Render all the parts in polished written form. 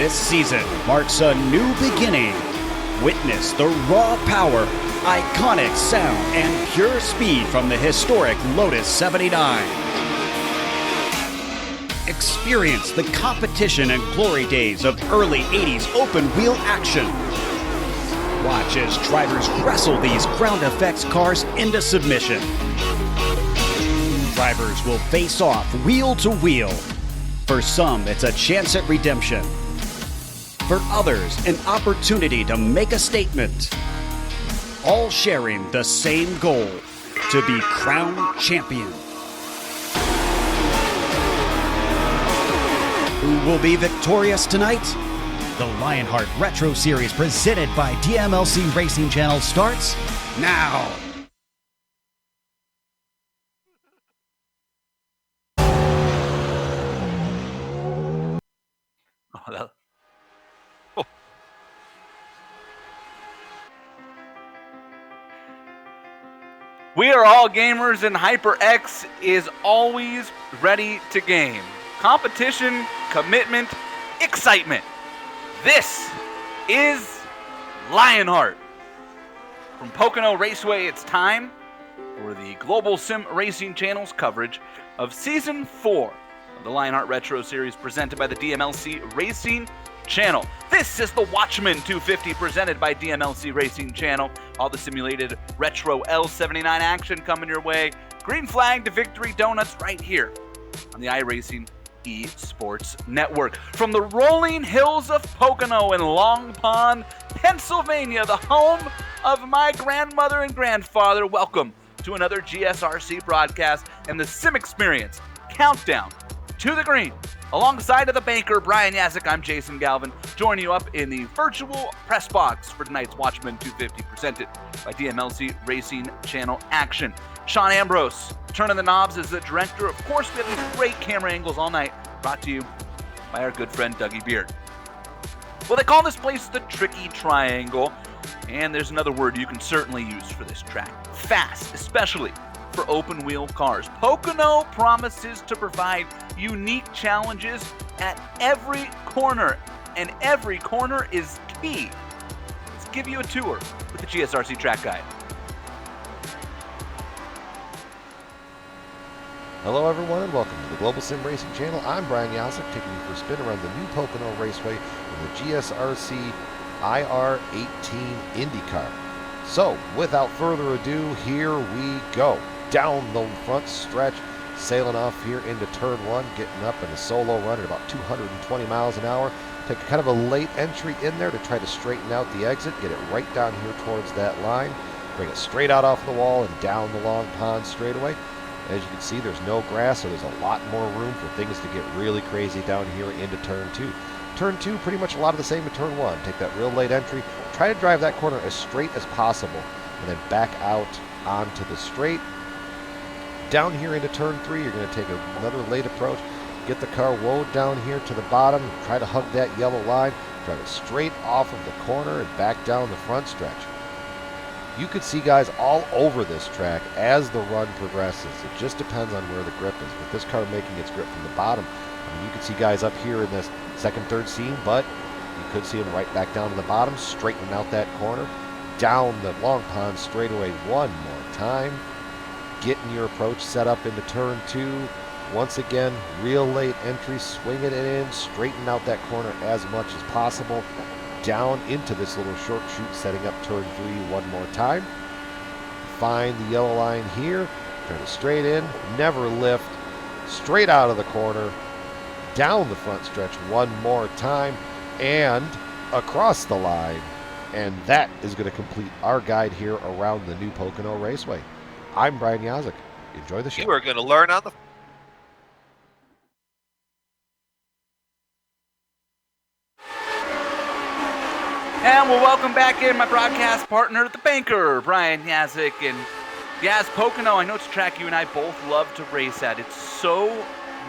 This season marks a new beginning. Witness the raw power, iconic sound, and pure speed from the historic Lotus 79. Experience the competition and glory days of early 80s open-wheel action. Watch as drivers wrestle these ground effects cars into submission. Drivers will face off wheel to wheel. For some, it's a chance at redemption. For others, an opportunity to make a statement. All sharing the same goal, to be crowned champion. Who will be victorious tonight? The Lionheart Retro Series presented by DMLC Racing Channel starts now. We are all gamers, and HyperX is always ready to game. Competition, commitment, excitement. This is Lionheart. From Pocono Raceway, it's time for the Global Sim Racing Channel's coverage of Season 4 of the Lionheart Retro Series presented by the DMLC Racing Channel. This is the Watchman 250 presented by DMLC Racing Channel. All the simulated retro L79 action coming your way. Green flag to victory donuts right here on the iRacing Esports Network. From the rolling hills of Pocono and Long Pond, Pennsylvania, the home of my grandmother and grandfather, welcome to another GSRC broadcast and the Sim Experience Countdown to the Green. Alongside of the banker, Brian Yazik, I'm Jason Galvin, joining you up in the virtual press box for tonight's Watchman 250 presented by DMLC Racing Channel Action. Sean Ambrose, turning the knobs as the director. Of course, we have these great camera angles all night, brought to you by our good friend Dougie Beard. Well, they call this place the Tricky Triangle, and there's another word you can certainly use for this track. Fast, especially for open-wheel cars. Pocono promises to provide unique challenges at every corner, and every corner is key. Let's give you a tour with the GSRC Track Guide. Hello everyone and welcome to the Global Sim Racing Channel. I'm Brian Yazik, taking you for a spin around the new Pocono Raceway in the GSRC IR18 IndyCar. So, without further ado, here we go. Down the front stretch, sailing off here into turn one, getting up in a solo run at about 220 miles an hour. Take kind of a late entry in there to try to straighten out the exit, get it right down here towards that line, bring it straight out off the wall and down the Long Pond straightaway. As you can see, there's no grass, so there's a lot more room for things to get really crazy down here into turn two. Turn two, pretty much a lot of the same as turn one. Take that real late entry, try to drive that corner as straight as possible, and then back out onto the straight. Down here into turn three, you're going to take another late approach, get the car woed down here to the bottom, try to hug that yellow line, drive it straight off of the corner and back down the front stretch. You could see guys all over this track as the run progresses. It just depends on where the grip is. With this car making its grip from the bottom, I mean, you could see guys up here in this second, third seam, but you could see them right back down to the bottom, straightening out that corner, down the Long Pond straightaway one more time, getting your approach set up into turn two. Once again, real late entry, swinging it in, straightening out that corner as much as possible, down into this little short chute, setting up turn three one more time. Find the yellow line here, turn it straight in, never lift, straight out of the corner, down the front stretch one more time, and across the line. And that is going to complete our guide here around the new Pocono Raceway. I'm Brian Yazik. Enjoy the show. You are going to learn on the... And we'll welcome back in my broadcast partner, the banker, Brian Yazik. And yes, Pocono, I know it's a track you and I both love to race at. It's so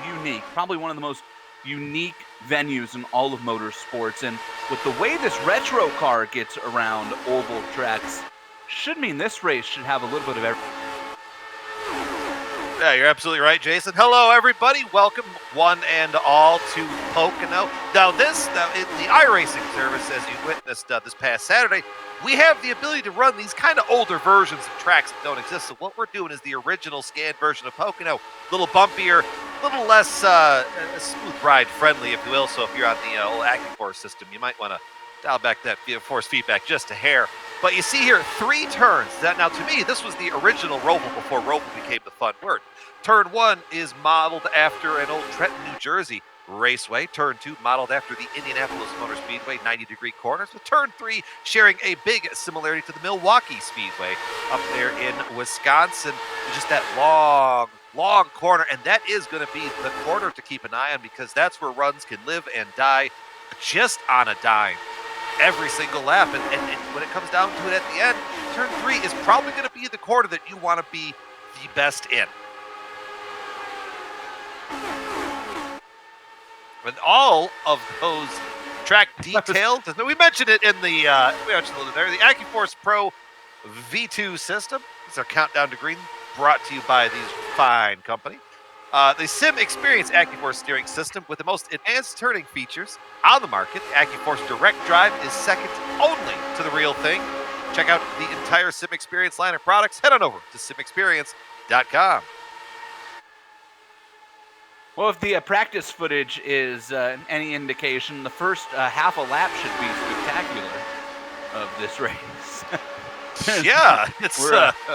unique, probably one of the most unique venues in all of motorsports. And with the way this retro car gets around oval tracks, should mean this race should have a little bit of everything. Yeah, you're absolutely right, Jason. Hello, everybody. Welcome, one and all, to Pocono. Now, in the iRacing service, as you witnessed this past Saturday, we have the ability to run these kind of older versions of tracks that don't exist. So what we're doing is the original scanned version of Pocono. A little bumpier, a little less smooth ride friendly, if you will. So if you're on the old AccuForce system, you might want to dial back that force feedback just a hair. But you see here, 3 turns. Now, to me, this was the original Roval before Roval became the fun word. Turn 1 is modeled after an old Trenton, New Jersey raceway. Turn 2 modeled after the Indianapolis Motor Speedway 90-degree corners, with Turn 3 sharing a big similarity to the Milwaukee Speedway up there in Wisconsin. Just that long corner, and that is going to be the corner to keep an eye on, because that's where runs can live and die just on a dime every single lap. And when it comes down to it at the end, Turn 3 is probably going to be the corner that you want to be the best in. And all of those track details, we mentioned it in the AccuForce Pro V2 system. It's our countdown to green, brought to you by these fine company. The Sim Experience AccuForce steering system with the most advanced turning features on the market. The AccuForce Direct Drive is second only to the real thing. Check out the entire Sim Experience line of products. Head on over to simexperience.com. Well, if the practice footage is any indication, the first half a lap should be spectacular of this race. Yeah,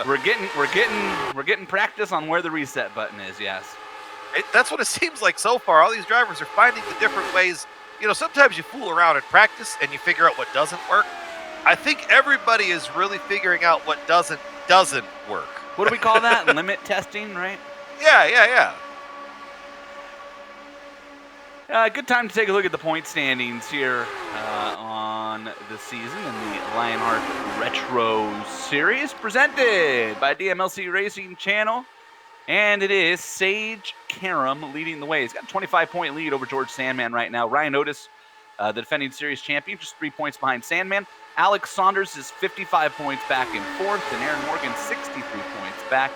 we're getting practice on where the reset button is. Yes, that's what it seems like so far. All these drivers are finding the different ways. You know, sometimes you fool around in practice and you figure out what doesn't work. I think everybody is really figuring out what doesn't work. What do we call that? Limit testing, right? Yeah. Good time to take a look at the point standings here on the season in the Lionheart Retro Series, presented by DMLC Racing Channel. And it is Sage Karam leading the way. He's got a 25-point lead over George Sandman right now. Ryan Otis, the defending series champion, just 3 points behind Sandman. Alex Saunders is 55 points back in 4th, and Aaron Morgan 63 points back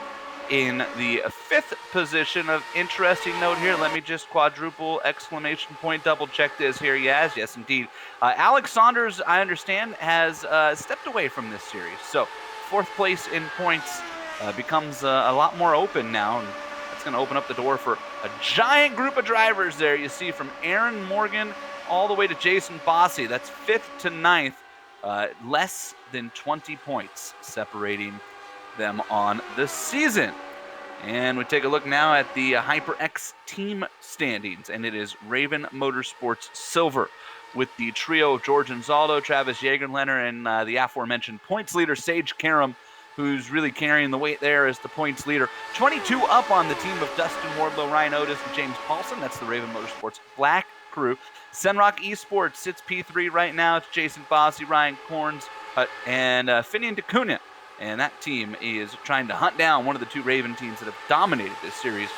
in the 5th position. Of interesting note here, let me just quadruple exclamation point double check this here. Yes indeed. Alex Saunders, I understand, has stepped away from this series. So 4th place in points becomes a lot more open now, and that's going to open up the door for a giant group of drivers there. You see from Aaron Morgan all the way to Jason Bossy. That's 5th to 9th. Less than 20 points separating them on the season. And we take a look now at the HyperX team standings, and it is Raven Motorsports Silver with the trio of George Anzaldo, Travis Jagerlenner, and the aforementioned points leader Sage Karam, who's really carrying the weight there as the points leader. 22 up on the team of Dustin Wardlow, Ryan Otis, and James Paulson. That's the Raven Motorsports Black crew. Senrock Esports sits P3 right now. It's Jason Bossy, Ryan Corns, and Finian DeCuna. And that team is trying to hunt down one of the 2 Raven teams that have dominated this series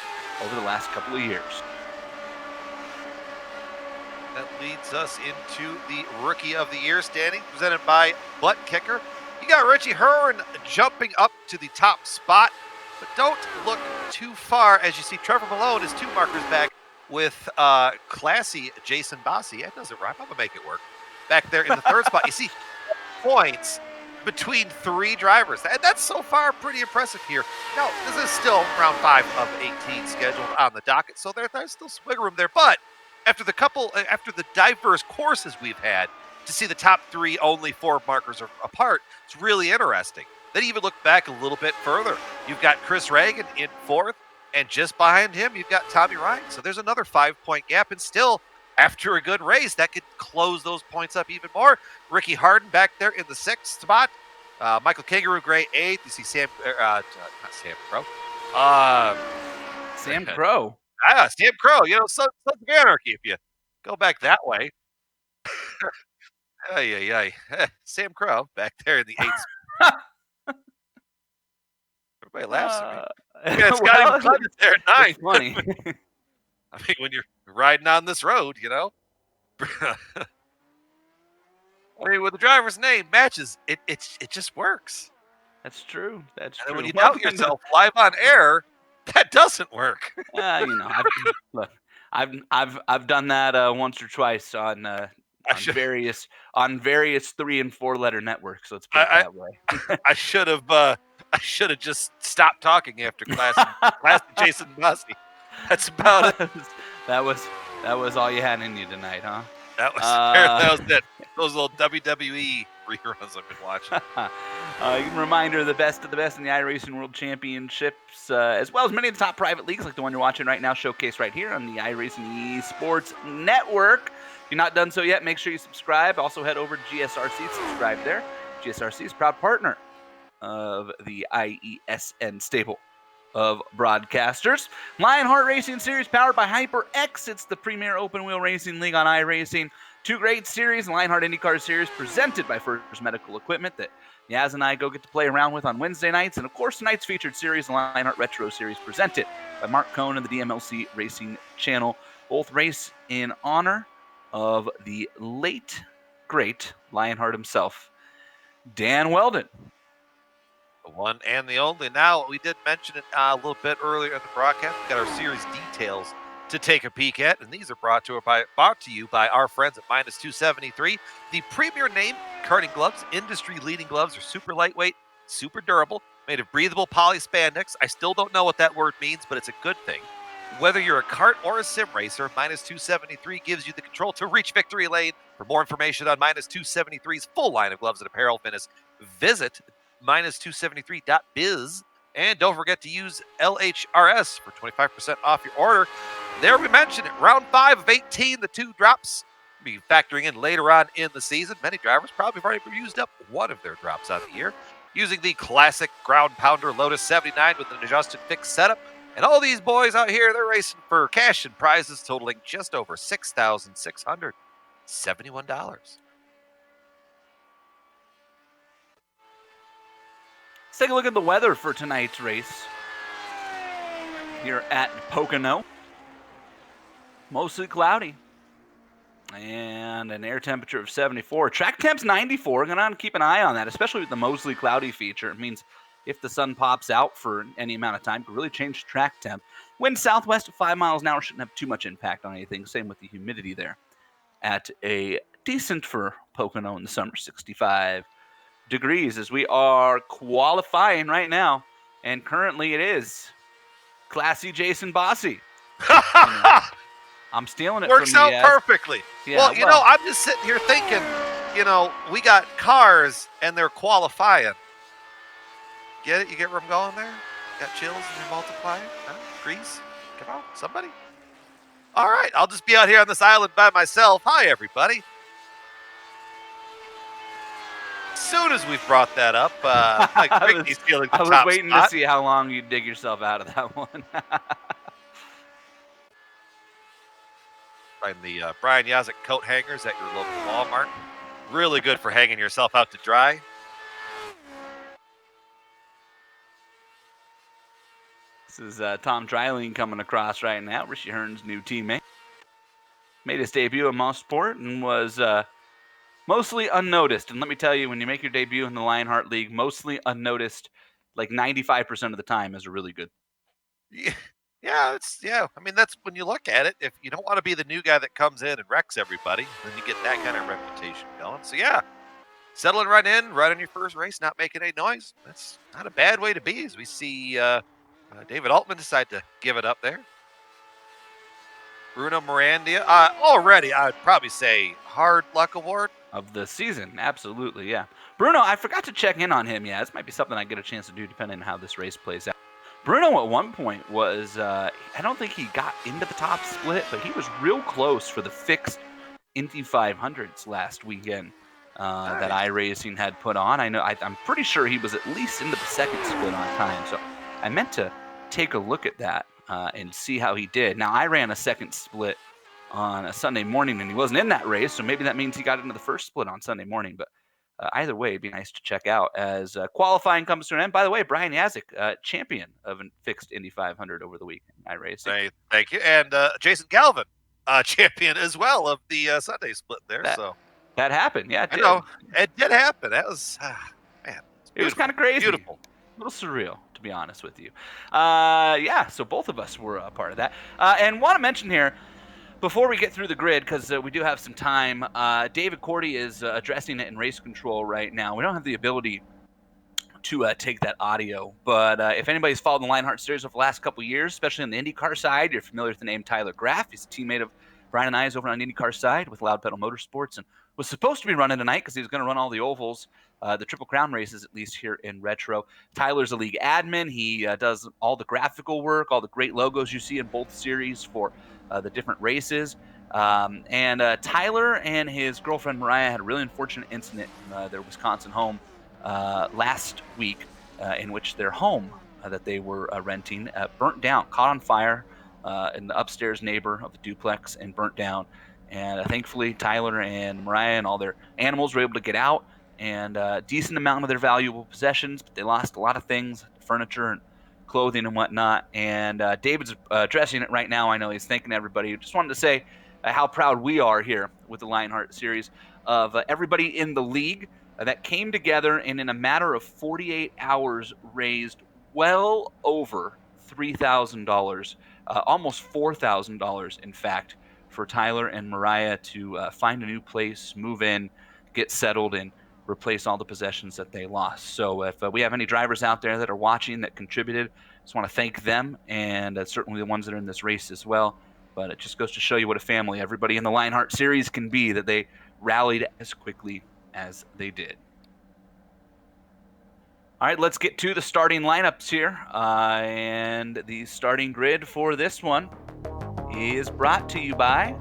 over the last couple of years. That leads us into the Rookie of the Year standing, presented by Butt Kicker. You got Richie Hearn jumping up to the top spot, but don't look too far as you see Trevor Malone is 2 markers back with classy Jason Bossy. That doesn't rhyme. I'm going to make it work. Back there in the 3rd spot. You see points between 3 drivers. And that's so far pretty impressive here. Now, this is still round 5 of 18 scheduled on the docket, so there's still wiggle room there. But after the diverse courses we've had, to see the top 3 only 4 markers apart, it's really interesting. Then even look back a little bit further. You've got Chris Reagan in 4th, and just behind him, you've got Tommy Ryan. So there's another 5-point gap, and still, after a good race, that could close those points up even more. Ricky Harden back there in the 6th spot. Michael Kangaroo Gray 8th. You see Sam Crow. Sam Crow. Sam Crow. You know, Sons of Anarchy, if you go back that way. Sam Crow back there in the 8th. Everybody laughs at me. Yeah, Scotty McClellan's there at 9. It's funny. I mean, when you're riding on this road, you know. I mean, when the driver's name matches, it just works. That's true. And then when you doubt yourself live on air, That doesn't work. I've done that once or twice on various 3 and 4 letter networks. Let's put it that way. I should have just stopped talking after class Jason Bossy. That's about it. That was all you had in you tonight, huh? That was it. Those little WWE reruns I've been watching. Reminder of the best in the iRacing World Championships, as well as many of the top private leagues like the one you're watching right now, showcased right here on the iRacing Esports Network. If you've not done so yet, make sure you subscribe. Also head over to GSRC, subscribe there. GSRC is a proud partner of the IESN stable of broadcasters. Lionheart Racing Series powered by HyperX. It's the premier open wheel racing league on iRacing. 2 great series, Lionheart IndyCar Series presented by First Medical Equipment that Yaz and I go get to play around with on Wednesday nights. And of course, tonight's featured series, the Lionheart Retro Series presented by Mark Cohn and the DMLC Racing Channel. Both race in honor of the late, great Lionheart himself, Dan Weldon. The one and the only. Now, we did mention it a little bit earlier in the broadcast. We've got our series details to take a peek at, and these are brought to you by our friends at Minus 273. The premier name karting gloves, industry-leading gloves, are super lightweight, super durable, made of breathable poly spandex. I still don't know what that word means, but it's a good thing. Whether you're a kart or a sim racer, Minus 273 gives you the control to reach victory lane. For more information on Minus 273's full line of gloves and apparel, visit minus273.biz. And don't forget to use LHRS for 25% off your order. There we mentioned it. Round 5 of 18, the 2 drops will be factoring in later on in the season. Many drivers probably have already used up one of their drops on the year using the classic ground pounder Lotus 79 with an adjusted fixed setup. And all these boys out here, they're racing for cash and prizes totaling just over $6,671. Let's take a look at the weather for tonight's race here at Pocono. Mostly cloudy and an air temperature of 74. Track temp's 94. Going to keep an eye on that, especially with the mostly cloudy feature. It means if the sun pops out for any amount of time, it could really change track temp. Wind southwest at 5 miles an hour shouldn't have too much impact on anything. Same with the humidity there at a decent for Pocono in the summer, 65 degrees as we are qualifying right now, and currently it is classy Jason Bossy. I'm stealing it. Works from out perfectly. Yeah, well, you know, I'm just sitting here thinking, we got cars and they're qualifying. Get it? You get where I'm going there? Got chills and you're multiplying? Huh? Grease? Come on, somebody. All right, I'll just be out here on this island by myself. Hi, everybody. As soon as we brought that up, Mike Rickney's feeling the top I was waiting spot. to see how long you'd dig yourself out of that one. Find the Brian Yazek coat hangers at your local Walmart. Really good for hanging yourself out to dry. This is Tom Dreiling coming across right now, Rishi Hearn's new teammate. Made his debut in Mosport and was mostly unnoticed. And let me tell you, when you make your debut in the Lionheart League, mostly unnoticed, like 95% of the time is a really good. Yeah, I mean, that's when you look at it. If you don't want to be the new guy that comes in and wrecks everybody, then you get that kind of reputation going. So yeah, settling right in, right on your first race, not making any noise. That's not a bad way to be, as we see David Altman decide to give it up there. Bruno Mirandia, already I would probably say hard luck award of the season. Absolutely, yeah. Bruno, I forgot to check in on him. Yeah, this might be something I get a chance to do depending on how this race plays out. Bruno at one point was, I don't think he got into the top split, but he was real close for the fixed Indy 500s last weekend that iRacing had put on. I'm pretty sure he was at least into the second split on time, so I meant to take a look at that and see how he did. Now, I ran a second split on a Sunday morning, and he wasn't in that race, so maybe that means he got into the first split on Sunday morning, but either way, it'd be nice to check out as qualifying comes to an end. By the way, Brian Yazek, champion of a fixed Indy 500 over the weekend, iRacing. Thank you. And Jason Galvin, champion as well of the Sunday split there. That happened, yeah. It did happen. That was, man. It was kind of crazy. Beautiful. A little surreal, to be honest with you. Yeah, so both of us were a part of that. And want to mention here, before we get through the grid, because we do have some time, David Cordy is addressing it in race control right now. We don't have the ability to take that audio, but if anybody's followed the Lionheart series over the last couple years, especially on the IndyCar side, you're familiar with the name Tyler Graff. He's a teammate of Brian and I's over on the IndyCar side with Loud Pedal Motorsports, and was supposed to be running tonight because he was going to run all the ovals, the Triple Crown races, at least here in Retro. Tyler's a league admin. He does all the graphical work, all the great logos you see in both series for the different races. And Tyler and his girlfriend Mariah had a really unfortunate incident in their Wisconsin home last week, in which their home that they were renting burnt down, caught on fire in the upstairs neighbor of the duplex, and burnt down. And thankfully, Tyler and Mariah and all their animals were able to get out, and a decent amount of their valuable possessions, but they lost a lot of things, furniture and clothing and whatnot. And David's addressing it right now. I know he's thanking everybody. Just wanted to say how proud we are here with the Lionheart series of everybody in the league that came together and in a matter of 48 hours raised well over $3,000, almost $4,000, in fact, for Tyler and Mariah to find a new place, move in, get settled, and replace all the possessions that they lost. So if we have any drivers out there that are watching that contributed, just want to thank them, and certainly the ones that are in this race as well. But it just goes to show you what a family everybody in the Lionheart series can be, that they rallied as quickly as they did. All right, let's get to the starting lineups here. And the starting grid for this one is brought to you by...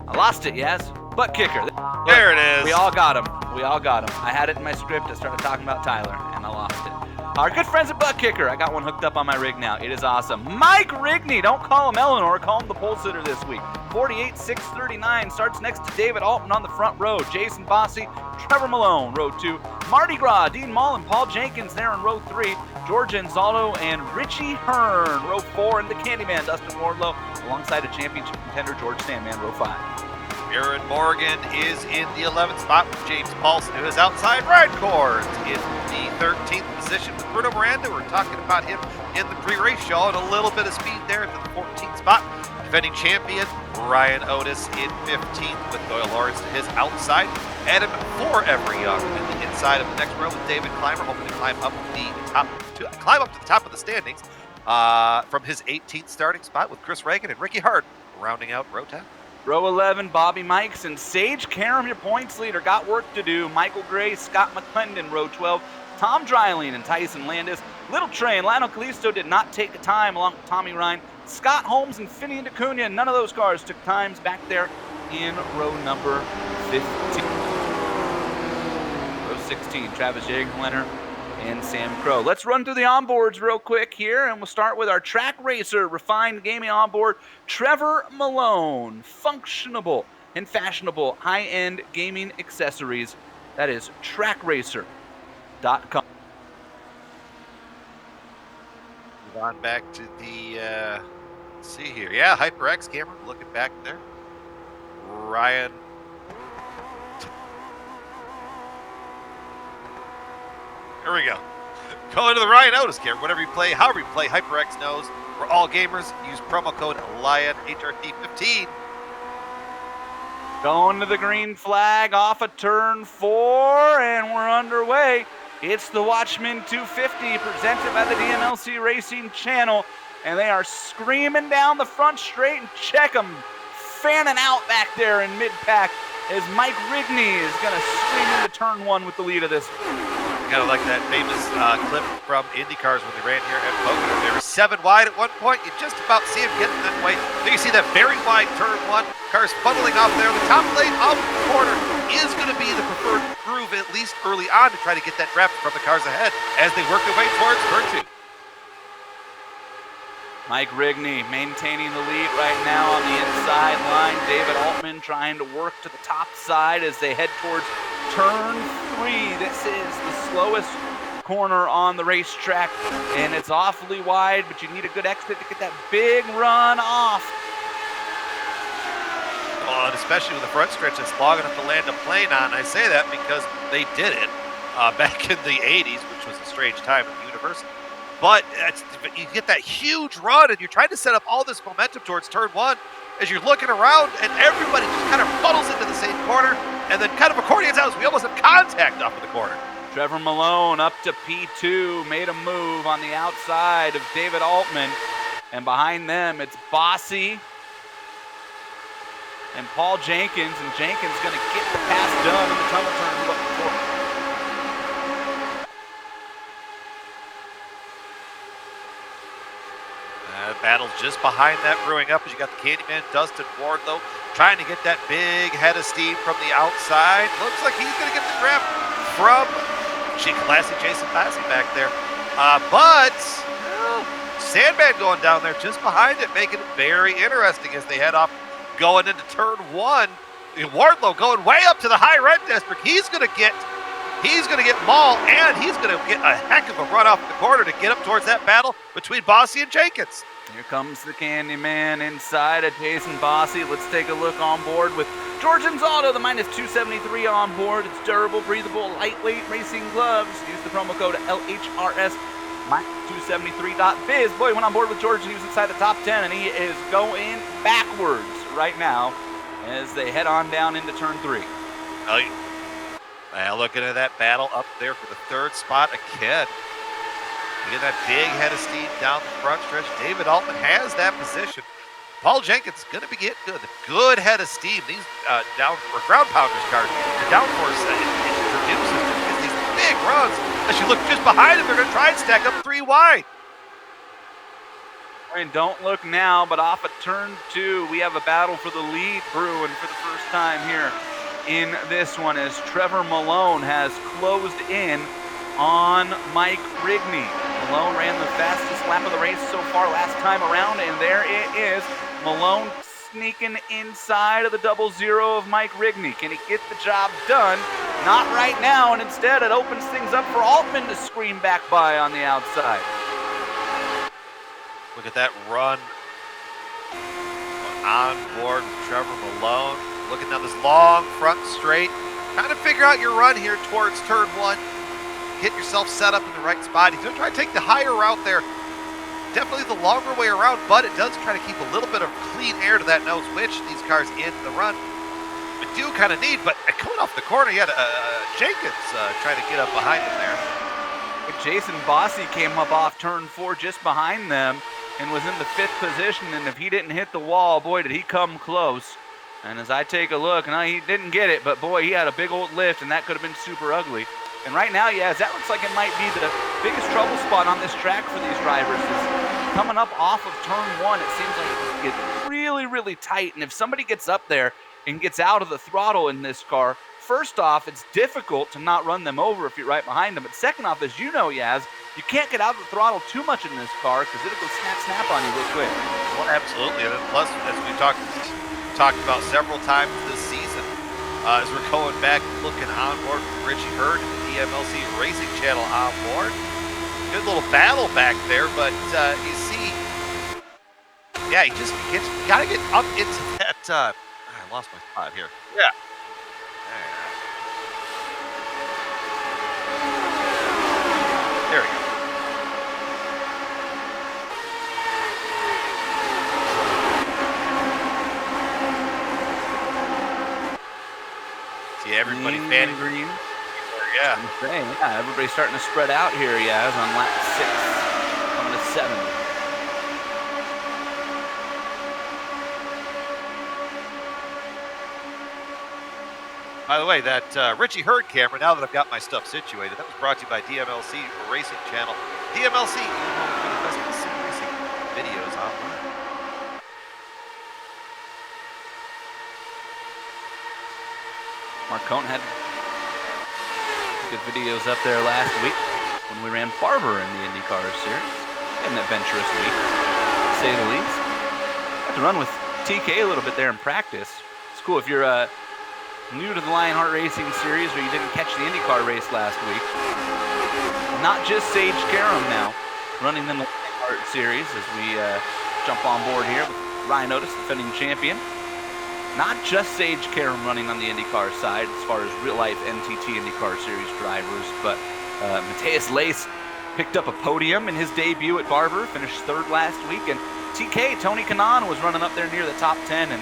I lost it, yes. Butt kicker. There it is. We all got him. I had it in my script. I started talking about Tyler, and I lost it. Our good friends at Butt Kicker. I got one hooked up on my rig now. It is awesome. Mike Rigney. Don't call him Eleanor. Call him the pole sitter this week. 48.639. Starts next to David Altman on the front row. Jason Bossy, Trevor Malone, row 2. Mardi Gras, Dean Mullen, Paul Jenkins there in row 3. George Anzaldo and Richie Hearn, row 4. And the Candyman, Dustin Wardlow, alongside a championship contender, George Sandman, row 5. Aaron Morgan is in the 11th spot with James Paulson, who is outside Ryan Cords in the 13th position with Bruno Miranda. We're talking about him in the pre-race show, and a little bit of speed there at the 14th spot. Defending champion Ryan Otis in 15th with Doyle Lawrence to his outside. Adam Forever Young in the inside of the next row with David Clymer, hoping to climb up to the top of the standings from his 18th starting spot with Chris Reagan and Ricky Hart rounding out row 10. Row 11, Bobby Mikes and Sage Karam, your points leader, got work to do. Michael Gray, Scott McClendon, row 12. Tom Dreiling and Tyson Landis. Little Trey and Lionel Callisto did not take a time along with Tommy Ryan. Scott Holmes and Finian DeCunha, none of those cars took times back there in row number 15. Row 16, Travis Jagenleiner and Sam Crow. Let's run through the onboards real quick here, and we'll start with our track racer, refined gaming onboard, Trevor Malone. Functionable and fashionable high-end gaming accessories. That is trackracer.com. Move on back to the, let's see here. Yeah, HyperX camera, looking back there. Ryan. Here we go. Going to the Ryan Otis camera. Whatever you play, however you play, HyperX knows. For all gamers, use promo code LION, HRT15. Going to the green flag off of turn 4, and we're underway. It's the Watchman 250 presented by the DMLC Racing Channel, and they are screaming down the front straight, and check them fanning out back there in mid-pack as Mike Rigney is going to scream into turn 1 with the lead of this. Kind of like that famous clip from IndyCars when they ran here at Pocono. They were 7 wide at one point. You just about see them getting that way. Then you see that very wide turn 1. Cars funneling off there. The top lane of the corner is going to be the preferred groove, at least early on, to try to get that draft from the cars ahead as they work their way towards turn 2. Mike Rigney maintaining the lead right now on the inside line. David Altman trying to work to the top side as they head towards turn 3. This is the slowest corner on the racetrack, and it's awfully wide, but you need a good exit to get that big run off. Well, and especially with the front stretch that's long enough to land a plane on. I say that because they did it back in the 80s with which was a strange time in the universe. But you get that huge run, and you're trying to set up all this momentum towards turn one as you're looking around, and everybody just kind of funnels into the same corner, and then kind of accordions out as we almost have contact off of the corner. Trevor Malone up to P2, made a move on the outside of David Altman, and behind them it's Bossy and Paul Jenkins, and Jenkins going to get the pass done in the tunnel turn he's looking for. Battle's just behind that brewing up as you got the Candyman, Dustin Ward, though, trying to get that big head of steam from the outside. Looks like he's going to get the grab from classic Jason Lassie back there. But Sandman going down there just behind it, making it very interesting as they head off going into turn one. Wardlow going way up to the high red district. He's going to get Maul, and he's going to get a heck of a run off the corner to get up towards that battle between Bossy and Jenkins. Here comes the Candyman inside of Jason Bossy. Let's take a look on board with George Gonzalez, the -273 on board. It's durable, breathable, lightweight racing gloves. Use the promo code LHRS -273.biz. Boy, went on board with George and he was inside the top 10, and he is going backwards right now as they head on down into turn 3. Now looking at that battle up there for the third spot again. Look at that big head of steam down the front stretch. David Altman has that position. Paul Jenkins going to be getting good. Good head of steam. These ground pounders cars, the downforce it produces these big runs. As you look just behind him, they're going to try and stack up 3 wide. And don't look now, but off of turn 2, we have a battle for the lead brewing for the first time here in this one as Trevor Malone has closed in on Mike Rigney. Malone ran the fastest lap of the race so far last time around, and there it is. Malone sneaking inside of the 00 of Mike Rigney. Can he get the job done? Not right now, and instead it opens things up for Altman to scream back by on the outside. Look at that run on board with Trevor Malone. Looking down this long front straight. Trying to figure out your run here towards turn 1. Get yourself set up in the right spot. He's going to try to take the higher route there. Definitely the longer way around, but it does try to keep a little bit of clean air to that nose, which these cars in the run do kind of need. But coming off the corner, you had Jenkins trying to get up behind him there. Jason Bossy came up off turn 4 just behind them and was in the 5th position, and if he didn't hit the wall, boy, did he come close. And as I take a look, no, he didn't get it, but boy, he had a big old lift, and that could have been super ugly. And right now, yes, that looks like it might be the biggest trouble spot on this track for these drivers. Is coming up off of turn 1, it seems like it gets really, really tight. And if somebody gets up there and gets out of the throttle in this car, first off, it's difficult to not run them over if you're right behind them. But second off, as you know, Yaz, you can't get out of the throttle too much in this car because it'll go snap on you real quick. Well, absolutely. And plus, as we talked about several times this season, as we're going back looking on board with Richie Hurd and the DMLC Racing Channel on board. Good little battle back there, but you see, yeah, you got to get up into that. I lost my spot here. Yeah. There we go. See everybody fanning green. Yeah. Yeah, everybody's starting to spread out here, Yaz, on lap 6, coming to 7. By the way, that Richie Hurd camera, now that I've got my stuff situated, that was brought to you by DMLC Racing Channel. DMLC, for the best sim racing videos online. Marcone had good videos up there last week when we ran Barber in the IndyCar Series. An adventurous week, to say the least. Got to run with TK a little bit there in practice. It's cool if you're new to the Lionheart Racing Series or you didn't catch the IndyCar race last week. Not just Sage Karam now running in the Lionheart Series as we jump on board here with Ryan Otis, defending champion. Not just Sage Karam running on the IndyCar side as far as real-life NTT IndyCar Series drivers, but Mateus Lace picked up a podium in his debut at Barber, finished third last week, and TK, Tony Kanaan, was running up there near the top 10 and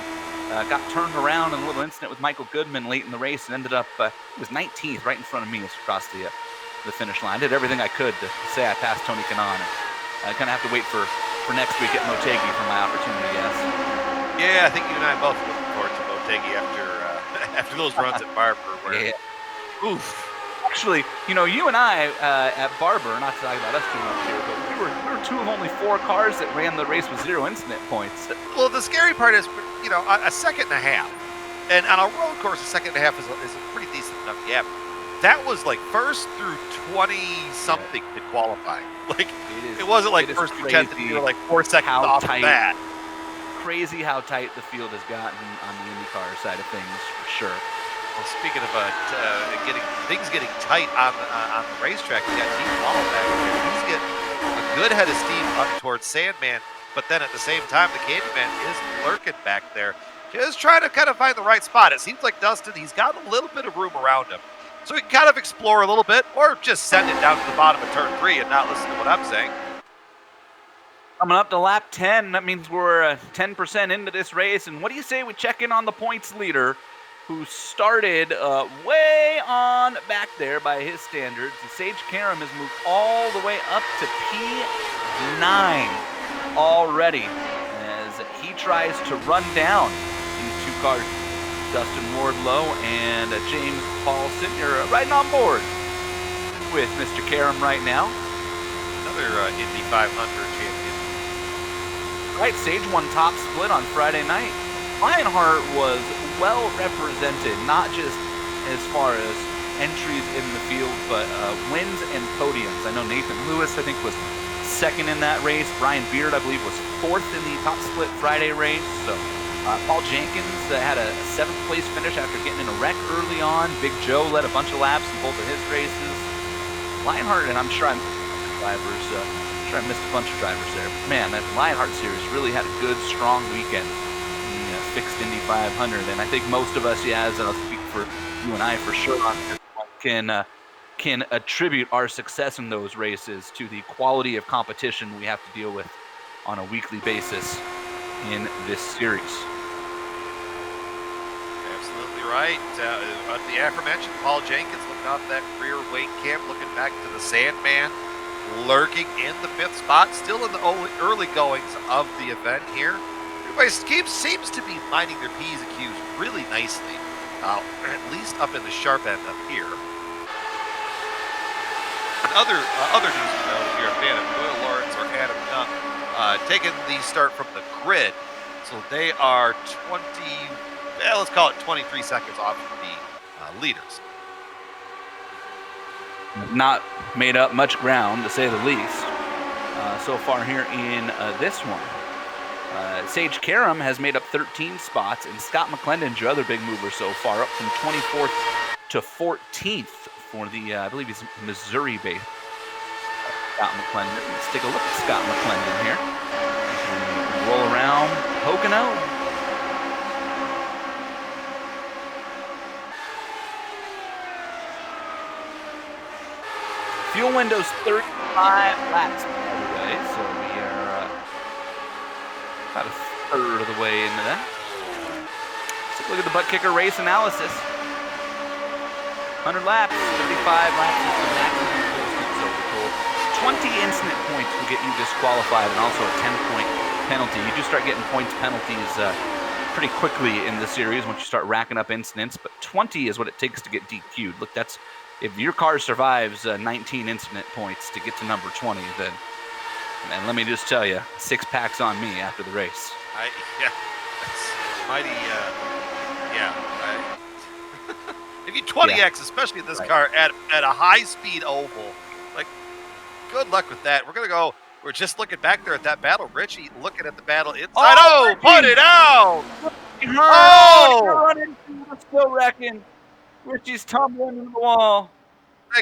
got turned around in a little incident with Michael Goodman late in the race and ended up, he was 19th right in front of me as across the finish line. I did everything I could to say I passed Tony Kanaan. I kind of have to wait for next week at Motegi for my opportunity, yes. Yeah, I think you and I both looking forward to Motegi after those runs at Barber. Where, oof. Actually, you and I at Barber, not to talk about us too much here, but we were two of only 4 cars that ran the race with 0 incident points. Well, the scary part is, a second and a half. And on a road course, a second and a half is a pretty decent enough gap. That was like first through 20-something to qualify. Like, it wasn't like first through 10th, you were like 4 seconds off of that. Crazy how tight the field has gotten on the IndyCar side of things, for sure. Well, speaking of getting tight on the racetrack, you got Dean Wall back there. He's getting a good head of steam up towards Sandman, but then at the same time, the Candyman is lurking back there, just trying to kind of find the right spot. It seems like Dustin, he's got a little bit of room around him, so he can kind of explore a little bit, or just send it down to the bottom of turn 3 and not listen to what I'm saying. Coming up to lap 10, that means we're 10% into this race, and what do you say we check in on the points leader, who started way on back there by his standards. And Sage Karam has moved all the way up to P9 already as he tries to run down these 2 cars. Dustin Wardlow and James Paulson. You're riding on board with Mr. Karam right now. Another Indy 500 champion. Right, Sage won top split on Friday night. Lionheart was well represented, not just as far as entries in the field, but wins and podiums. I know Nathan Lewis, I think, was second in that race. Brian Beard, I believe, was 4th in the top split Friday race. So Paul Jenkins had a 7th place finish after getting in a wreck early on. Big Joe led a bunch of laps in both of his races. Lionheart, and I'm sure I missed a bunch of drivers there. Man, that Lionheart series really had a good, strong weekend. Fixed Indy 500, and I think most of us, as I'll speak for you and I for sure, can attribute our success in those races to the quality of competition we have to deal with on a weekly basis in this series. Absolutely right. The aforementioned Paul Jenkins looking off that rear wing cam, looking back to the Sandman, lurking in the 5th spot, still in the early goings of the event here. Everybody seems to be minding their P's and Q's really nicely, at least up in the sharp end up here. Other news to note, if you're a fan of Doyle Lawrence or Adam Young, taking the start from the grid, so they are let's call it 23 seconds off of the leaders. Not made up much ground, to say the least, so far here in this one. Sage Karam has made up 13 spots, and Scott McClendon's your other big mover so far, up from 24th to 14th for the, I believe he's Missouri-based Scott McClendon. Let's take a look at Scott McClendon here. Roll around Pocono. Fuel window's 35 laps, by the way, so we are about a third of the way into that. Let's take a look at the butt kicker race analysis. 100 laps, 35 laps is the maximum distance, so we're told. 20 incident points will get you disqualified, and also a 10-point penalty. You do start getting points penalties pretty quickly in the series once you start racking up incidents, but 20 is what it takes to get DQ'd. Look, that's if your car survives 19 incident points to get to number 20, then, and let me just tell you, 6 packs on me after the race. That's mighty, if you 20X, especially in this car, at a high-speed oval, like, good luck with that. We're just looking back there at that battle. Richie looking at the battle inside. Oh, put it out! Still wrecking. Richie's tumbling into the wall.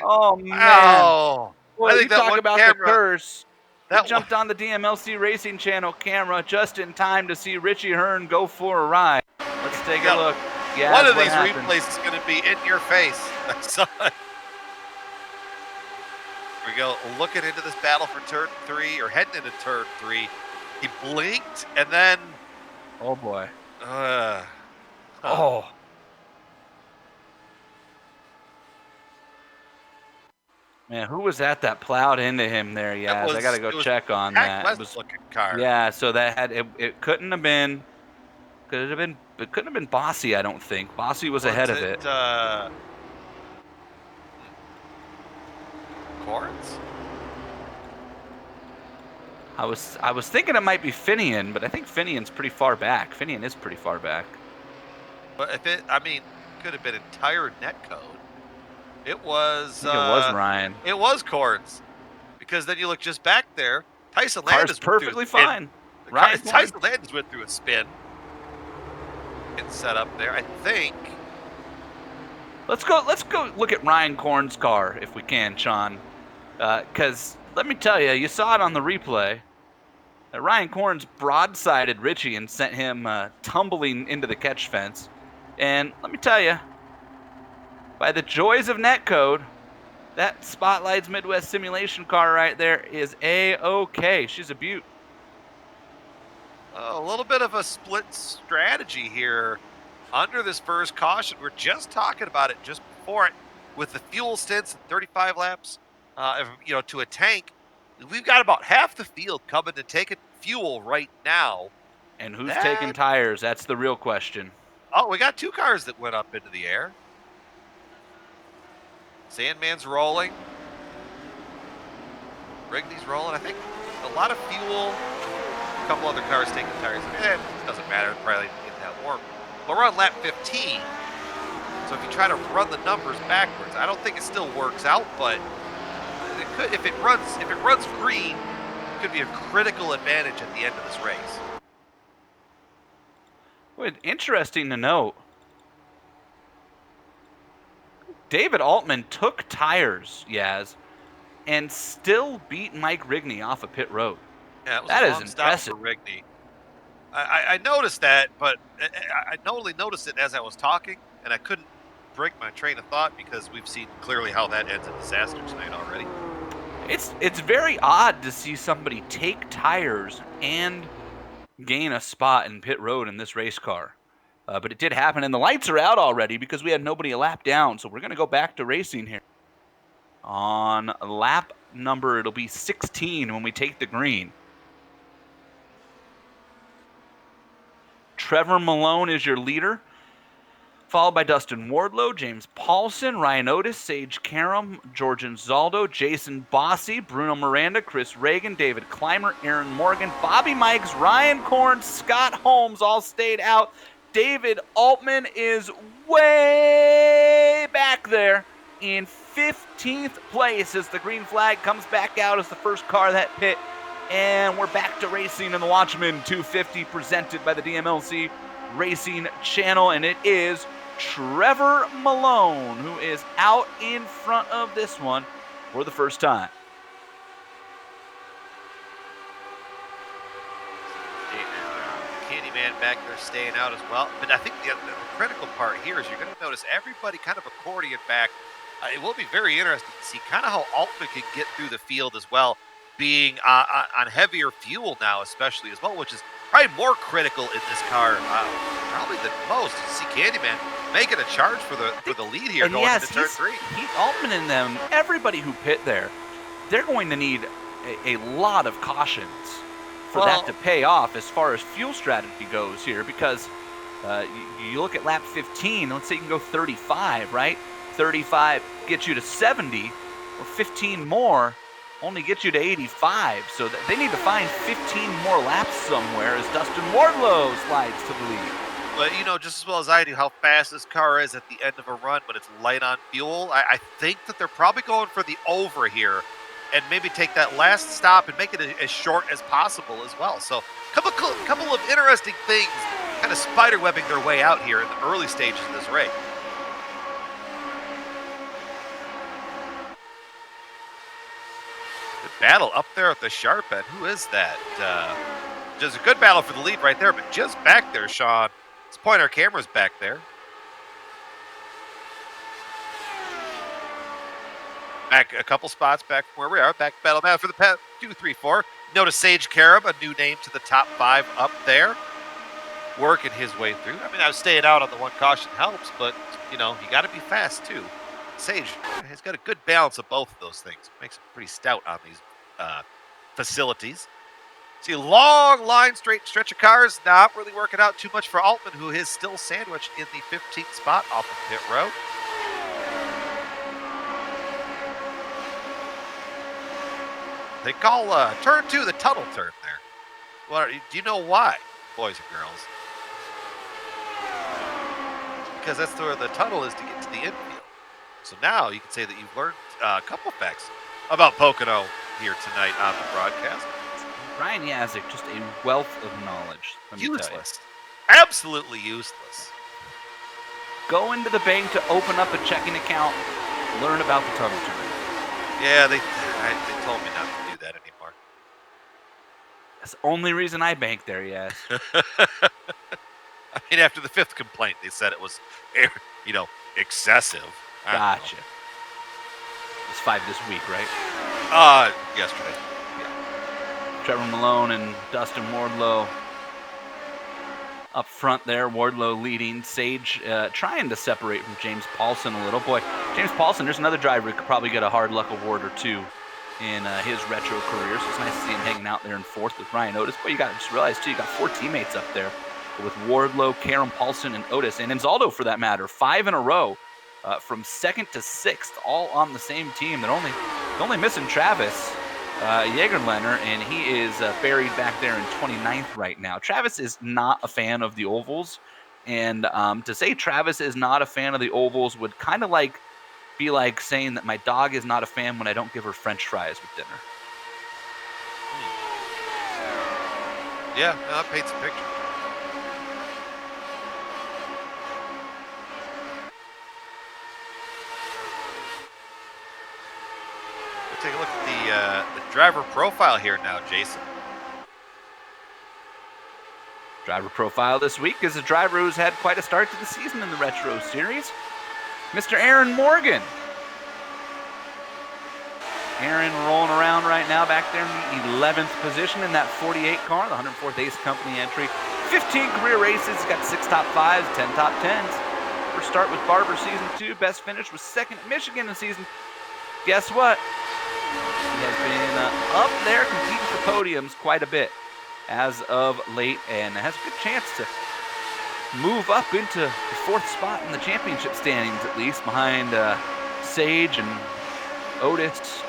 Oh, man. Oh. Boy, I think you that talk one about camera, the curse. That jumped on the DMLC Racing Channel camera just in time to see Richie Hearn go for a ride. Let's take a look. Yeah, one of these replays is going to be in your face. we go, looking into this battle for turn 3, or heading into turn 3. He blinked, and then... Oh, boy. Huh. Oh. Man, who was that plowed into him there, Yaz? I got to go check on that. It was looking car. Yeah, so that had it couldn't have been it couldn't have been Bossy, I don't think. Bossy was ahead of it. Corns? I was thinking it might be Finian, but I think Finian's pretty far back. Finian is pretty far back. But if it, I mean, could have been entire net code. It was. I think it was Ryan. It was Corns, because then you look just back there. Tyson Landis perfectly fine. Tyson Landis went through a spin. It's set up there, I think. Let's go look at Ryan Korn's car if we can, Sean. Because let me tell you, you saw it on the replay. Ryan Korn's broadsided Richie and sent him tumbling into the catch fence. And let me tell you, by the joys of netcode, that Spotlights Midwest Simulation car right there is A-OK. She's a beaut. A little bit of a split strategy here under this first caution. We're just talking about it just before it with the fuel stints and 35 laps, to a tank. We've got about half the field coming to take fuel right now. And who's taking tires? That's the real question. Oh, we got 2 cars that went up into the air. Sandman's rolling. Rigney's rolling. I think a lot of fuel. A couple other cars taking tires. It doesn't matter. Probably didn't get that warm. But we're on lap 15. So if you try to run the numbers backwards, I don't think it still works out, but it could, if it runs green, it could be a critical advantage at the end of this race. Well, interesting to note, David Altman took tires, Yaz, and still beat Mike Rigney off of pit road. Yeah, it was that a is long impressive. stop for Rigney. I noticed that, but I only noticed it as I was talking, and I couldn't break my train of thought because we've seen clearly how that ends in disaster tonight already. It's very odd to see somebody take tires and gain a spot in pit road in this race car. But it did happen, and the lights are out already because we had nobody a lap down, so we're going to go back to racing here. On lap number, it'll be 16 when we take the green. Trevor Malone is your leader, followed by Dustin Wardlow, James Paulson, Ryan Otis, Sage Karam, Georgian Zaldo, Jason Bossy, Bruno Miranda, Chris Reagan, David Clymer, Aaron Morgan, Bobby Mikes, Ryan Korn, Scott Holmes all stayed out. David Altman is way back there in 15th place as the green flag comes back out as the first car that pit. And we're back to racing in the Watchman 250 presented by the DMLC Racing Channel. And it is Trevor Malone who is out in front of this one for the first time. Candyman back there staying out as well. But I think the critical part here is you're going to notice everybody kind of accordion back. It will be very interesting to see kind of how Altman can get through the field as well, being on heavier fuel now, especially as well, which is probably more critical in this car, probably the most. You see Candyman making a charge for the lead here, and going into turn 3. Altman and them, everybody who pit there, they're going to need a lot of cautions for that to pay off as far as fuel strategy goes here, because you look at lap 15, let's say you can go 35, right? 35 gets you to 70, or 15 more only gets you to 85, so they need to find 15 more laps somewhere as Dustin Wardlow slides to the lead. But you know just as well as I do how fast this car is at the end of a run when it's light on fuel. I think that they're probably going for the over here and maybe take that last stop and make it as short as possible as well. So couple of interesting things kind of spiderwebbing their way out here in the early stages of this race. Battle up there at the sharp end. Who is that? Just a good battle for the lead right there, but just back there, Sean. Let's point our cameras back there. back a couple spots back from where we are. Back battle now for the 2, 3, 4. Notice Sage Carob, a new name to the top 5 up there, working his way through. I mean, I was staying out on the one caution helps, but you got to be fast too. Sage has got a good balance of both of those things. Makes him pretty stout on these facilities. See a long line stretch of cars, not really working out too much for Altman, who is still sandwiched in the 15th spot off of pit road. They call turn 2 the tunnel turn there. Well, do you know why, boys and girls? Because that's where the tunnel is to get to the infield. So now you can say that you've learned a couple facts about Pocono here tonight on the broadcast. Ryan Yazik, just a wealth of knowledge. Useless. Absolutely useless. Go into the bank to open up a checking account, learn about the tunnel turn. Yeah, they told me not to do that anymore. That's the only reason I bank there, yes. I mean, after the 5th complaint, they said it was, excessive. Gotcha. It was 5 this week, right? Yesterday. Trevor Malone and Dustin Wardlow up front there. Wardlow leading. Sage trying to separate from James Paulson a little. Boy, James Paulson, there's another driver who could probably get a hard luck award or two in his retro career. So it's nice to see him hanging out there in 4th with Ryan Otis. But you got to just realize, too, you got 4 teammates up there with Wardlow, Karen Paulson, and Otis. And Anzaldo, for that matter, 5 in a row from 2nd to 6th, all on the same team. They're only missing Travis Jagerlener, and he is buried back there in 29th right now. Travis is not a fan of the ovals, and to say Travis is not a fan of the ovals would kind of be like saying that my dog is not a fan when I don't give her French fries with dinner. Yeah, no, that paints a picture. Take a look at the driver profile here now, Jason. Driver profile this week is a driver who's had quite a start to the season in the Retro Series, Mr. Aaron Morgan. Aaron rolling around right now back there in the 11th position in that 48 car, the 104th Ace Company entry. 15 career races, got 6 top 5s, 10 top 10s. First start with Barber Season 2, best finish was 2nd at Michigan in season. Guess what? He has been up there competing for podiums quite a bit as of late, and has a good chance to move up into the 4th spot in the championship standings, at least, behind Sage and Otis.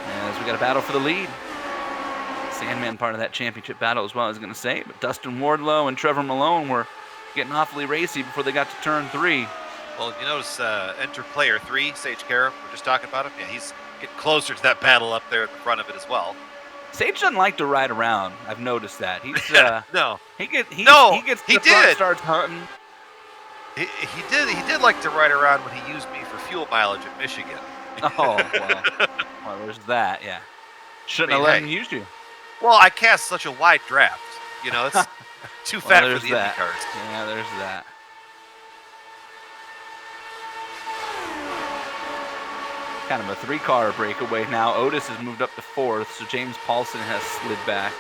As we got a battle for the lead. Sandman part of that championship battle as well, I was going to say, but Dustin Wardlow and Trevor Malone were getting awfully racy before they got to turn 3. Well, you notice enter player 3, Sage Carob. We're just talking about him. Yeah, he's getting closer to that battle up there at the front of it as well. Sage doesn't like to ride around. I've noticed that. He's no. He gets he the front, did. starts hunting. He did like to ride around when he used me for fuel mileage at Michigan. Oh, well, there's that. Yeah, shouldn't have let him use you. Well, I cast such a wide draft. It's too fat for the Indy cars. Yeah, there's that. Kind of a 3-car breakaway now. Otis has moved up to 4th, so James Paulson has slid back.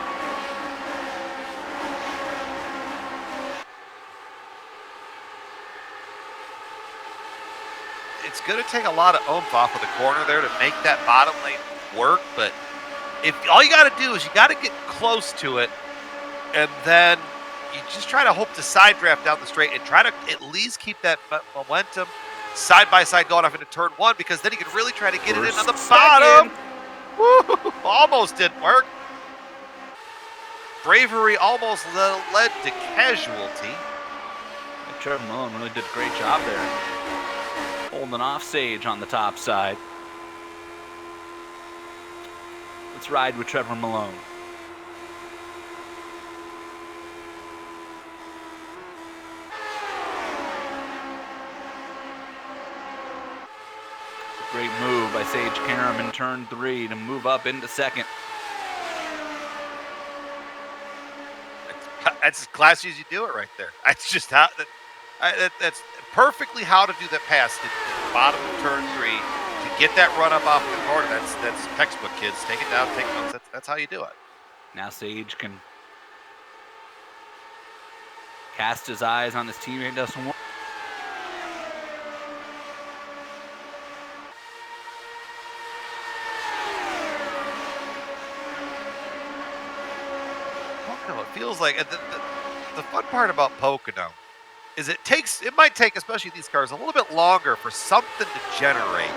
It's going to take a lot of oomph off of the corner there to make that bottom lane work, but if all you got to do is you got to get close to it, and then you just try to hope to side draft down the straight and try to at least keep that momentum side by side going off into turn 1, because then you can really try to get it in on the bottom. Woo, almost didn't work. Bravery almost led to casualty. Trevor Malone really did a great job there, holding off Sage on the top side. Let's ride with Trevor Malone. Great move by Sage Carob in turn 3 to move up into 2nd. That's as classy as you do it right there. That's just how that's perfectly how to do that pass. bottom of turn 3 to get that run up off the corner. That's textbook, kids. Take it down, take notes. That's how you do it. Now Sage can cast his eyes on his teammate Dustin Ward. Pocono, it feels like the fun part about Pocono is it might take, especially these cars, a little bit longer for something to generate.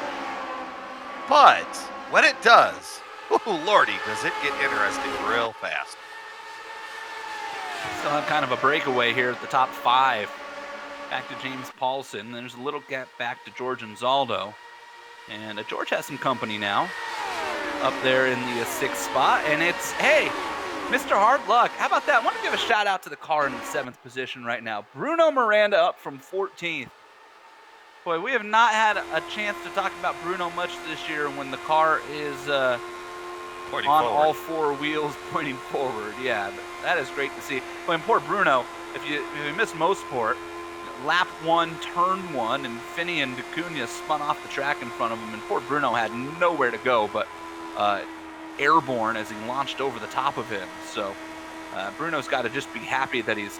But when it does, oh lordy, does it get interesting real fast. Still have kind of a breakaway here at the top 5. Back to James Paulson. There's a little gap back to George and Zaldo. And George has some company now up there in the 6th spot. And it's, hey, Mr. Hard Luck. How about that? I want to give a shout out to the car in the 7th position right now. Bruno Miranda up from 14th. Boy, we have not had a chance to talk about Bruno much this year when the car is Pointing on forward. all 4 wheels pointing forward. Yeah, that is great to see. But poor Bruno, if you missed Mosport, lap 1, turn 1, and Finney and Acuna spun off the track in front of him, and poor Bruno had nowhere to go but airborne as he launched over the top of him. So Bruno's got to just be happy that he's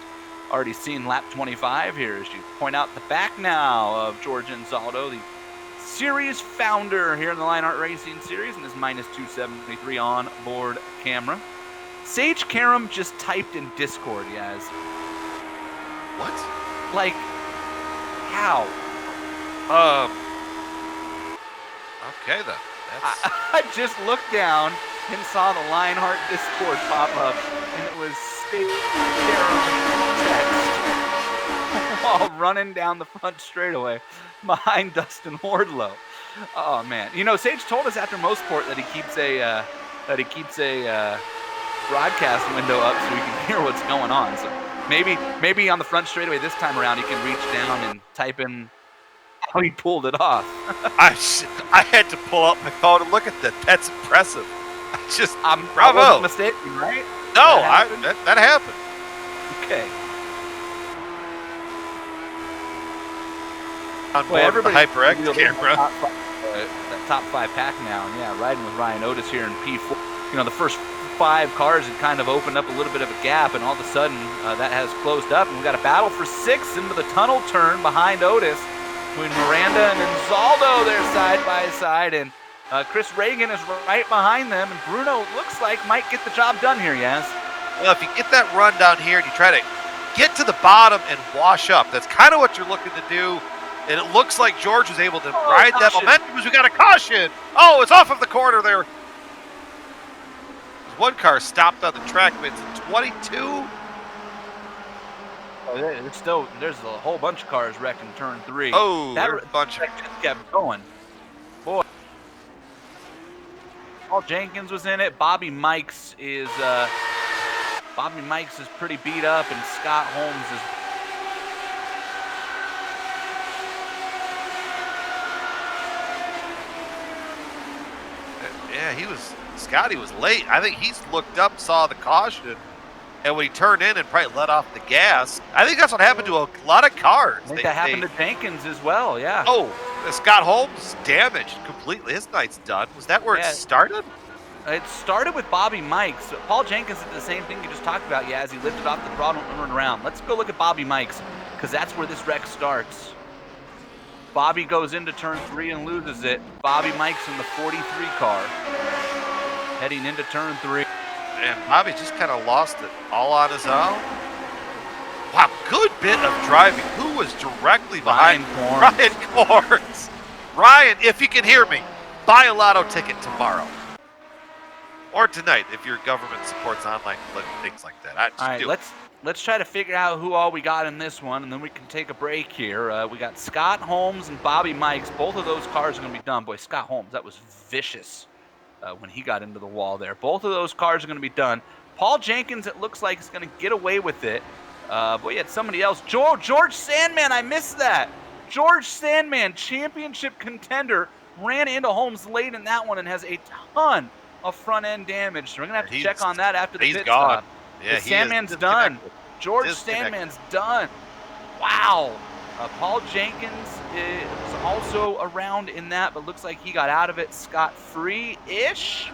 already seen lap 25 here, as you point out the back now of George Anzaldo, the series founder here in the Lionheart Racing Series, and his -273 on board camera. Sage Karam just typed in Discord, Yaz. What? Like, how? Okay then. That's... I just looked down and saw the Lionheart Discord pop up, and it was Sage Karam text while running down the front straightaway behind Dustin Wardlow. Oh man, you know, Sage told us after Mosport that he keeps a broadcast window up so he can hear what's going on. So maybe on the front straightaway this time around he can reach down and type in how he pulled it off. I had to pull up my phone and look at that. That's impressive. I bravo. wasn't mistaken, right? No, That that happened. Okay. On board with the HyperX camera. That top 5 pack now, and yeah, riding with Ryan Otis here in P4. You know, the first 5 cars had kind of opened up a little bit of a gap, and all of a sudden that has closed up, and we've got a battle for 6th into the tunnel turn behind Otis between Miranda and Anzaldo there side by side, and Chris Reagan is right behind them, and Bruno looks like might get the job done here, Yaz. Well, if you get that run down here and you try to get to the bottom and wash up, that's kind of what you're looking to do. And it looks like George was able to ride that momentum because we got a caution. Oh, it's off of the corner there. One car stopped on the track, but it's a 22. Oh, there's a whole bunch of cars wrecked in turn 3. Oh, that there's a bunch of... just kept going. Boy. Paul Jenkins was in it. Bobby Mikes is pretty beat up, and Scott Holmes is. Yeah, Scotty was late. I think he's looked up, saw the caution, and when he turned in and probably let off the gas, I think that's what happened to a lot of cars. I think that happened to Jenkins as well, yeah. Oh, Scott Holmes damaged completely. His night's done. Was that where it started? It started with Bobby Mikes. Paul Jenkins did the same thing you just talked about, as he lifted off the throttle and went around. Let's go look at Bobby Mikes, because that's where this wreck starts. Bobby goes into turn 3 and loses it. Bobby Mikes in the 43 car, heading into turn 3. And Bobby just kind of lost it all on his own. Wow, good bit of driving. Who was directly behind Ryan Corns? Ryan, if you can hear me, buy a lotto ticket tomorrow. Or tonight, if your government supports online things like that. All right, let's try to figure out who all we got in this one, and then we can take a break here. We got Scott Holmes and Bobby Mikes. Both of those cars are going to be done. Boy, Scott Holmes, that was vicious when he got into the wall there. Both of those cars are going to be done. Paul Jenkins, it looks like, is going to get away with it. Boy, you had somebody else. George Sandman, I missed that. George Sandman, championship contender, ran into Holmes late in that one and has a ton of front-end damage. So we're going to have to check on that after the pit stop. Yeah, Sandman's done. George Sandman's done. Wow. Paul Jenkins is also around in that, but looks like he got out of it scot-free-ish.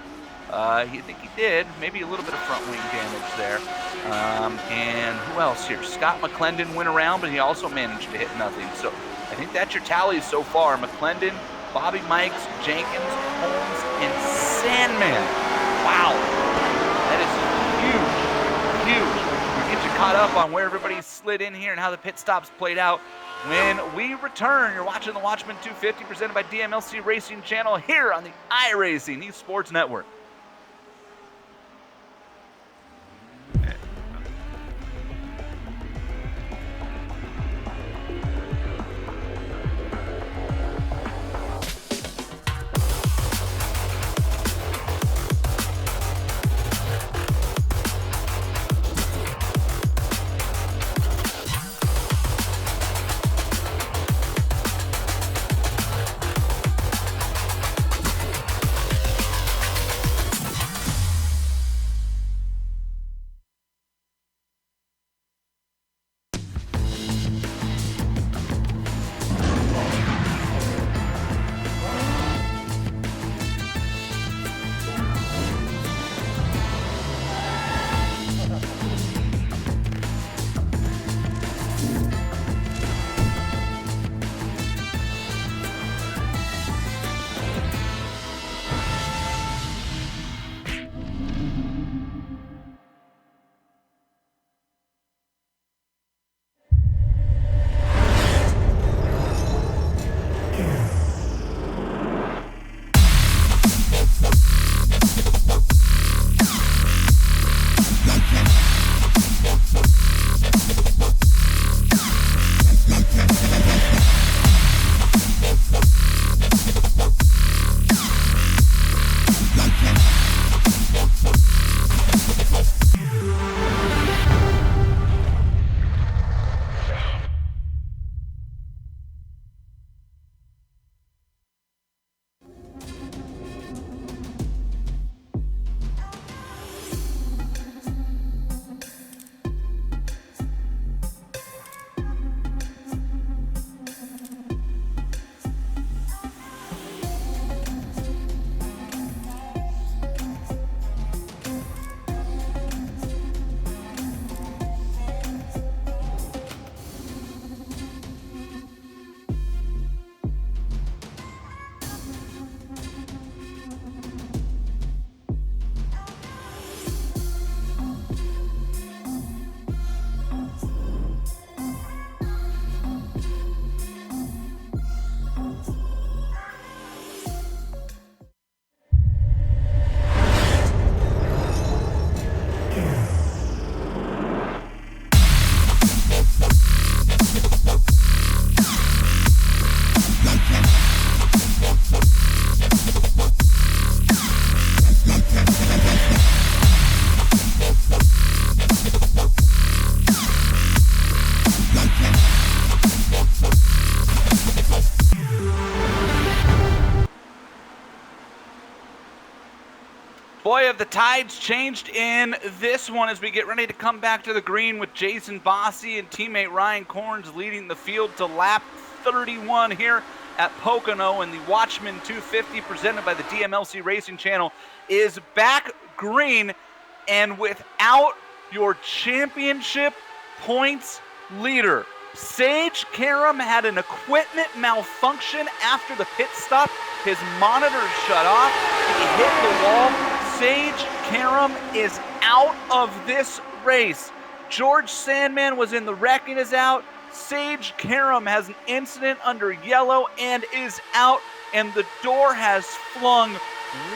I think he did. Maybe a little bit of front wing damage there. And who else here? Scott McClendon went around, but he also managed to hit nothing. So I think that's your tallies so far. McClendon, Bobby Mikes, Jenkins, Holmes, and Sandman. Wow. That is huge, huge. We'll get you caught up on where everybody slid in here and how the pit stops played out. When we return, you're watching the Watchman 250 presented by DMLC Racing Channel here on the iRacing Esports Network. Boy, have the tides changed in this one as we get ready to come back to the green with Jason Bossi and teammate Ryan Corns leading the field to lap 31 here at Pocono, and the Watchman 250 presented by the DMLC Racing Channel is back green, and without your championship points leader. Sage Karam had an equipment malfunction after the pit stop. His monitor shut off. He hit the wall. Sage Karam is out of this race. George Sandman was in the wreck and is out. Sage Karam has an incident under yellow and is out. And the door has flung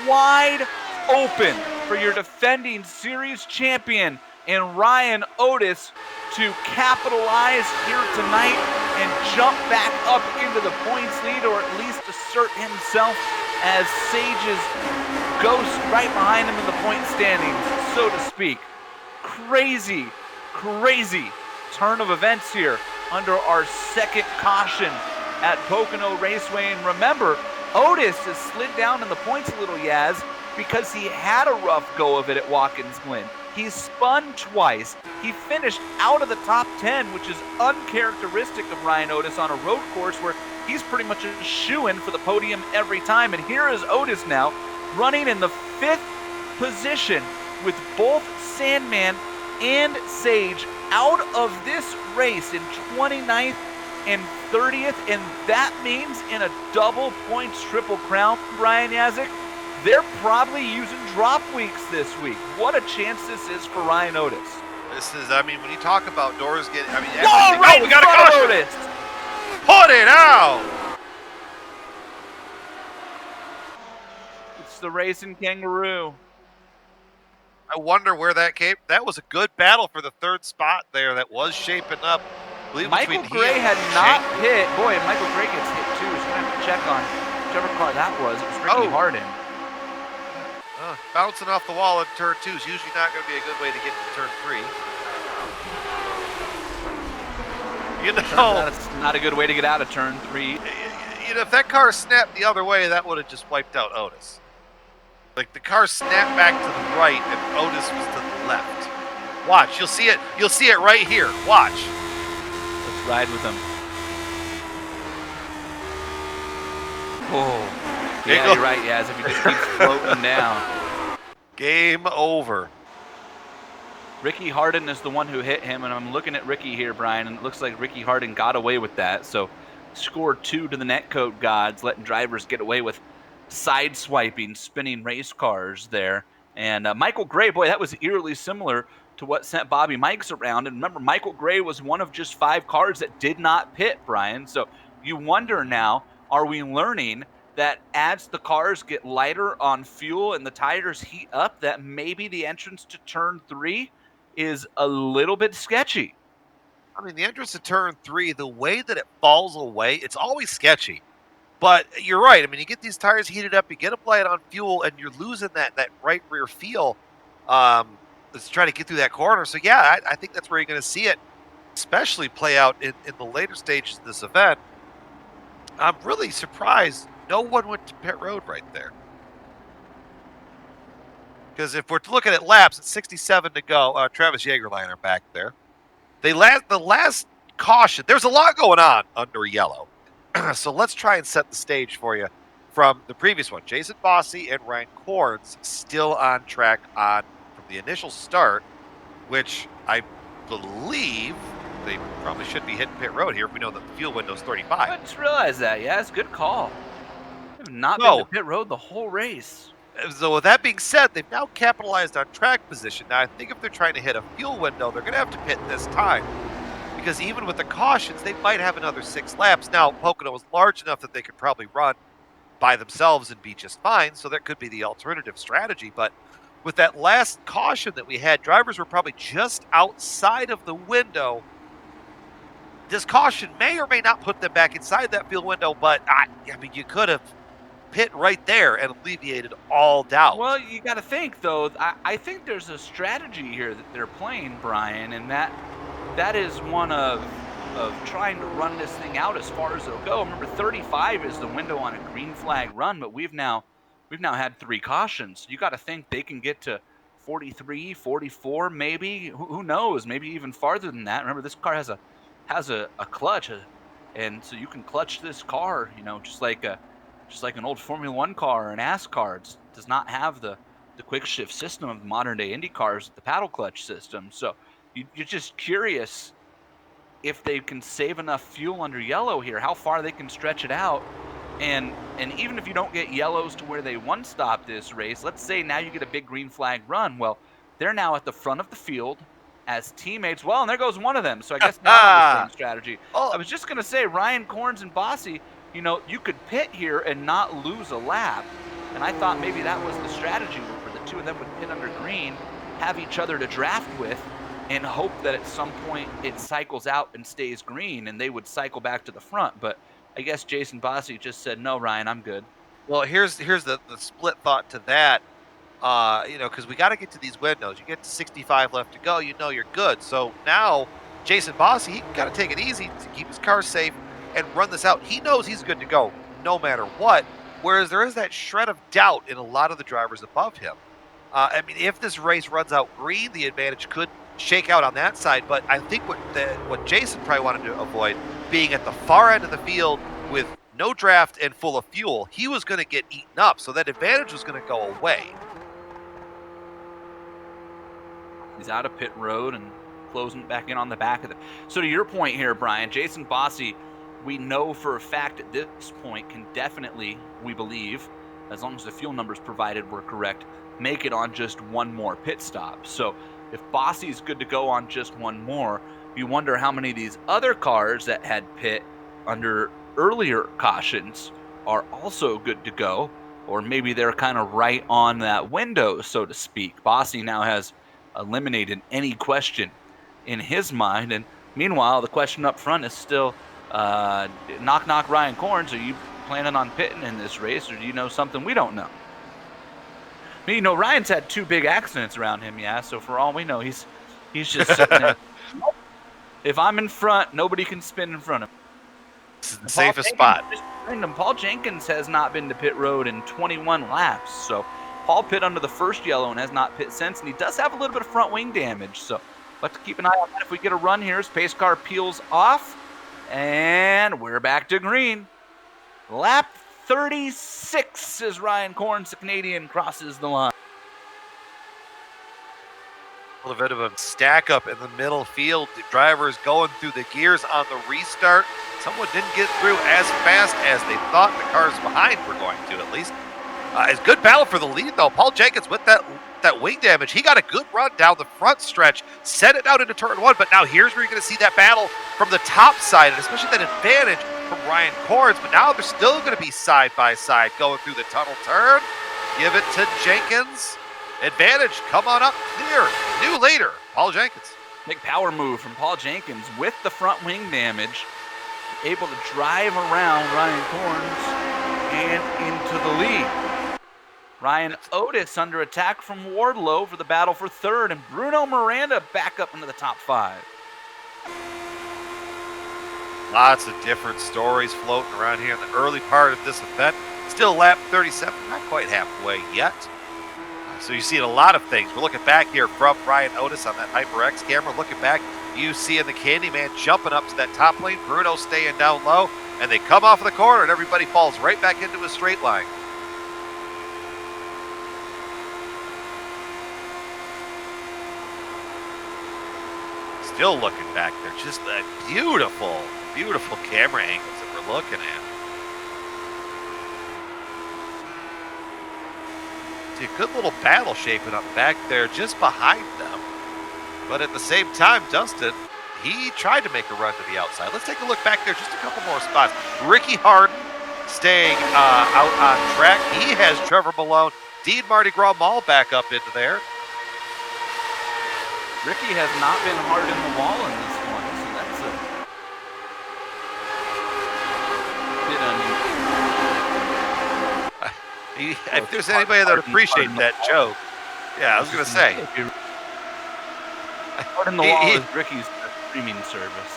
wide open for your defending series champion and Ryan Otis to capitalize here tonight and jump back up into the points lead, or at least assert himself as Sage's ghost right behind him in the point standings, so to speak. Crazy, crazy turn of events here under our second caution at Pocono Raceway. And remember, Otis has slid down in the points a little, Yaz, because he had a rough go of it at Watkins Glen. He spun twice. He finished out of the top 10, which is uncharacteristic of Ryan Otis on a road course where he's pretty much a shoo-in for the podium every time. And here is Otis now running in the 5th position with both Sandman and Sage out of this race in 29th and 30th, and that means in a double points triple crown, Brian Yazik, they're probably using drop weeks this week. What a chance this is for Ryan Otis. This is, I mean, when you talk about doors getting, I mean, Whoa, right we got a in front of caution. Otis. Put it out. It's the racing kangaroo. I wonder where that came. That was a good battle for the 3rd spot there. That was shaping up. Michael Gray had not hit. Boy, and Michael Gray gets hit too. So we're going to have to check on whichever car that was. It was Ricky Harden. Bouncing off the wall in turn 2 is usually not going to be a good way to get to turn 3. You know, that's not a good way to get out of turn 3. You know, if that car snapped the other way, that would have just wiped out Otis. Like the car snapped back to the right and Otis was to the left. Watch, you'll see it. You'll see it right here. Watch. Let's ride with him. Oh, yeah, you're right. Yeah, as if he just keeps floating down. Game over. Ricky Harden is the one who hit him, and I'm looking at Ricky here, Brian, and it looks like Ricky Harden got away with that. So, score 2 to the netcode gods, letting drivers get away with side swiping, spinning race cars there. And Michael Gray, boy, that was eerily similar to what sent Bobby Mikes around. And remember, Michael Gray was one of just 5 cars that did not pit, Brian. So you wonder now, are we learning that as the cars get lighter on fuel and the tires heat up, that maybe the entrance to turn 3 is a little bit sketchy? I mean, the entrance to turn 3, the way that it falls away, it's always sketchy. But you're right. I mean, you get these tires heated up, you get them light on fuel, and you're losing that right rear feel. Let's try to get through that corner. So, yeah, I think that's where you're going to see it, especially play out in the later stages of this event. I'm really surprised no one went to pit road right there. Because if we're looking at laps, it's 67 to go. Travis Jagerliner back there. The last caution, there's a lot going on under yellow. So let's try and set the stage for you from the previous one. Jason Bossy and Ryan Corns still on track from the initial start, which I believe they probably should be hitting pit road here if we know that the fuel window is 35. I just realized that. Yeah, it's a good call. They've not been to pit road the whole race. So with that being said, they've now capitalized on track position. Now I think if they're trying to hit a fuel window, they're going to have to pit this time. Because even with the cautions, they might have another 6 laps. Now, Pocono was large enough that they could probably run by themselves and be just fine, so that could be the alternative strategy. But with that last caution that we had, drivers were probably just outside of the window. This caution may or may not put them back inside that field window, but I mean, you could have pit right there and alleviated all doubt. Well, you got to think, though, I think there's a strategy here that they're playing, Brian, and that is one of trying to run this thing out as far as it'll go. Remember, 35 is the window on a green flag run, but we've now had 3 cautions. You got to think they can get to 43, 44, maybe. Who knows? Maybe even farther than that. Remember, this car has a clutch, and so you can clutch this car. You know, just like an old Formula One car or an NASCAR. It does not have the quick shift system of the modern day Indy cars, the paddle clutch system. So you're just curious if they can save enough fuel under yellow here, how far they can stretch it out. And even if you don't get yellows to where they one-stop this race, let's say now you get a big green flag run. Well, they're now at the front of the field as teammates. Well, and there goes one of them. So I guess now the same strategy. I was just going to say, Ryan Corns and Bossy, you know, you could pit here and not lose a lap. And I thought maybe that was the strategy where the two of them would pit under green, have each other to draft with, and hope that at some point it cycles out and stays green and they would cycle back to the front. But I guess Jason Bossy just said, no, Ryan, I'm good. Well, here's the split thought to that. You know, because we got to get to these windows. You get to 65 left to go, you know you're good. So now Jason Bossy, he got to take it easy to keep his car safe and run this out. He knows he's good to go no matter what, whereas there is that shred of doubt in a lot of the drivers above him. I mean, if this race runs out green, the advantage could shake out on that side, but I think what Jason probably wanted to avoid being at the far end of the field with no draft and full of fuel, he was going to get eaten up. So that advantage was going to go away. He's out of pit road and closing back in on the back of it. So to your point here, Brian, Jason Bossi, we know for a fact at this point can definitely, we believe, as long as the fuel numbers provided were correct, make it on just one more pit stop. So if Bossi's good to go on just one more, you wonder how many of these other cars that had pit under earlier cautions are also good to go, or maybe they're kind of right on that window, so to speak. Bossi now has eliminated any question in his mind, and meanwhile the question up front is still knock knock Ryan Corns, are you planning on pitting in this race, or do you know something we don't know? I mean, you know, Ryan's had 2 big accidents around him, yeah, so for all we know he's just sitting there. If I'm in front, nobody can spin in front of him. This is the safest spot. Paul Jenkins has not been to pit road in 21 laps, so Paul pit under the first yellow and has not pit since, and he does have a little bit of front wing damage, so we'll have to keep an eye on that if we get a run here as pace car peels off, and we're back to green. Lap 36 as Ryan Corns, the Canadian, crosses the line. A little bit of a stack up in the middle field. The drivers going through the gears on the restart. Someone didn't get through as fast as they thought. The cars behind were going to, at least. It's good battle for the lead, though. Paul Jenkins with that wing damage. He got a good run down the front stretch, sent it out into turn 1, but now here's where you're going to see that battle from the top side, and especially that advantage from Ryan Corns, but now they're still going to be side by side going through the tunnel turn. Give it to Jenkins. Advantage, come on up, clear. New leader, Paul Jenkins. Big power move from Paul Jenkins with the front wing damage, able to drive around Ryan Corns and into the lead. Ryan Otis under attack from Wardlow for the battle for third, and Bruno Miranda back up into the top 5. Lots of different stories floating around here in the early part of this event. Still lap 37, not quite halfway yet. So you're seeing a lot of things. We're looking back here from Ryan Otis on that HyperX camera. Looking back, you see in the Candyman jumping up to that top lane. Bruno staying down low, and they come off of the corner, and everybody falls right back into a straight line. Still looking back there. Just that beautiful, beautiful camera angles that we're looking at. See a good little battle shaping up back there just behind them. But at the same time, Dustin, he tried to make a run to the outside. Let's take a look back there, just a couple more spots. Ricky Harden staying out on track. He has Trevor Malone, Dean Mardi Gras Mall back up into there. Ricky has not been hard in the wall in this one, so that's a bit unusual. If there's anybody that appreciates that joke, yeah, I was going to say. Hard in the wall is Ricky's streaming service.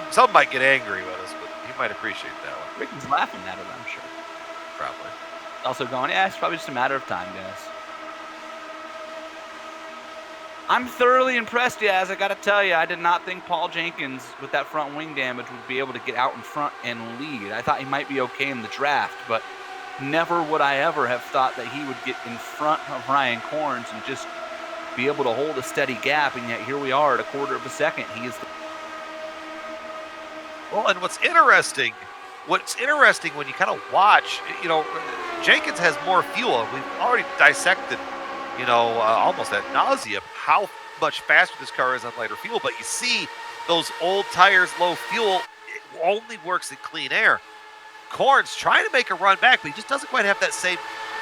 Some might get angry with us, but he might appreciate that one. Ricky's laughing at it, I'm sure. Probably. Also going, yeah, it's probably just a matter of time, guys. I'm thoroughly impressed, Yaz. I got to tell you, I did not think Paul Jenkins, with that front wing damage, would be able to get out in front and lead. I thought he might be okay in the draft, but never would I ever have thought that he would get in front of Ryan Corns and just be able to hold a steady gap, and yet here we are at a quarter of a second. He is Well, and what's interesting when you kind of watch, you know, Jenkins has more fuel. We've already dissected, you know, almost ad nauseum how much faster this car is on lighter fuel, but you see those old tires, low fuel, it only works in clean air. Corns trying to make a run back, but he just doesn't quite have that same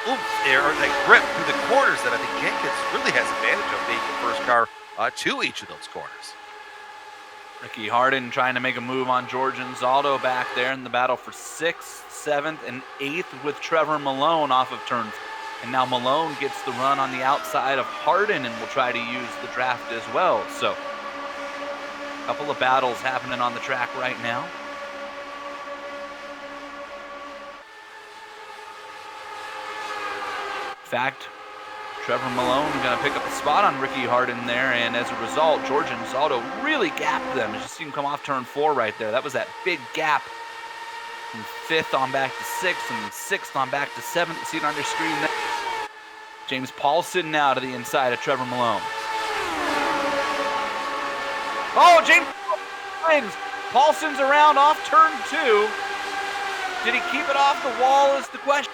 oomph there, or that grip through the corners that I think Jenkins really has advantage of, being the first car to each of those corners. Ricky Harden trying to make a move on George Anzaldo back there in the battle for 6th, 7th, and 8th with Trevor Malone off of turn. And now Malone gets the run on the outside of Harden and will try to use the draft as well. So a couple of battles happening on the track right now. In fact, Trevor Malone going to pick up a spot on Ricky Harden there, and as a result, George Anzaldo really gapped them. As you see him come off turn 4 right there. That was that big gap From 5th on back to 6th, and 6th on back to 7th. You see it on your screen there. James Paulson now to the inside of Trevor Malone. Oh, James Paulson's around off turn 2. Did he keep it off the wall is the question.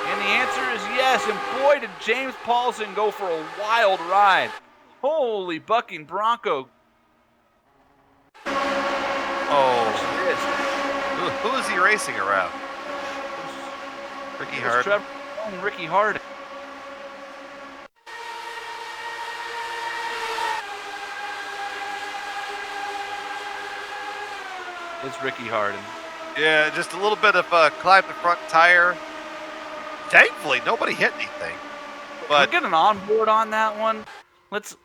And the answer is yes. And boy, did James Paulson go for a wild ride. Holy bucking Bronco. Oh. Who is he racing around? Ricky Harden. Trevor and Ricky Harden. It's Ricky Harden. Yeah, just a little bit of climb the front tire. Thankfully, nobody hit anything. But Can we get an onboard on that one? Let's.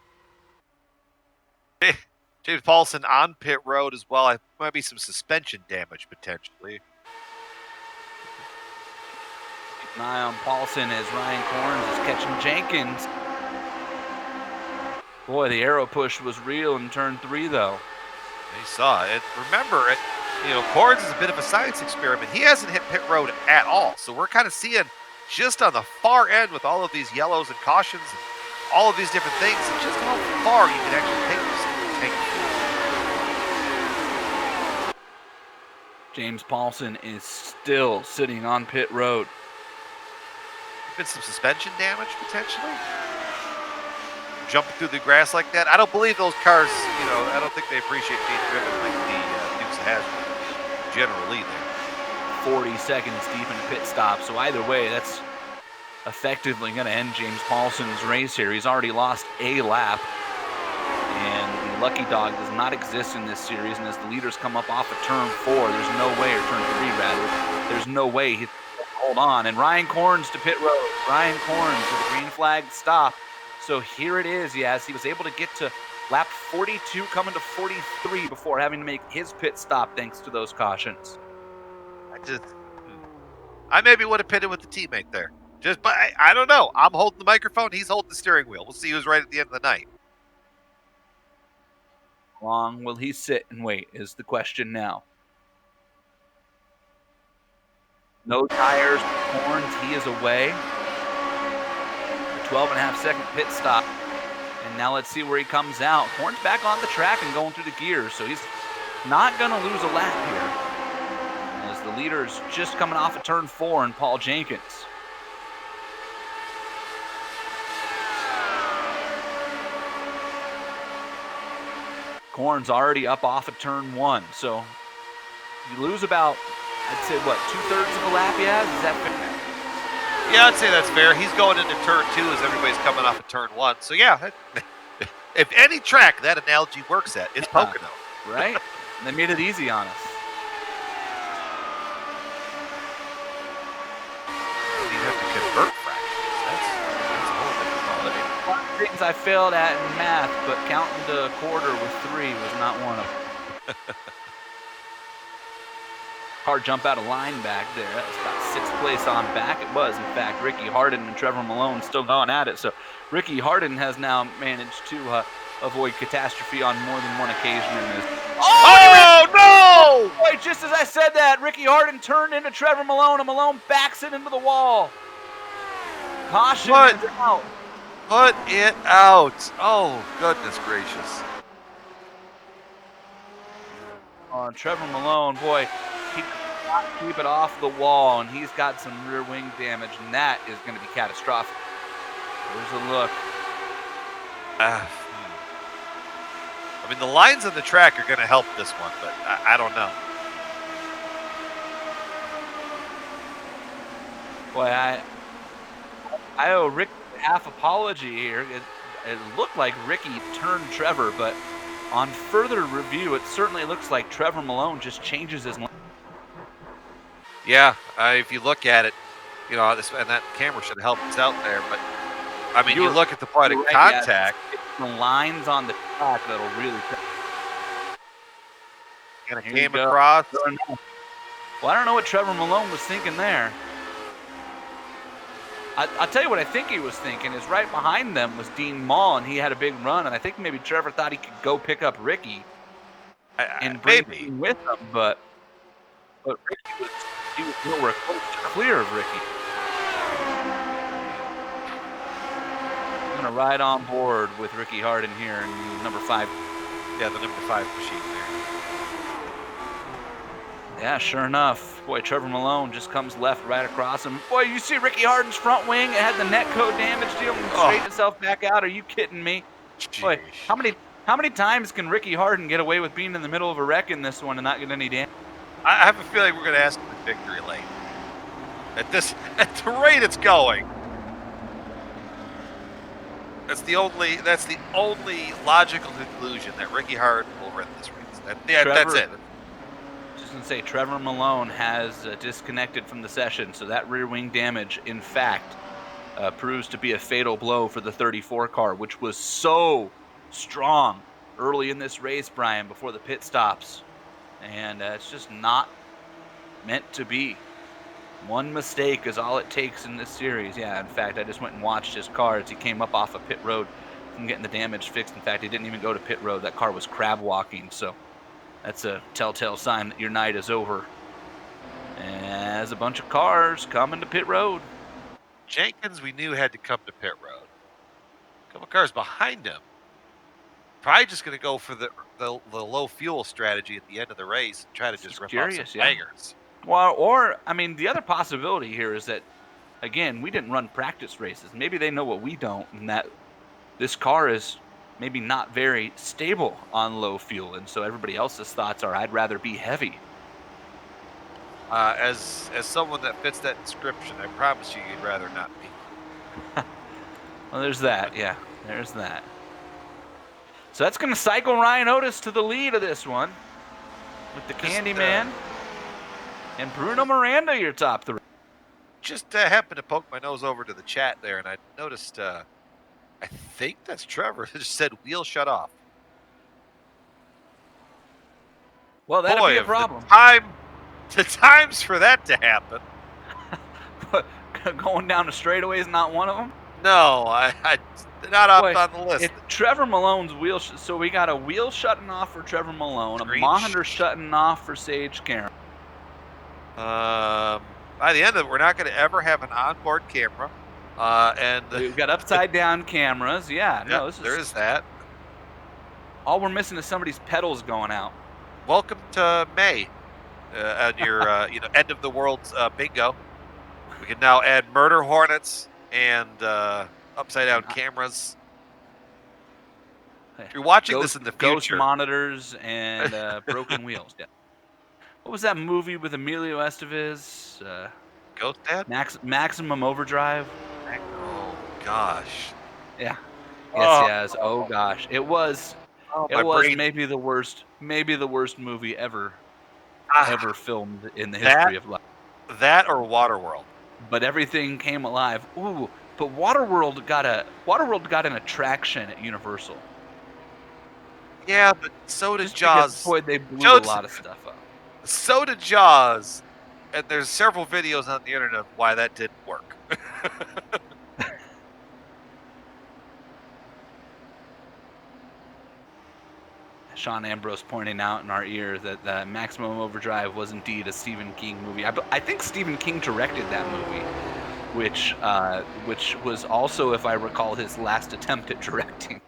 James Paulson on pit road as well. Might be some suspension damage potentially. Keep an eye on Paulson as Ryan Corns is catching Jenkins. Boy, the arrow push was real in turn 3, though. He saw it. Remember, Corns is a bit of a science experiment. He hasn't hit pit road at all. So we're kind of seeing just on the far end with all of these yellows and cautions and all of these different things, and just how far you can actually take this. James Paulson is still sitting on pit road. Been some suspension damage potentially. Jumping through the grass like that. I don't believe those cars, I don't think they appreciate being driven like the Dukes of Hazzard generally there. 40 seconds deep in the pit stop. So either way, that's effectively going to end James Paulson's race here. He's already lost a lap. And the lucky dog does not exist in this series. And as the leaders come up off of turn 4, there's no way, or turn 3 rather, there's no way he hold on. And Ryan Corns to pit road. Ryan Corns with the green flag stop. So here it is, yes. He was able to get to lap 42, coming to 43 before having to make his pit stop thanks to those cautions. I maybe would have pitted with the teammate there. But I don't know. I'm holding the microphone. He's holding the steering wheel. We'll see who's right at the end of the night. How long will he sit and wait is the question now. No tires, Corns, he is away. 12.5-second pit stop. And now let's see where he comes out. Corn's back on the track and going through the gears, so he's not going to lose a lap here. As the leader's just coming off of turn 4 and Paul Jenkins. Corn's already up off of turn 1, so you lose about, I'd say, what, 2/3 of a lap he has? Is that fair? Yeah, I'd say that's fair. He's going into turn 2 as everybody's coming off of turn 1. So, yeah, if any track that analogy works at, it's Pocono. Right? They made it easy on us. You have to convert fractions. That's a whole different quality. A lot of things I failed at in math, but counting to a quarter with 3 was not one of them. Hard jump out of line back there. That was about 6th place on back. It was, in fact, Ricky Harden and Trevor Malone still going at it. So Ricky Harden has now managed to avoid catastrophe on more than one occasion in this. Oh, no! Boy, just as I said that, Ricky Harden turned into Trevor Malone, and Malone backs it into the wall. Caution is out. Put it out. Oh, goodness gracious. On Trevor Malone, boy, he could not keep it off the wall, and he's got some rear wing damage, and that is going to be catastrophic. There's a look. I mean, the lines on the track are going to help this one, but I don't know. Boy, I owe Rick half apology here. It looked like Ricky turned Trevor, but on further review, it certainly looks like Trevor Malone just changes his line. Yeah, if you look at it, and that camera should help us out there, but I mean, you look at the point of contact. It's the lines on the track that'll really. And it came across. Well, I don't know what Trevor Malone was thinking there. I'll tell you what I think he was thinking is right behind them was Dean Mall, and he had a big run, and I think maybe Trevor thought he could go pick up Ricky and bring him with him, but but he was nowhere close to clear of Ricky. I'm going to ride on board with Ricky Harden here in number 5. Yeah, the number 5 machine there. Yeah, sure enough. Boy, Trevor Malone just comes left right across him. Boy, you see Ricky Harden's front wing? It had the net code damage deal and straightened itself back out. Are you kidding me? Boy, how many times can Ricky Harden get away with being in the middle of a wreck in this one and not get any damage? I have a feeling we're going to ask him the victory lane. At the rate it's going. That's the only logical conclusion that Ricky Harden will win this race. That's it. Just gonna say, Trevor Malone has disconnected from the session, so that rear wing damage, in fact, proves to be a fatal blow for the 34 car, which was so strong early in this race, Brian, before the pit stops, and it's just not meant to be. One mistake is all it takes in this series. Yeah, in fact, I just went and watched his car as he came up off of pit road from getting the damage fixed. In fact, he didn't even go to pit road. That car was crab walking, so that's a telltale sign that your night is over. And there's a bunch of cars coming to pit road. Jenkins, we knew had to come to pit road. A couple cars behind him. Probably just going to go for the low fuel strategy at the end of the race and try to just rip off some bangers. Well, or, I mean, the other possibility here is that, again, we didn't run practice races. Maybe they know what we don't, and that this car is maybe not very stable on low fuel, and so everybody else's thoughts are, I'd rather be heavy. As someone that fits that description, I promise you'd rather not be. Well, there's that, yeah. There's that. So that's going to cycle Ryan Otis to the lead of this one with the Candyman. And Bruno Miranda, your top 3. Just happened to poke my nose over to the chat there, and I noticed, I think that's Trevor, it just said wheel shut off. Well, that'd be a problem. The times for that to happen. Going down the straightaway is not one of them? No, I not up on the list. Trevor Malone's wheel, so we got a wheel shutting off for Trevor Malone, a monitor shutting off for Sage Cameron. By the end of it, we're not going to ever have an onboard camera. And we've got upside down cameras. Yeah, no, there is that. All we're missing is somebody's pedals going out. Welcome to May, on your end of the world bingo. We can now add murder hornets and upside down cameras. If you're watching this in the future, ghost monitors and broken wheels. Yeah. What was that movie with Emilio Estevez? Ghost Dad? Maximum Overdrive. Oh gosh. Yeah. Yes. Oh gosh. It was. It was maybe the worst movie ever filmed in the history of life. That or Waterworld. But everything came alive. Ooh. But Waterworld got an attraction at Universal. Yeah, but so did Jaws. Boy, they blew a lot of stuff up. So did Jaws, and there's several videos on the internet of why that didn't work. Sean Ambrose pointing out in our ear that Maximum Overdrive was indeed a Stephen King movie. I think Stephen King directed that movie, which was also, if I recall, his last attempt at directing.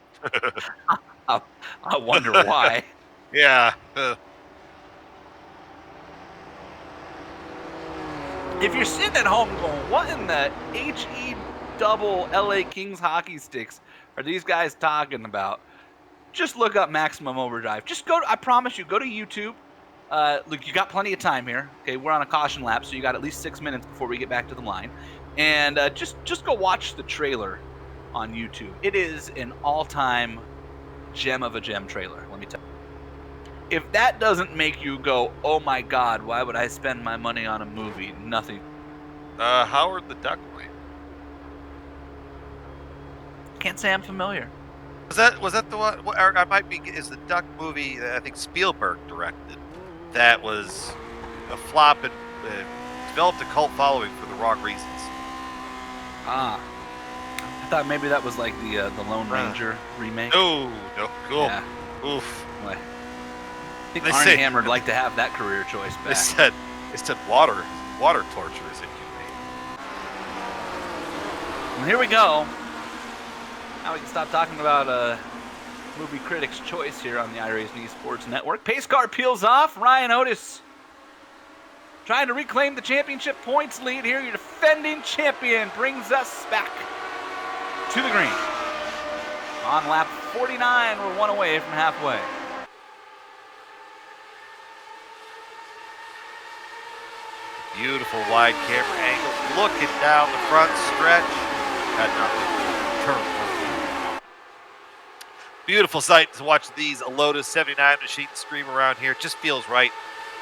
I wonder why. Yeah. If you're sitting at home going, what in the HE double LA Kings hockey sticks are these guys talking about? Just look up Maximum Overdrive. I promise you, go to YouTube. Look, you got plenty of time here. Okay, we're on a caution lap, so you got at least 6 minutes before we get back to the line. And just go watch the trailer on YouTube. It is an all-time gem of a gem trailer, let me tell you. If that doesn't make you go, oh my God, why would I spend my money on a movie? Nothing. Howard the Duck movie. Can't say I'm familiar. Was that the one? Or I might be. Is the Duck movie that I think Spielberg directed? That was a flop and developed a cult following for the wrong reasons. I thought maybe that was like the Lone Ranger remake. No, cool. Yeah. Oof. I think Arnie Hammer would like to have that career choice back. It said water torture is inhumane. Well, here we go. Now we can stop talking about movie critics' choice here on the iRacing Esports Network. Pace car peels off. Ryan Otis trying to reclaim the championship points lead here. Your defending champion brings us back to the green. On lap 49, we're one away from halfway. Beautiful wide camera angle. Looking down the front stretch. Had nothing. Turn. Beautiful sight to watch these Lotus 79 machines scream around here. Just feels right.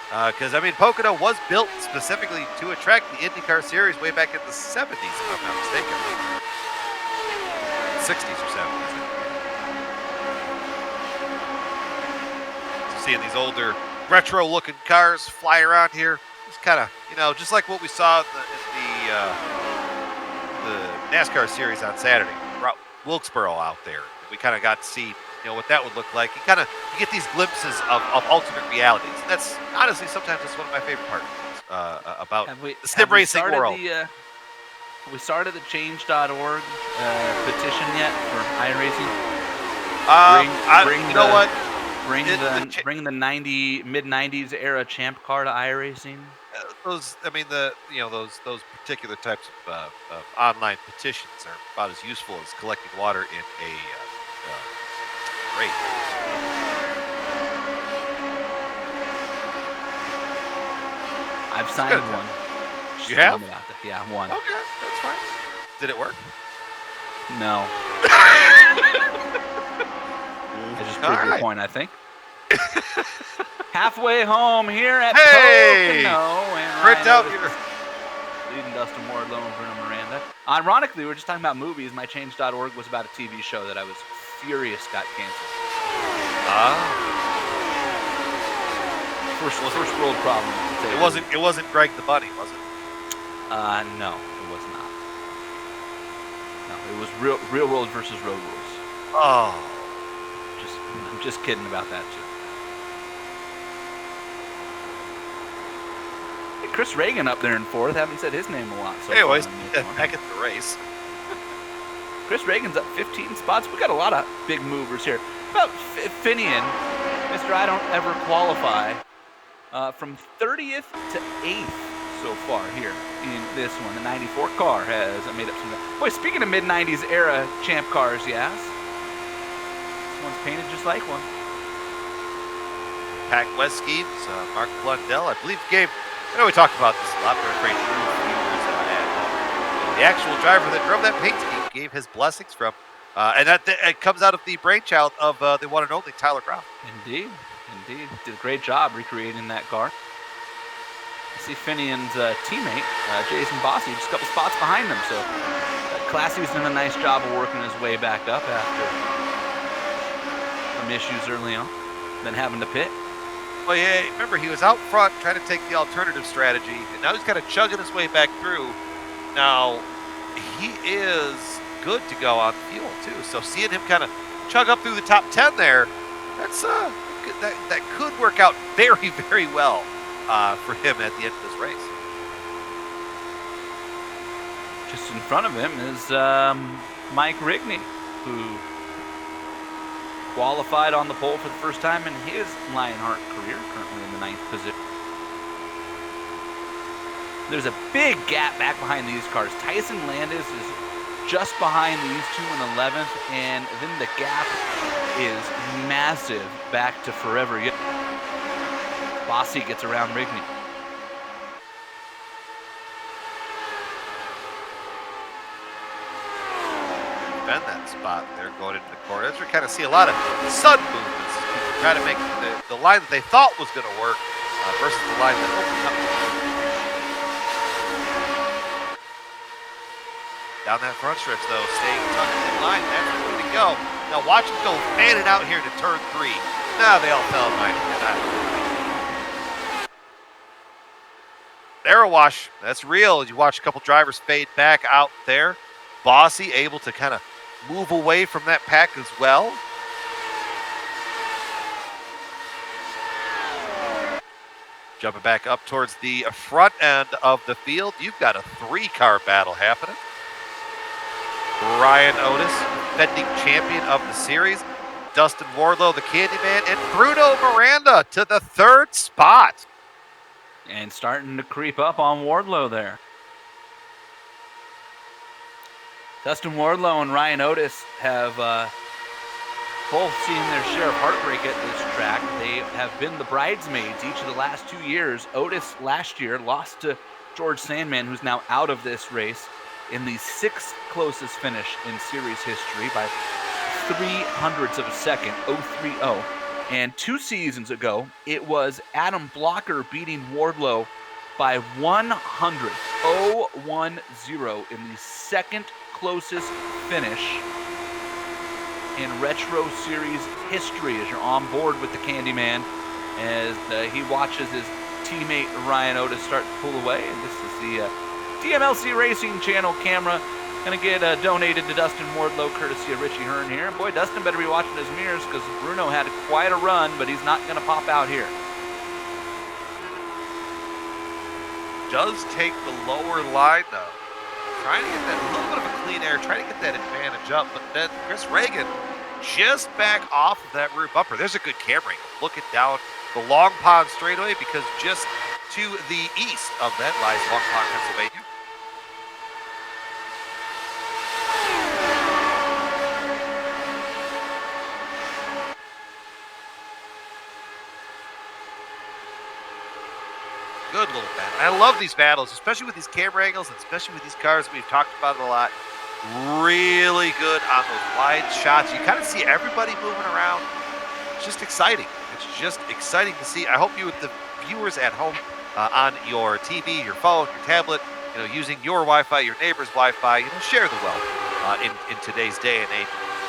Because, I mean, Pocono was built specifically to attract the IndyCar series way back in the 70s, if I'm not mistaken. 60s or 70s. So seeing these older retro-looking cars fly around here, it's kind of, you know, just like what we saw in the NASCAR series on Saturday. Brought Wilkesboro out there. We kind of got to see, you know, what that would look like. You get these glimpses of alternate realities. And that's honestly sometimes that's one of my favorite parts about the sim racing world. Have we started the change.org petition yet for iRacing? Bring the mid-90s era champ car to iRacing. Those particular types of online petitions are about as useful as collecting water in a race. I've signed one. You have? Yeah, one. Okay, that's fine. Did it work? No. I just proved your point, I think. Halfway home here at Pocono. Print out here. Leading Dustin Wardlow and Bruno Miranda. Ironically, we were just talking about movies. My Change.org was about a TV show that I was furious got canceled. First world problem. It wasn't Greg the Bunny, was it? No, it was not. No, it was real world versus road rules. Oh. I'm just kidding about that too. Hey, Chris Reagan up there in fourth. Haven't said his name a lot. So anyways, back at the race. Chris Reagan's up 15 spots. We got a lot of big movers here. About Finian, Mr. I don't ever qualify, from 30th to 8th so far here in this one. The 94 car has made up some. Boy, speaking of mid-90s era champ cars, yes. This one's painted just like one. Pac West schemes, Mark Blundell, I believe, gave. I know we talked about this a lot, but I'm afraid the actual driver that drove that paint scheme gave his blessings from, and that it comes out of the brainchild of the one and only Tyler Groff. Indeed. Did a great job recreating that car. You see Finian's teammate, Jason Bossy, just a couple spots behind him. So Classy's done a nice job of working his way back up after some issues early on, then having to pit. Well, yeah, remember, he was out front trying to take the alternative strategy, and now he's kind of chugging his way back through. Now, he is good to go on fuel, too. So seeing him kind of chug up through the top 10 there, that's that could work out very, very well for him at the end of this race. Just in front of him is Mike Rigney, who qualified on the pole for the first time in his Lionheart career, currently in the 9th position. There's a big gap back behind these cars. Tyson Landis is just behind these two in 11th, and then the gap is massive back to forever. Bossy gets around Rigney. Bend that spot there going into the corner. As we kind of see a lot of sudden movements. People try to make the line that they thought was going to work versus the line that opened up. Down that front stretch, though, staying tucked in line. That's the way to go. Now watch him go fanning out here to turn 3. Now they all fell in line. They're a wash. That's real. You watch a couple drivers fade back out there. Bossy able to kind of move away from that pack as well. Jumping back up towards the front end of the field, you've got a 3-car battle happening. Ryan Otis, defending champion of the series. Dustin Wardlow, the Candyman, and Bruno Miranda to the 3rd spot. And starting to creep up on Wardlow there. Dustin Wardlow and Ryan Otis have both seen their share of heartbreak at this track. They have been the bridesmaids each of the last 2 years. Otis last year lost to George Sandman, who's now out of this race, in the 6th closest finish in series history by 0.03 of a second, 0.30. And 2 seasons ago, it was Adam Blocker beating Wardlow by 100, 0.10 in the 2nd closest finish in Retro Series history, as you're on board with the Candyman as he watches his teammate Ryan Otis start to pull away. And this is the DMLC Racing Channel camera. Going to get donated to Dustin Wardlow, courtesy of Richie Hearn here. And boy, Dustin better be watching his mirrors because Bruno had quite a run, but he's not going to pop out here. Does take the lower line, though. Trying to get that little bit of a clean air, trying to get that advantage up, but then Chris Reagan just back off of that rear bumper. There's a good camera angle. Looking down the Long Pond straightaway, because just to the east of that lies Long Pond, Pennsylvania. Good little battle. I love these battles, especially with these camera angles, and especially with these cars. We've talked about it a lot. Really good on those wide shots. You kind of see everybody moving around. It's just exciting. It's just exciting to see. I hope you, the viewers at home, on your TV, your phone, your tablet, using your Wi-Fi, your neighbor's Wi-Fi, share the wealth in today's day and age.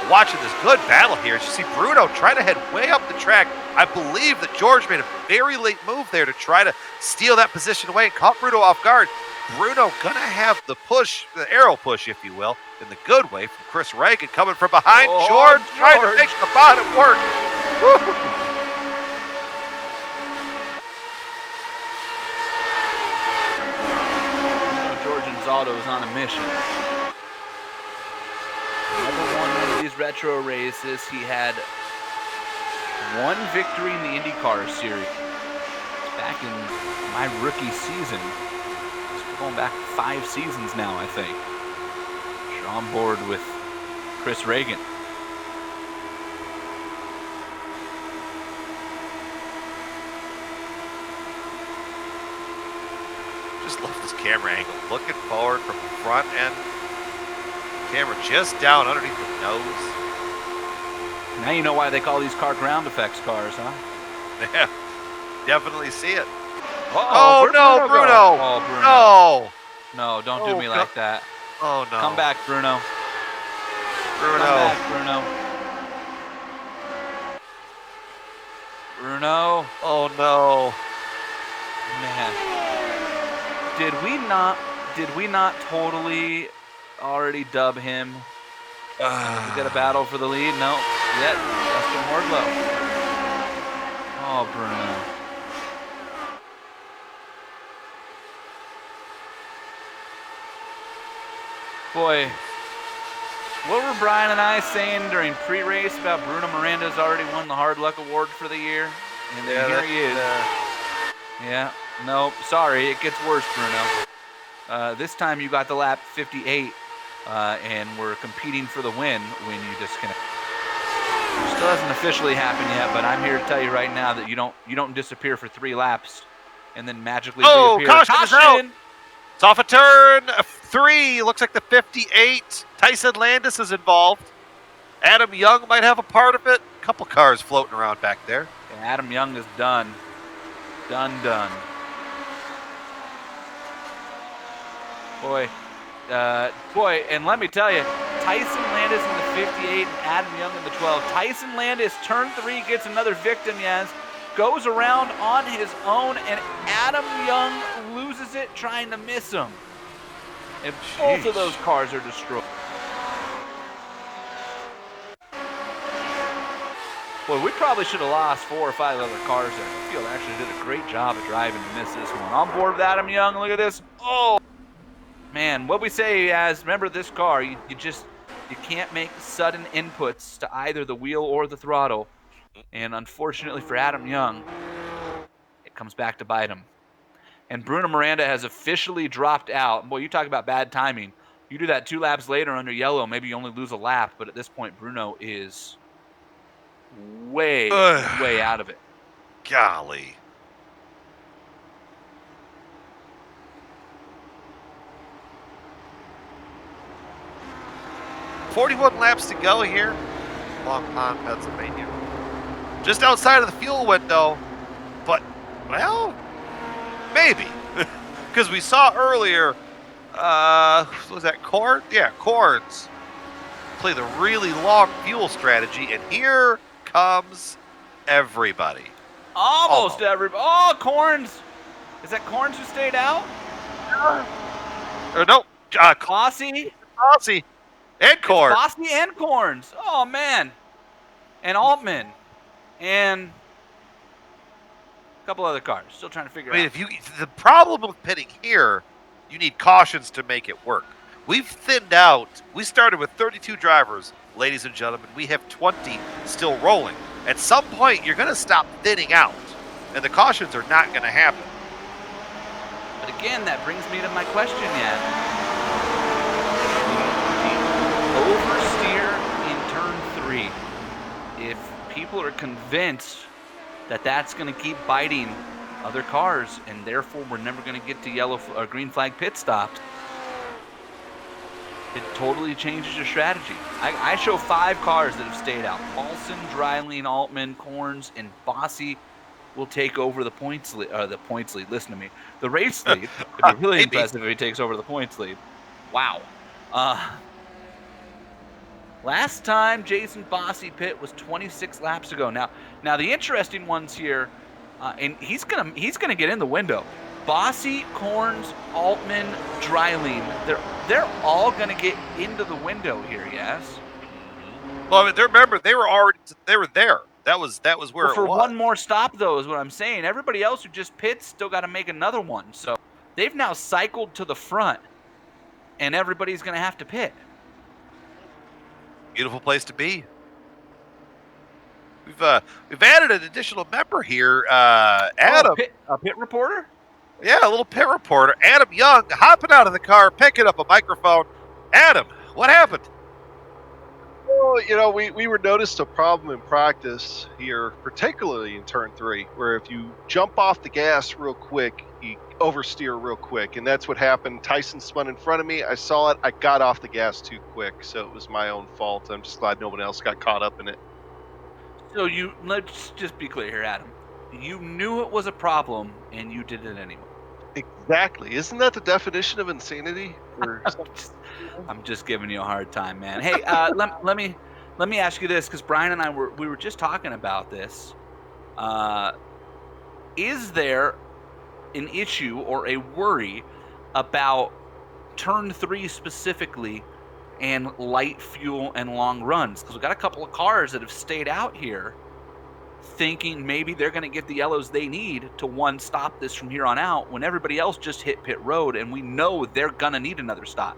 Watching this good battle here, as you see Bruno trying to head way up the track. I believe that George made a very late move there to try to steal that position away and caught Bruno off guard. Bruno gonna have the push, the arrow push, if you will, in the good way from Chris Reagan coming from behind. George trying to make the bottom work. Woo. George Anzaldo is on a mission. Never won one of these retro races. He had one victory in the IndyCar series. It's back in my rookie season. It's going back 5 seasons now, I think. You're on board with Chris Reagan. Just love this camera angle. Looking forward from the front end. Camera just down underneath the nose. Now you know why they call these car ground effects cars, huh? Yeah, definitely see it. Oh no, Bruno! Oh, Bruno. No! No, don't do me like that. Oh, no. Come back, Bruno. Bruno. Come back, Bruno. Bruno. Oh, no. Man. Did we not totally already dub him? We got a battle for the lead? No. Yet. Dustin Wardlow. Oh, Bruno. Boy, what were Brian and I saying during pre-race about Bruno Miranda's already won the Hard Luck Award for the year? And here he is. Yeah, no, sorry, it gets worse, Bruno. This time you got the lap 58, and we're competing for the win when you disconnect. Still hasn't officially happened yet, but I'm here to tell you right now that you don't disappear for 3 laps and then magically reappear. Caution! It's off a turn 3. Looks like the 58. Tyson Landis is involved. Adam Young might have a part of it. A couple cars floating around back there. Yeah, Adam Young is done. Done. Boy, and let me tell you, Tyson Landis in the 58 and Adam Young in the 12. Tyson Landis, turn 3, gets another victim, yes. Goes around on his own, and Adam Young loses it trying to miss him. And both of those cars are destroyed. Boy, we probably should have lost 4 or 5 other cars there. The field actually did a great job of driving to miss this one. On board with Adam Young. Look at this. Oh, man. What we say as, remember this car, you can't make sudden inputs to either the wheel or the throttle. And unfortunately for Adam Young, it comes back to bite him. And Bruno Miranda has officially dropped out. Boy, you talk about bad timing. You do that 2 laps later under yellow, maybe you only lose a lap. But at this point, Bruno is way out of it. Golly. "41 laps to go here, Long Pond, Pennsylvania. Just outside of the fuel window, but, well, maybe." Because we saw earlier, was that Corn? Yeah, Corns play the really long fuel strategy, and here comes everybody. Almost everybody. Oh, Corns. Is that Corns who stayed out? Or no, Bossy. Bossy and Corn. Bossy and Corns. Oh, man. And Altman. And a couple other cars. Still trying to figure out. The problem with pitting here, you need cautions to make it work. We've thinned out. We started with 32 drivers, ladies and gentlemen. We have 20 still rolling. At some point, you're going to stop thinning out, and the cautions are not going to happen. But again, that brings me to my question, Yad. The oversteer in turn 3. If people are convinced that that's going to keep biting other cars, and therefore we're never going to get to yellow or green flag pit stops, it totally changes your strategy. I show 5 cars that have stayed out. Paulson, Dryling, Altman, Corns, and Bossy will take over the points lead. Listen to me. The race lead. It'd be really impressive if he takes over the points lead. Wow. Last time Jason Bossy pit was 26 laps ago. Now the interesting ones here, and he's gonna get in the window. Bossy, Corns, Altman, Dryling, they're all going to get into the window here, yes? Well, I mean, remember, they were there. That was where it was. For one more stop, though, is what I'm saying. Everybody else who just pits still got to make another one. So they've now cycled to the front, and everybody's going to have to pit. Beautiful place to be. We've added an additional member here, Adam. A pit reporter? Yeah, a little pit reporter. Adam Young hopping out of the car, picking up a microphone. Adam, what happened? Well, we noticed a problem in practice here, particularly in turn 3, where if you jump off the gas real quick, you oversteer real quick. And that's what happened. Tyson spun in front of me. I saw it. I got off the gas too quick. So it was my own fault. I'm just glad no one else got caught up in it. So let's just be clear here, Adam. You knew it was a problem, and you did it anyway. Exactly. Isn't that the definition of insanity? I'm just giving you a hard time, man. Hey, let me ask you this, because Brian and I were just talking about this. Is there an issue or a worry about turn 3 specifically and light fuel and long runs? Because we've got a couple of cars that have stayed out here thinking maybe they're going to get the yellows they need to stop this from here on out, when everybody else just hit pit road, and we know they're going to need another stop.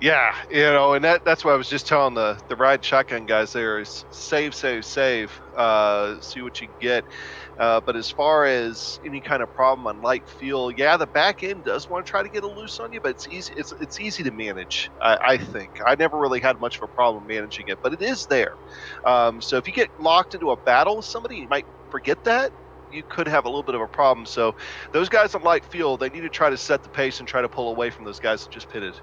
Yeah, and that's what I was just telling the ride shotgun guys there is save, see what you can get. But as far as any kind of problem on light fuel, yeah, the back end does want to try to get a loose on you, but it's easy. It's easy to manage. I think I never really had much of a problem managing it, but it is there. So if you get locked into a battle with somebody, you might forget that. You could have a little bit of a problem. So those guys on light fuel, they need to try to set the pace and try to pull away from those guys that just pitted.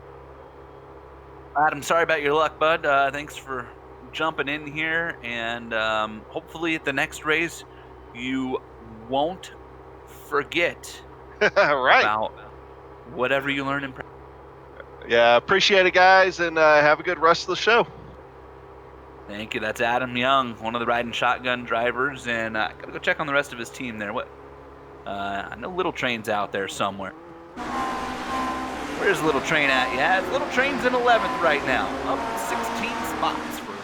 Adam, sorry about your luck, bud. Thanks for jumping in here, and hopefully at the next race you won't forget about whatever you learn in practice. Yeah, appreciate it, guys, and have a good rest of the show. Thank you. That's Adam Young, one of the riding shotgun drivers, and gotta go check on the rest of his team there. I know Little Train's out there somewhere. Where's Little Train at? Yeah, Little Train's in 11th right now, up 16 spots for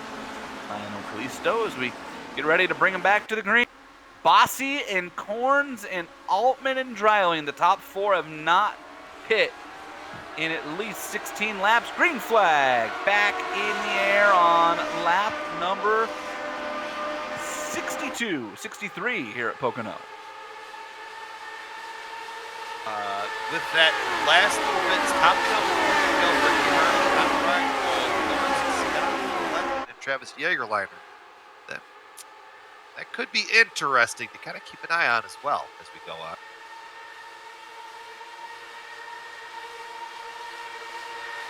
Lionel Callisto as we Get ready to bring them back to the green. Bossy and Corns and Altman and Dreiling, the top 4 have not pit in at least 16 laps. Green flag back in the air on lap number 63 here at Pocono. With that last little bit, top Ricky and Travis Jaegerleiner. That could be interesting to kind of keep an eye on as well as we go on.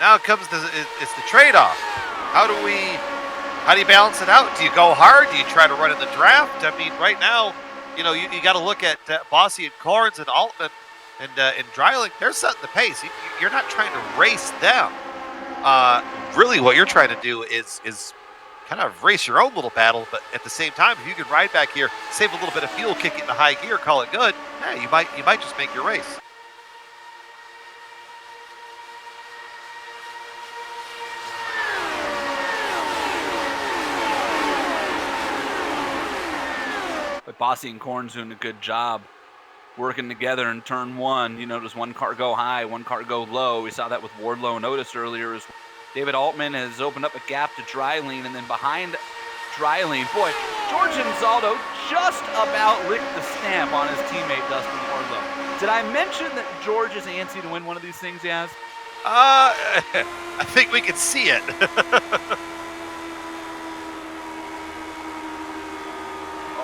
Now it comes to it's the trade-off. How do you balance it out? Do you go hard? Do you try to run in the draft? I mean, right now, you know, you got to look at Bossy and Corns and Altman and Dreiling. They're setting the pace. You're not trying to race them. Really, what you're trying to do is kind of race your own little battle. But at the same time, if you can ride back here, save a little bit of fuel, kick it into high gear, call it good. Yeah, you might just make your race. But Bossy and Corns doing a good job working together in turn 1. You notice one car go high, one car go low. We saw that with Wardlow and Otis earlier as well. David Altman has opened up a gap to Dreiling, and then behind Dreiling, boy, George Anzaldo just about licked the stamp on his teammate Dustin Wardlow. Did I mention that George is antsy to win one of these things he has? I think we can see it.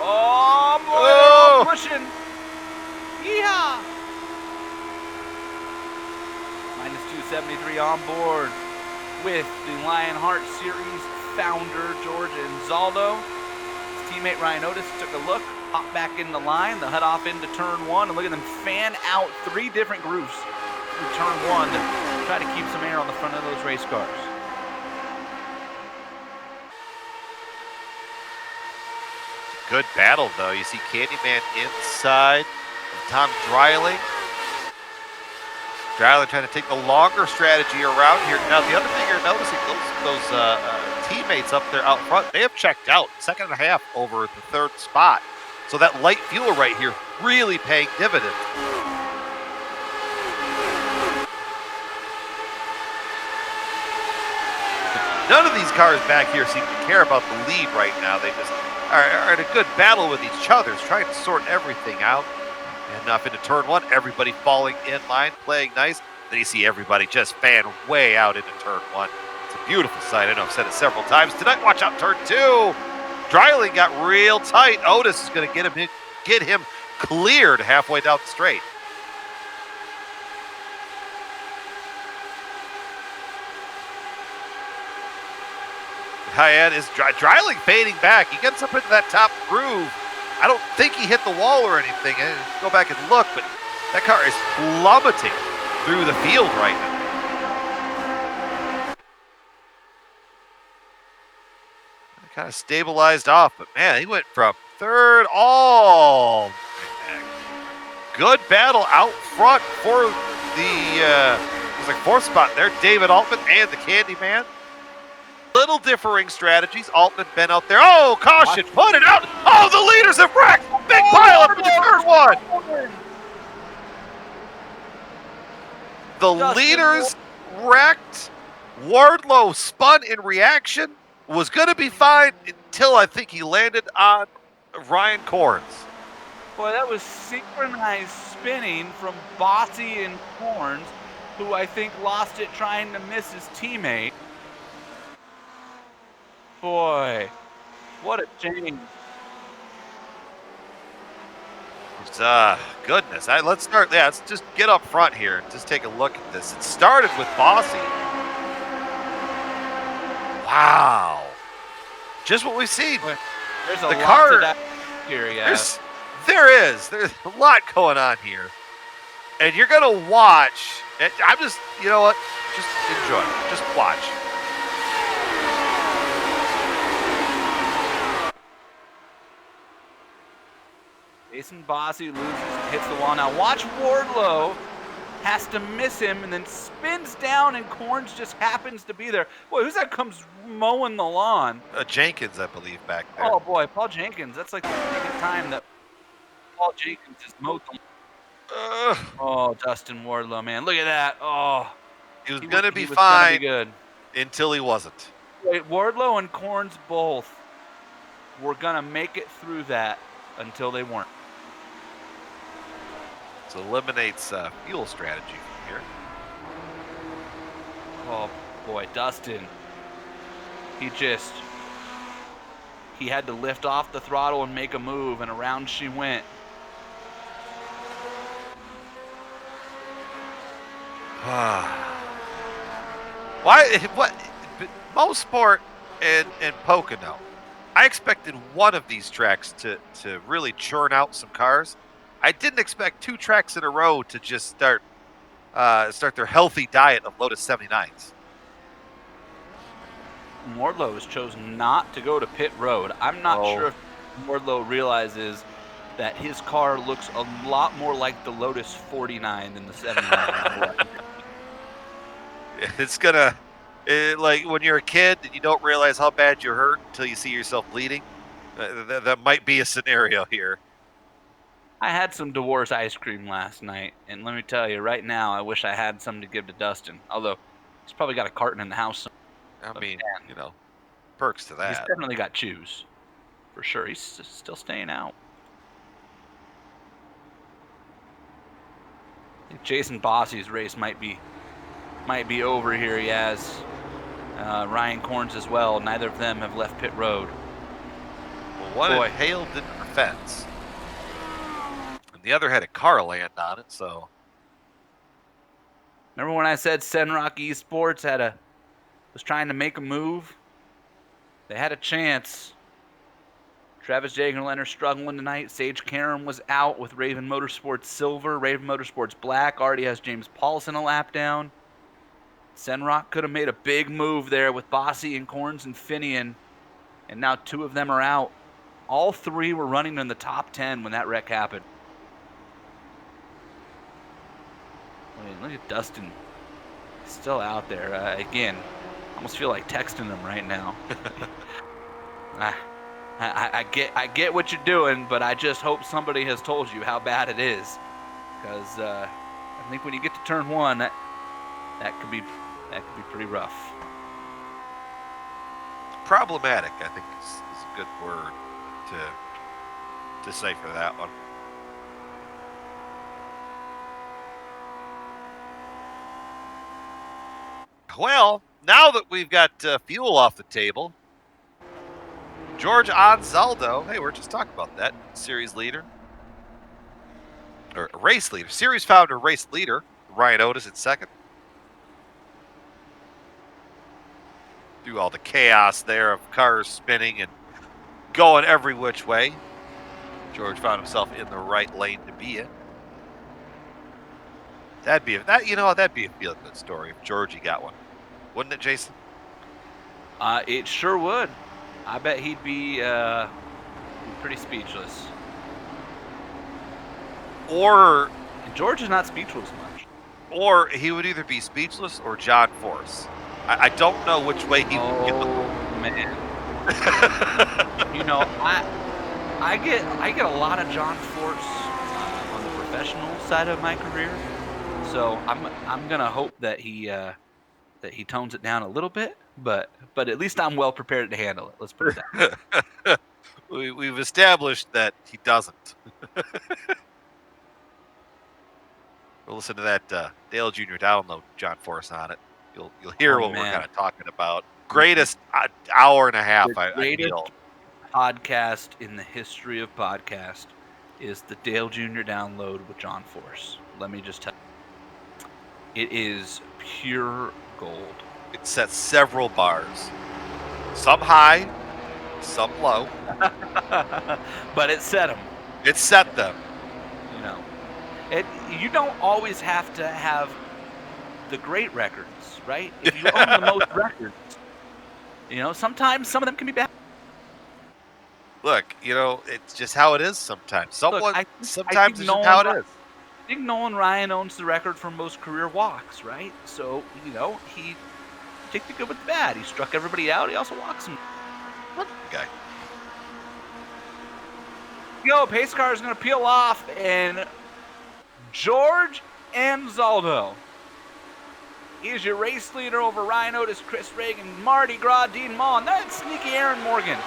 Oh, boy, pushing. Yeehaw. Minus 273 on board with the Lionheart Series founder, George Anzaldo. His teammate Ryan Otis took a look, hopped back in the line, the head off into turn 1, and look at them fan out 3 different groups through turn 1 to try to keep some air on the front of those race cars. Good battle, though. You see Candyman inside of Tom Dreiling. Dreiling trying to take the longer strategy around here. Now, the other thing you're noticing, those teammates up there out front, they have checked out. 2nd and a half over the 3rd spot. So that light fuel right here really paying dividends. None of these cars back here seem to care about the lead right now. They just are in a good battle with each other, trying to sort everything out. And up into turn 1, everybody falling in line, playing nice. Then you see everybody just fan way out into turn 1. It's a beautiful sight. I know I've said it several times tonight. Watch out, turn 2. Dreiling got real tight. Otis is going to get him cleared halfway down the straight. High end is Dreiling fading back. He gets up into that top groove. I don't think he hit the wall or anything. Go back and look, but that car is plummeting through the field right now. Kind of stabilized off, but man, he went from 3rd all. Good battle out front for the it was like 4th spot there. David Altman and the Candyman. Little differing strategies. Altman been out there. Oh, caution! Put it out! Oh, the leaders have wrecked! Big pile up in the third one! The leaders wrecked. Wardlow spun in reaction. Was going to be fine until I think he landed on Ryan Corns. Boy, that was synchronized spinning from Bossy and Corns, who I think lost it trying to miss his teammate. Boy, what a change. Goodness. Let's start. Yeah, let's just get up front here and just take a look at this. It started with Bossy. Wow. Just what we've seen. There's a lot to that here, yeah. There's a lot going on here. And you're going to watch. I'm just, you know what? Just enjoy. Just watch. Jason Bossy loses and hits the wall. Now watch Wardlow has to miss him and then spins down, and Corns just happens to be there. Boy, who's that comes mowing the lawn? Jenkins, I believe, back there. Oh boy, Paul Jenkins. That's like the second time that Paul Jenkins has mowed the lawn. Oh, Dustin Wardlow, man, look at that. Oh, he was gonna be he was fine gonna be good. until he wasn't. Wait, Wardlow and Corns both were gonna make it through that until they weren't. So eliminates fuel strategy from here. Oh boy, Dustin. He had to lift off the throttle and make a move, and around she went. Why? What? Mosport and Pocono. I expected one of these tracks to really churn out some cars. I didn't expect 2 tracks in a row to just start their healthy diet of Lotus 79s. Wardlow has chosen not to go to pit road. I'm not sure if Wardlow realizes that his car looks a lot more like the Lotus 49 than the 79. It's gonna, like when you're a kid and you don't realize how bad you're hurt until you see yourself bleeding. That might be a scenario here. I had some divorce ice cream last night, and let me tell you, right now, I wish I had some to give to Dustin. Although, he's probably got a carton in the house. I mean, perks to that. He's definitely got chews, for sure. He's still staying out. I think Jason Bossie's race might be over here. He has Ryan Corns as well. Neither of them have left pit road. Well, one impaled into the fence, and the other had a car land on it. So, remember when I said Senrock Esports was trying to make a move? They had a chance. Travis Jagerlander struggling tonight. Sage Karam was out with Raven Motorsports Silver. Raven Motorsports Black already has James Paulson a lap down. Senrock could have made a big move there with Bossie and Corns and Finian, and now 2 of them are out. All 3 were running in the top 10 when that wreck happened. Wait, look at Dustin. He's still out there. Again, I almost feel like texting him right now. I get what you're doing, but I just hope somebody has told you how bad it is, because I think when you get to turn 1, that could be pretty rough. problematic, I think, is a good word to say for that one. Well, now that we've got fuel off the table, George Anzaldo, hey, we're just talking about that, series leader, or race leader, series founder, race leader, Ryan Otis in second. Through all the chaos there of cars spinning and going every which way, George found himself in the right lane to be in. That'd be a feel-good story if Georgie got one, wouldn't it, Jason? It sure would. I bet he'd be pretty speechless. Or and George is not speechless much. Or he would either be speechless or John Force. I don't know which way he would get. Man. You know, I get a lot of John Force on the professional side of my career, so I'm gonna hope that he tones it down a little bit, but at least I'm well prepared to handle it. Let's put it that way. We've established that he doesn't. We'll listen to that Dale Jr. download, John Force on it. You'll hear what we're kind of talking about. Greatest hour and a half. The greatest podcast in the history of podcast is the Dale Jr. download with John Force. Let me just tell you, it is pure gold. It sets several bars, some high, some low, but it set them. It set them. You know, you don't always have to have the great records, right? If you own the most records, you know, sometimes some of them can be bad. Look, you know, it's just how it is sometimes. Sometimes it's I just how it is. think Nolan Ryan owns the record for most career walks, right? So, he take the good with the bad. He struck everybody out. He also walked some. Guy. Pace car is going to peel off, and George Anzaldo is your race leader over Ryan Otis, Chris Reagan, Mardi Gras, Dean Mullen. That's sneaky Aaron Morgan.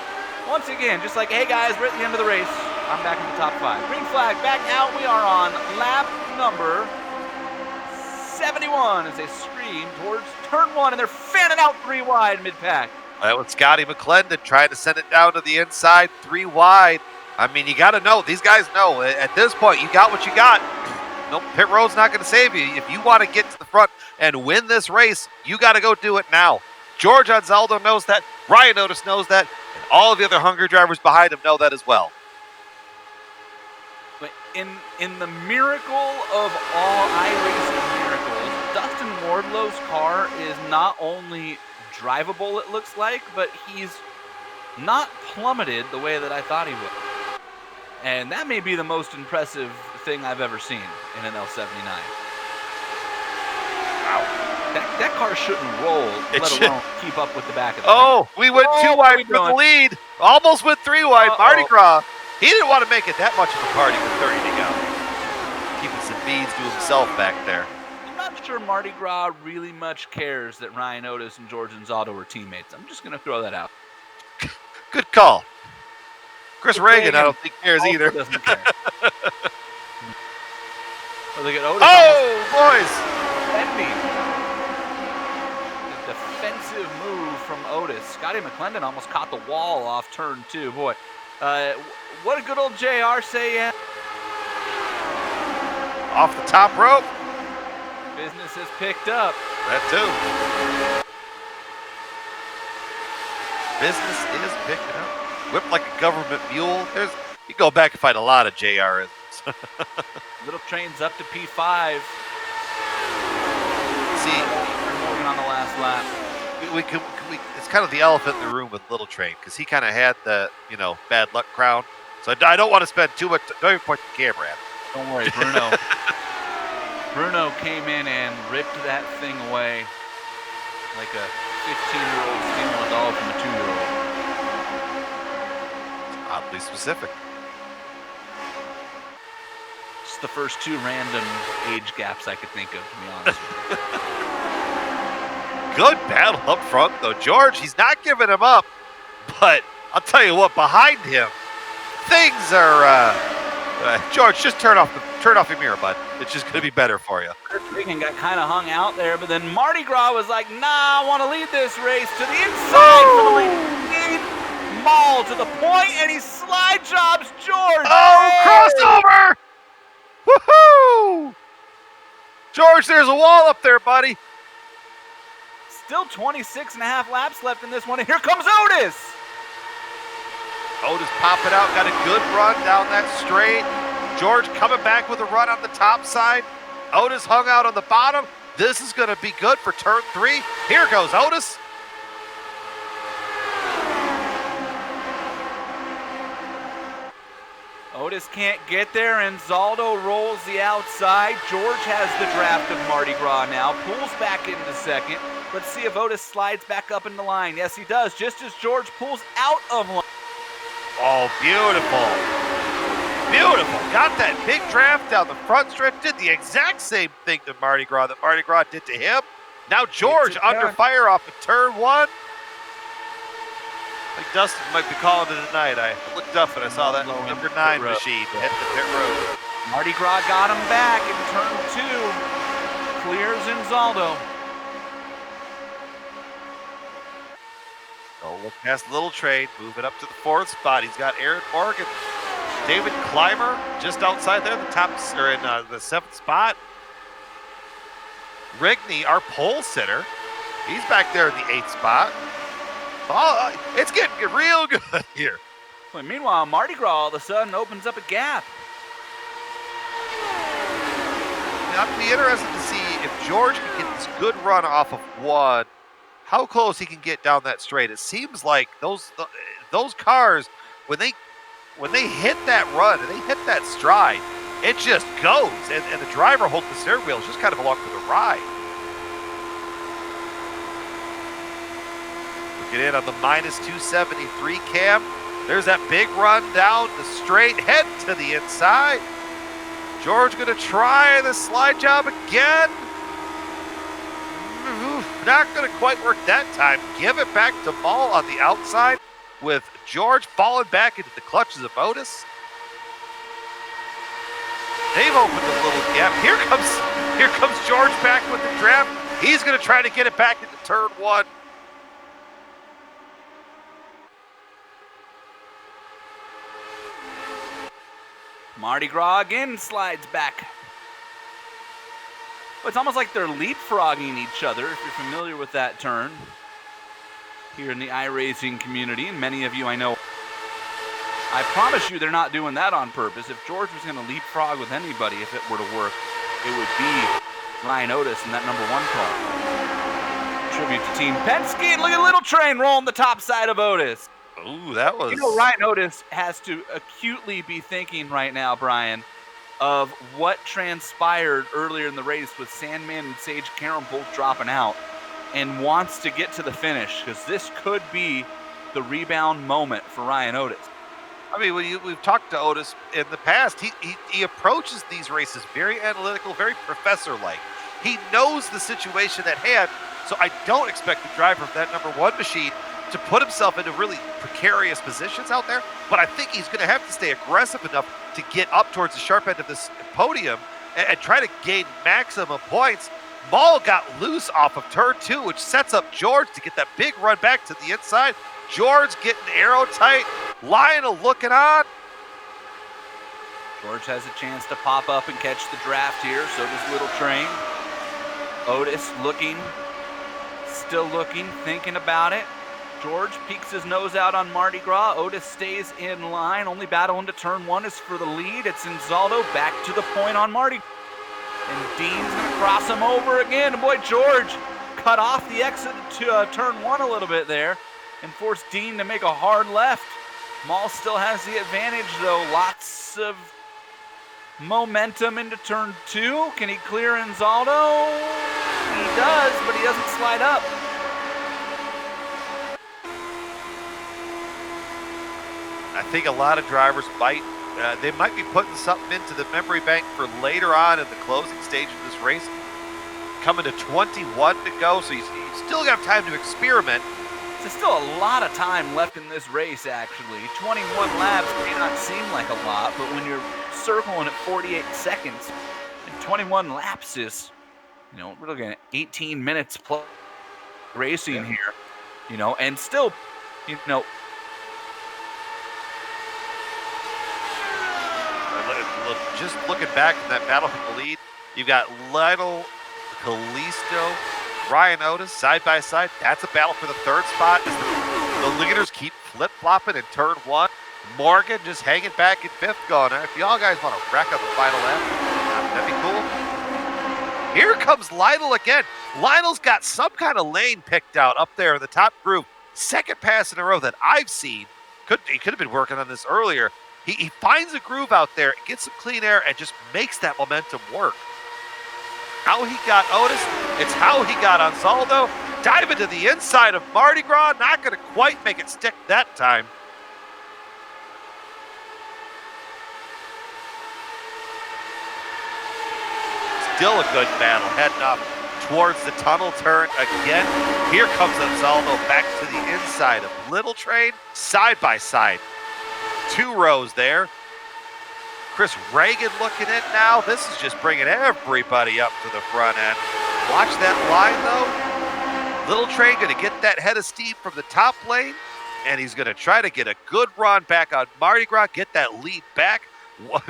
Once again, just like, hey guys, we're at the end of the race. I'm back in the top 5. Green flag back out. We are on lap number 71 as they stream towards turn 1, and they're fanning out 3 wide mid-pack. That was Scotty McClendon trying to send it down to the inside, 3 wide. I mean, you got to know. These guys know. At this point, you got what you got. Nope, pit road's not going to save you. If you want to get to the front and win this race, you got to go do it now. George Anzaldo knows that. Ryan Otis knows that. And all of the other hungry drivers behind him know that as well. But in the miracle of all iRacing miracles, Dustin Wardlow's car is not only drivable, it looks like, but he's not plummeted the way that I thought he would. And that may be the most impressive thing I've ever seen in an L79. Wow. That car shouldn't roll, let alone keep up with the back of the Oh, we went 2 wide for the lead. Almost went 3 wide. Mardi Gras. He didn't want to make it that much of a party with 30 to go. Keeping some beads to himself back there. I'm not sure Mardi Gras really much cares that Ryan Otis and George Anzaldo were teammates. I'm just going to throw that out. Good call. Chris Reagan, I don't think cares either. Doesn't care. Look at Otis. Oh, boys. Defending. The defensive move from Otis. Scotty McClendon almost caught the wall off turn 2. Boy, what did good old JR say? Off the top rope. Business has picked up. That too. Business is picking up. Whipped like a government mule. You go back and find a lot of JRs. Little train's up to P5. See, Morgan on the last lap. it's kind of the elephant in the room with Little Train because he kind of had the bad luck crown. So I don't want to spend too much. Don't even point the camera at him. Don't worry, Bruno. Bruno came in and ripped that thing away like a 15-year-old stealing a doll from a 2-year-old. Oddly specific. Just the first 2 random age gaps I could think of, to be honest with you. Good battle up front, though. George, he's not giving him up. But I'll tell you what, behind him, things are... George, just turn off your mirror, bud. It's just going to be better for you. Chris Reagan got kind of hung out there, but then Mardi Gras was like, nah, I want to lead this race to the inside for the lead. Maul to the point, and he slide jobs George. Oh, crossover! Woohoo! George, there's a wall up there, buddy. Still 26 and a half laps left in this one, and here comes Otis. Otis popping out, got a good run down that straight. George coming back with a run on the top side. Otis hung out on the bottom. This is going to be good for turn 3. Here goes Otis. Otis can't get there, and Zaldo rolls the outside. George has the draft of Mardi Gras now, pulls back into second. Let's see if Otis slides back up in the line. Yes, he does, just as George pulls out of line. Oh, beautiful. Beautiful. Got that big draft down the front stretch. Did the exact same thing to Mardi Gras that Mardi Gras did to him. Now George under fire off of turn 1. I think Dustin might be calling it a night. I looked up and I saw that number 9 machine hit the pit road. Mardi Gras got him back in turn 2. Clears Anzaldo. Oh, look past Little Train, moving up to the 4th spot. He's got Aaron Morgan. David Clymer just outside there, the top, or in the 7th spot. Rigney, our pole sitter, he's back there in the 8th spot. Oh, it's getting real good here. Well, meanwhile, Mardi Gras all of a sudden opens up a gap. I'd be interested to see if George can get this good run off of 1, how close he can get down that straight. It seems like those cars, when they hit that run and they hit that stride, it just goes, and the driver holding the steering wheel is just kind of along for the ride. Looking in on the minus 273 cam. There's that big run down the straight, head to the inside. George gonna try the slide job again. Not gonna quite work that time. Give it back to Maul on the outside with George falling back into the clutches of Otis. They've opened a little gap. Here comes George back with the draft. He's gonna try to get it back into turn one. Mardi Gras again slides back. It's almost like they're leapfrogging each other, if you're familiar with that turn. Here in the iRacing community, and many of you I know. I promise you they're not doing that on purpose. If George was going to leapfrog with anybody, if it were to work, it would be Ryan Otis in that number 1 car. Tribute to Team Penske, and look at Little Train rolling the top side of Otis. Ooh, that was... You know, Ryan Otis has to acutely be thinking right now, Brian, of what transpired earlier in the race with Sandman and Sage Karam both dropping out, and wants to get to the finish, because this could be the rebound moment for Ryan Otis. I mean, we've talked to Otis in the past. He approaches these races very analytical, very professor-like. He knows the situation at hand, so I don't expect the driver of that number 1 machine to put himself into really precarious positions out there, but I think he's going to have to stay aggressive enough to get up towards the sharp end of this podium and try to gain maximum points. Maul got loose off of turn 2, which sets up George to get that big run back to the inside. George getting arrow tight. Lionel looking on. George has a chance to pop up and catch the draft here. So does Little Train. Otis looking, still looking, thinking about it. George peeks his nose out on Mardi Gras. Otis stays in line. Only battle into turn 1 is for the lead. It's Inzaldo back to the point on Mardi Gras. And Dean's going to cross him over again. And boy, George cut off the exit to turn 1 a little bit there and forced Dean to make a hard left. Maul still has the advantage, though. Lots of momentum into turn 2. Can he clear Inzaldo? He does, but he doesn't slide up. I think a lot of drivers might be putting something into the memory bank for later on in the closing stage of this race. Coming to 21 to go, so you still got time to experiment. There's still a lot of time left in this race, actually. 21 laps may not seem like a lot, but when you're circling at 48 seconds, and 21 laps is, we're looking at 18 minutes plus racing here, and still, just looking back in that battle for the lead, you've got Lionel, Kalisto, Ryan Otis side by side. That's a battle for the 3rd spot. The leaders keep flip-flopping in turn 1. Morgan just hanging back in 5th going, if y'all guys want to wreck on the final lap, that'd be cool. Here comes Lionel again. Lionel's got some kind of lane picked out up there in the top groove. 2nd pass in a row that I've seen. He could have been working on this earlier. He finds a groove out there, gets some clean air, and just makes that momentum work. How he got Otis, it's how he got Anzaldo. Diving to the inside of Mardi Gras, not going to quite make it stick that time. Still a good battle, heading up towards the tunnel turn again. Here comes Anzaldo back to the inside of Little Train, side by side. 2 rows there. Chris Reagan looking in now. This is just bringing everybody up to the front end. Watch that line, though. Little Train going to get that head of steam from the top lane, and he's going to try to get a good run back on Mardi Gras, get that lead back.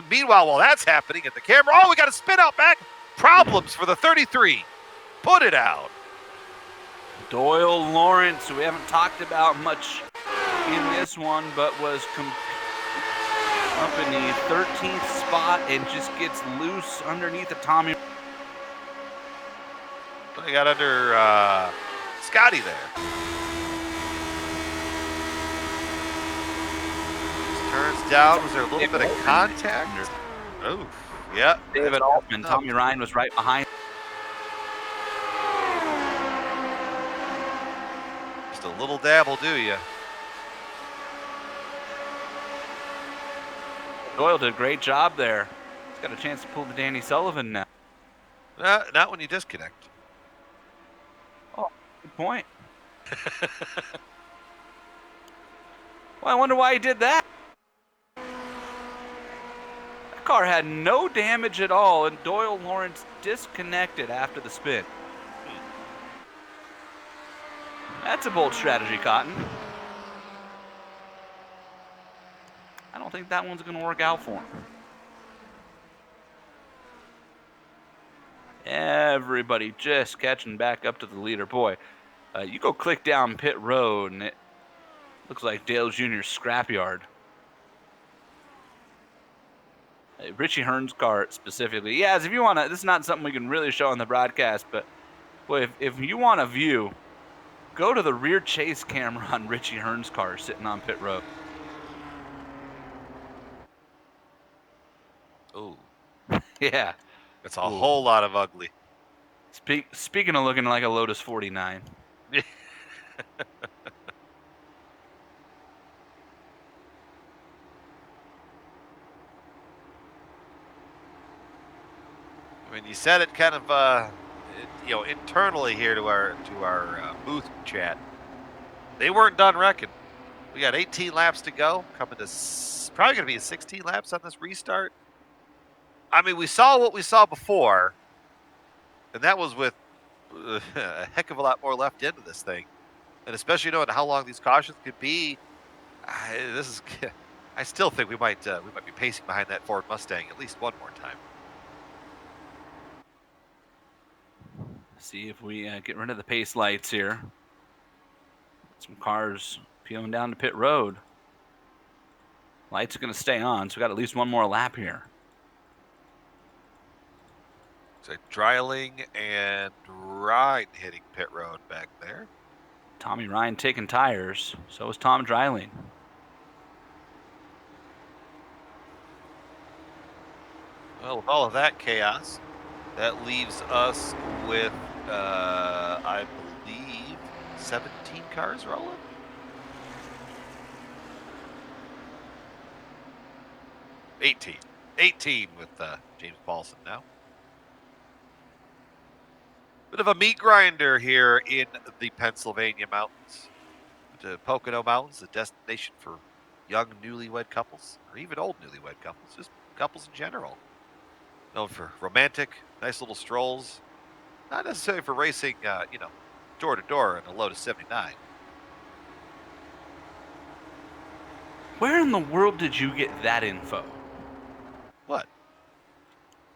Meanwhile, while that's happening at the camera, we got a spin out back. Problems for the 33. Put it out. Doyle Lawrence, who we haven't talked about much in this one, but was up in the 13th spot and just gets loose underneath the Tommy. They got under Scotty there. Turns down. Was there a little bit of contact? Oof. Yeah. David Altman, Tommy Ryan was right behind. Just a little dab will do you. Doyle did a great job there. He's got a chance to pull the Danny Sullivan now. Not when you disconnect. Oh, good point. Well, I wonder why he did that. That car had no damage at all, and Doyle Lawrence disconnected after the spin. That's a bold strategy, Cotton. I don't think that one's going to work out for him. Everybody just catching back up to the leader. Boy, you go click down pit road, and it looks like Dale Jr.'s scrapyard. Richie Hearn's car specifically. Yes, if you want to, this is not something we can really show on the broadcast, but boy, if you want a view, go to the rear chase camera on Richie Hearn's car sitting on pit road. Ooh. Yeah. It's a whole lot of ugly. Speaking of looking like a Lotus 49. I mean, you said it kind of, internally here to our booth chat. They weren't done wrecking. We got 18 laps to go. Coming to probably going to be 16 laps on this restart. I mean, we saw what we saw before, and that was with a heck of a lot more left into this thing, and especially knowing how long these cautions could be. I still think we might be pacing behind that Ford Mustang at least one more time. See if we get rid of the pace lights here. Some cars peeling down to pit road. Lights are going to stay on, so we got at least one more lap here. So Dreiling and Ryan hitting pit road back there. Tommy Ryan taking tires. So is Tom Dreiling. Well, with all of that chaos, that leaves us with, I believe, 17 cars rolling. 18 with James Paulson now. Bit of a meat grinder here in the Pennsylvania mountains. The Pocono Mountains, a destination for young newlywed couples, or even old newlywed couples, just couples in general. Known for romantic, nice little strolls. Not necessarily for racing, door to door in a Lotus 79. Where in the world did you get that info? What?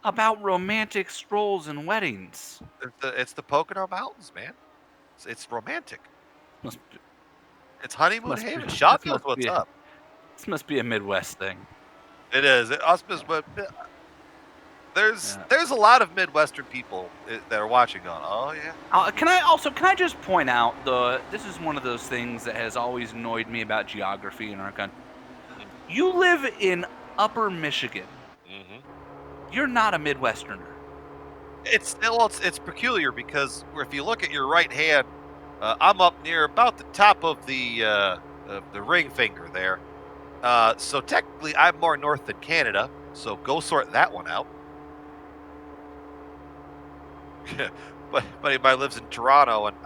About romantic strolls and weddings. It's the Pocono Mountains, man. It's romantic. Must It's honeymoon must haven. be- Sean this knows must what's be a- up. This must be a Midwest thing. It is. There's a lot of Midwestern people that are watching going, oh, yeah. Can I just point out, this is one of those things that has always annoyed me about geography in our country. You live in Upper Michigan. Mm-hmm. You're not a Midwesterner. It's peculiar because if you look at your right hand, I'm up near about the top of the ring finger there. So technically, I'm more north than Canada. So go sort that one out. but buddy of mine lives in Toronto, and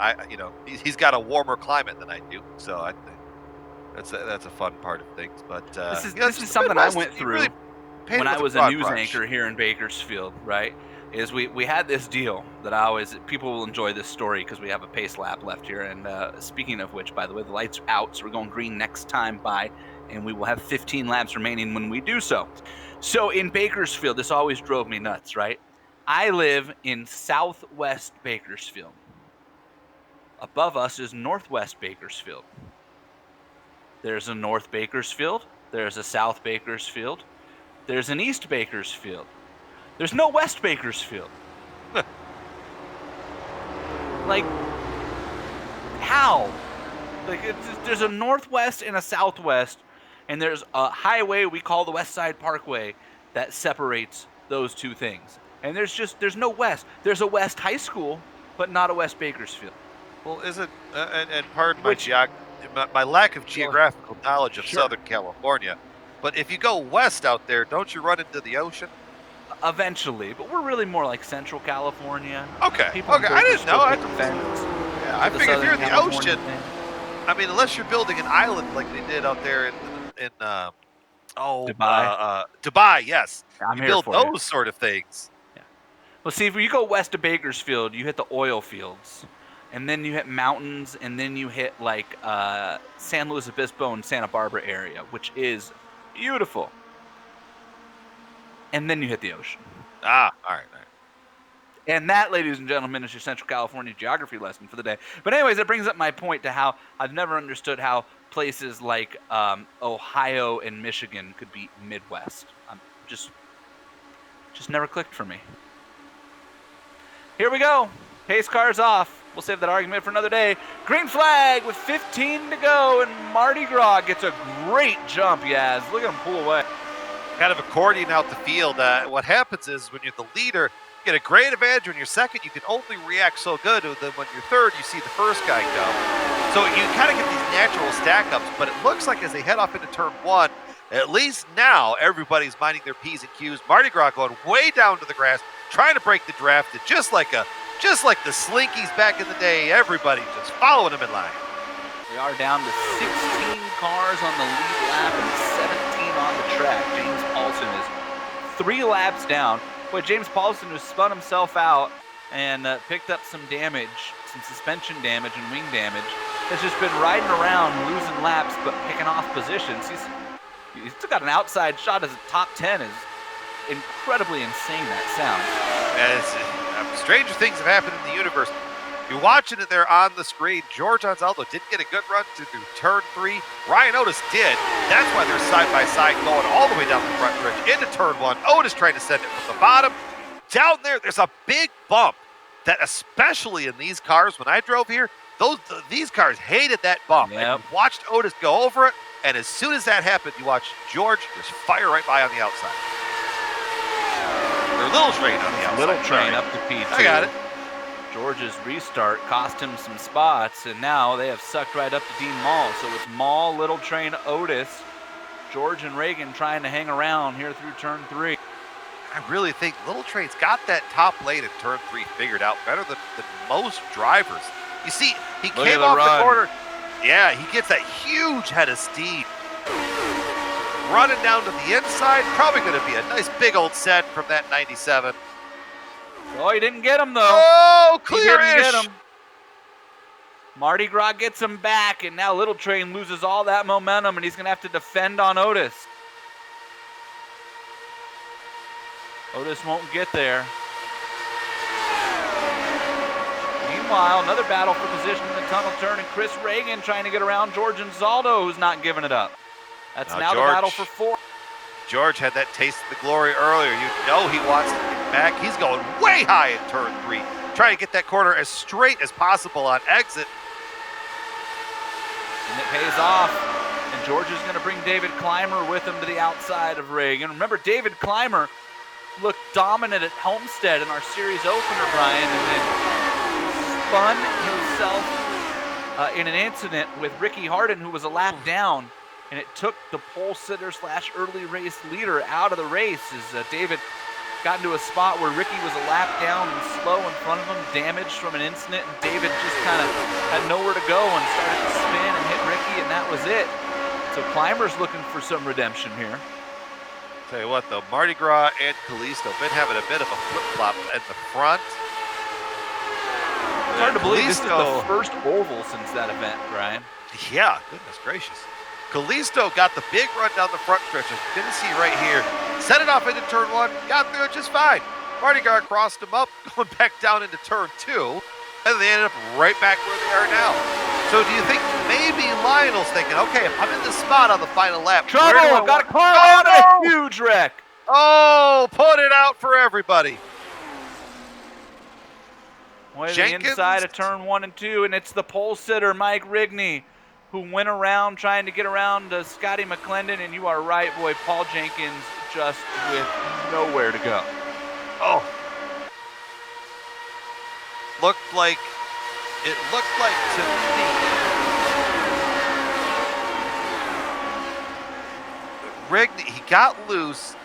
he's got a warmer climate than I do. So that's a fun part of things. But this is something I went through when I was a news anchor here in Bakersfield. Right? Is we had this deal that people will enjoy this story because we have a pace lap left here. And speaking of which, by the way, the light's out, so we're going green next time by, and we will have 15 laps remaining when we do so. So in Bakersfield, this always drove me nuts, right? I live in southwest Bakersfield. Above us is northwest Bakersfield. There's a North Bakersfield. There's a South Bakersfield. There's an East Bakersfield. There's no West Bakersfield. Like, how? Like, there's a Northwest and a Southwest, and there's a highway we call the West Side Parkway that separates those two things. And there's no West. There's a West High School, but not a West Bakersfield. Well, isn't and pardon Which- my lack of geographical knowledge of Sure. Southern California, but if you go west out there, don't you run into the ocean? Eventually, but we're really more like Central California. Okay, People in okay, I didn't know. Bakersfield take offense Yeah, I to the figured if you're in Southern the California ocean, thing. I mean, unless you're building an island like they did out there in Dubai? Dubai, yes. I'm You here build for you. those sort of things. Well, see, if you go west of Bakersfield, you hit the oil fields, and then you hit mountains, and then you hit like San Luis Obispo and Santa Barbara area, which is beautiful. And then you hit the ocean. Ah, all right. And that, ladies and gentlemen, is your Central California geography lesson for the day. But anyways, that brings up my point to how I've never understood how places like Ohio and Michigan could be Midwest. Just never clicked for me. Here we go. Pace car's off. We'll save that argument for another day. Green flag with 15 to go, and Mardi Gras gets a great jump, Yaz. Look at him pull away. Kind of accordion out the field. What happens is when you're the leader, you get a great advantage. When you're second, you can only react so good. And then when you're third, you see the first guy go. So you kind of get these natural stack ups, but it looks like as they head off into turn one, at least now everybody's minding their P's and Q's. Mardi Gras going way down to the grass, trying to break the draft. And just like the Slinkies back in the day, everybody just following them in line. We are down to 16 cars on the lead lap and 17 on the track. James Paulson is 3 laps down. Boy, James Paulson, who spun himself out and picked up some damage, some suspension damage and wing damage, has just been riding around, losing laps, but picking off positions. He's still got an outside shot as a top 10. Is incredibly insane, that sounds. Stranger things have happened in the universe. You're watching it there on the screen. George Anzaldo didn't get a good run to turn 3. Ryan Otis did. That's why they're side by side going all the way down the front stretch into turn 1. Otis trying to send it from the bottom. Down there's a big bump that, especially in these cars, when I drove here, these cars hated that bump. Yep. And you watched Otis go over it, and as soon as that happened, you watched George just fire right by on the outside. Or Little Train on the outside. Little Train up to P2. I got it. George's restart cost him some spots, and now they have sucked right up to Dean Mall. So it's Mall, Little Train, Otis, George and Reagan trying to hang around here through turn 3. I really think Little Train's got that top lane in turn 3 figured out better than most drivers. You see, he Look came at the off run. the corner. Yeah, he gets that huge head of steam. Running down to the inside, probably going to be a nice big old set from that 97. Oh, he didn't get him, though. Oh, He didn't clear-ish. get him. Mardi Gras gets him back, and now Little Train loses all that momentum, and he's going to have to defend on Otis. Otis won't get there. Meanwhile, another battle for position in the tunnel turn, and Chris Reagan trying to get around George Anzaldo, who's not giving it up. That's now the George. battle for 4. George had that taste of the glory earlier. You know he wants to get back. He's going way high in turn 3, trying to get that corner as straight as possible on exit. And it pays off. And George is going to bring David Clymer with him to the outside of Reagan. Remember, David Clymer looked dominant at Homestead in our series opener, Brian, and then spun himself in an incident with Ricky Harden, who was a lap down. And it took the pole sitter / early race leader out of the race as David got into a spot where Ricky was a lap down and slow in front of him, damaged from an incident, and David just kind of had nowhere to go and started to spin and hit Ricky, and that was it. So Clymer's looking for some redemption here. Tell you what, though, Mardi Gras and Kalisto been having a bit of a flip-flop at the front. It's hard to believe this is the first oval since that event, Brian. Yeah, goodness gracious. Kalisto got the big run down the front stretch, as you can see right here. Set it off into turn 1, got through it just fine. Mardi Gras crossed him up, going back down into turn 2, and they ended up right back where they are now. So do you think maybe Lionel's thinking, okay, if I'm in this spot on the final lap, where do I Trouble! Got a want- car Oh, out and a huge wreck. Oh, put it out for everybody. Way to the Jenkins. inside of turn 1 and 2, and it's the pole sitter, Mike Rigney, who went around trying to get around Scotty McClendon, and you are right, boy, Paul Jenkins just with nowhere to go. Oh. It looked like to me, Rigney, he got loose,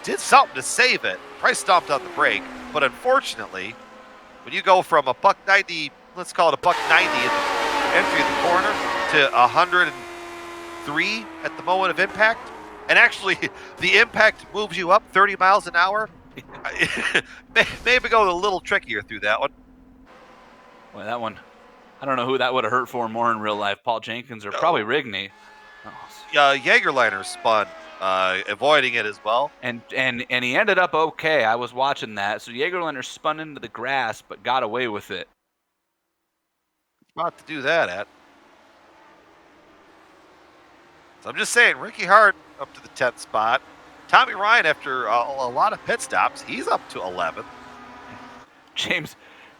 did something to save it. Probably stomped on the brake, but unfortunately, when you go from a $190, let's call it a $190 at the entry of the corner to 103 at the moment of impact, and actually the impact moves you up 30 miles an hour, maybe go a little trickier through that one. Well, that one, I don't know who that would have hurt for more in real life, Paul Jenkins or probably Rigney. Jägerliner spun, avoiding it as well. And he ended up okay. I was watching that. So Jägerliner spun into the grass, but got away with it. Not to do that at. So I'm just saying, Ricky Hart up to the 10th spot. Tommy Ryan, after a lot of pit stops, he's up to 11th.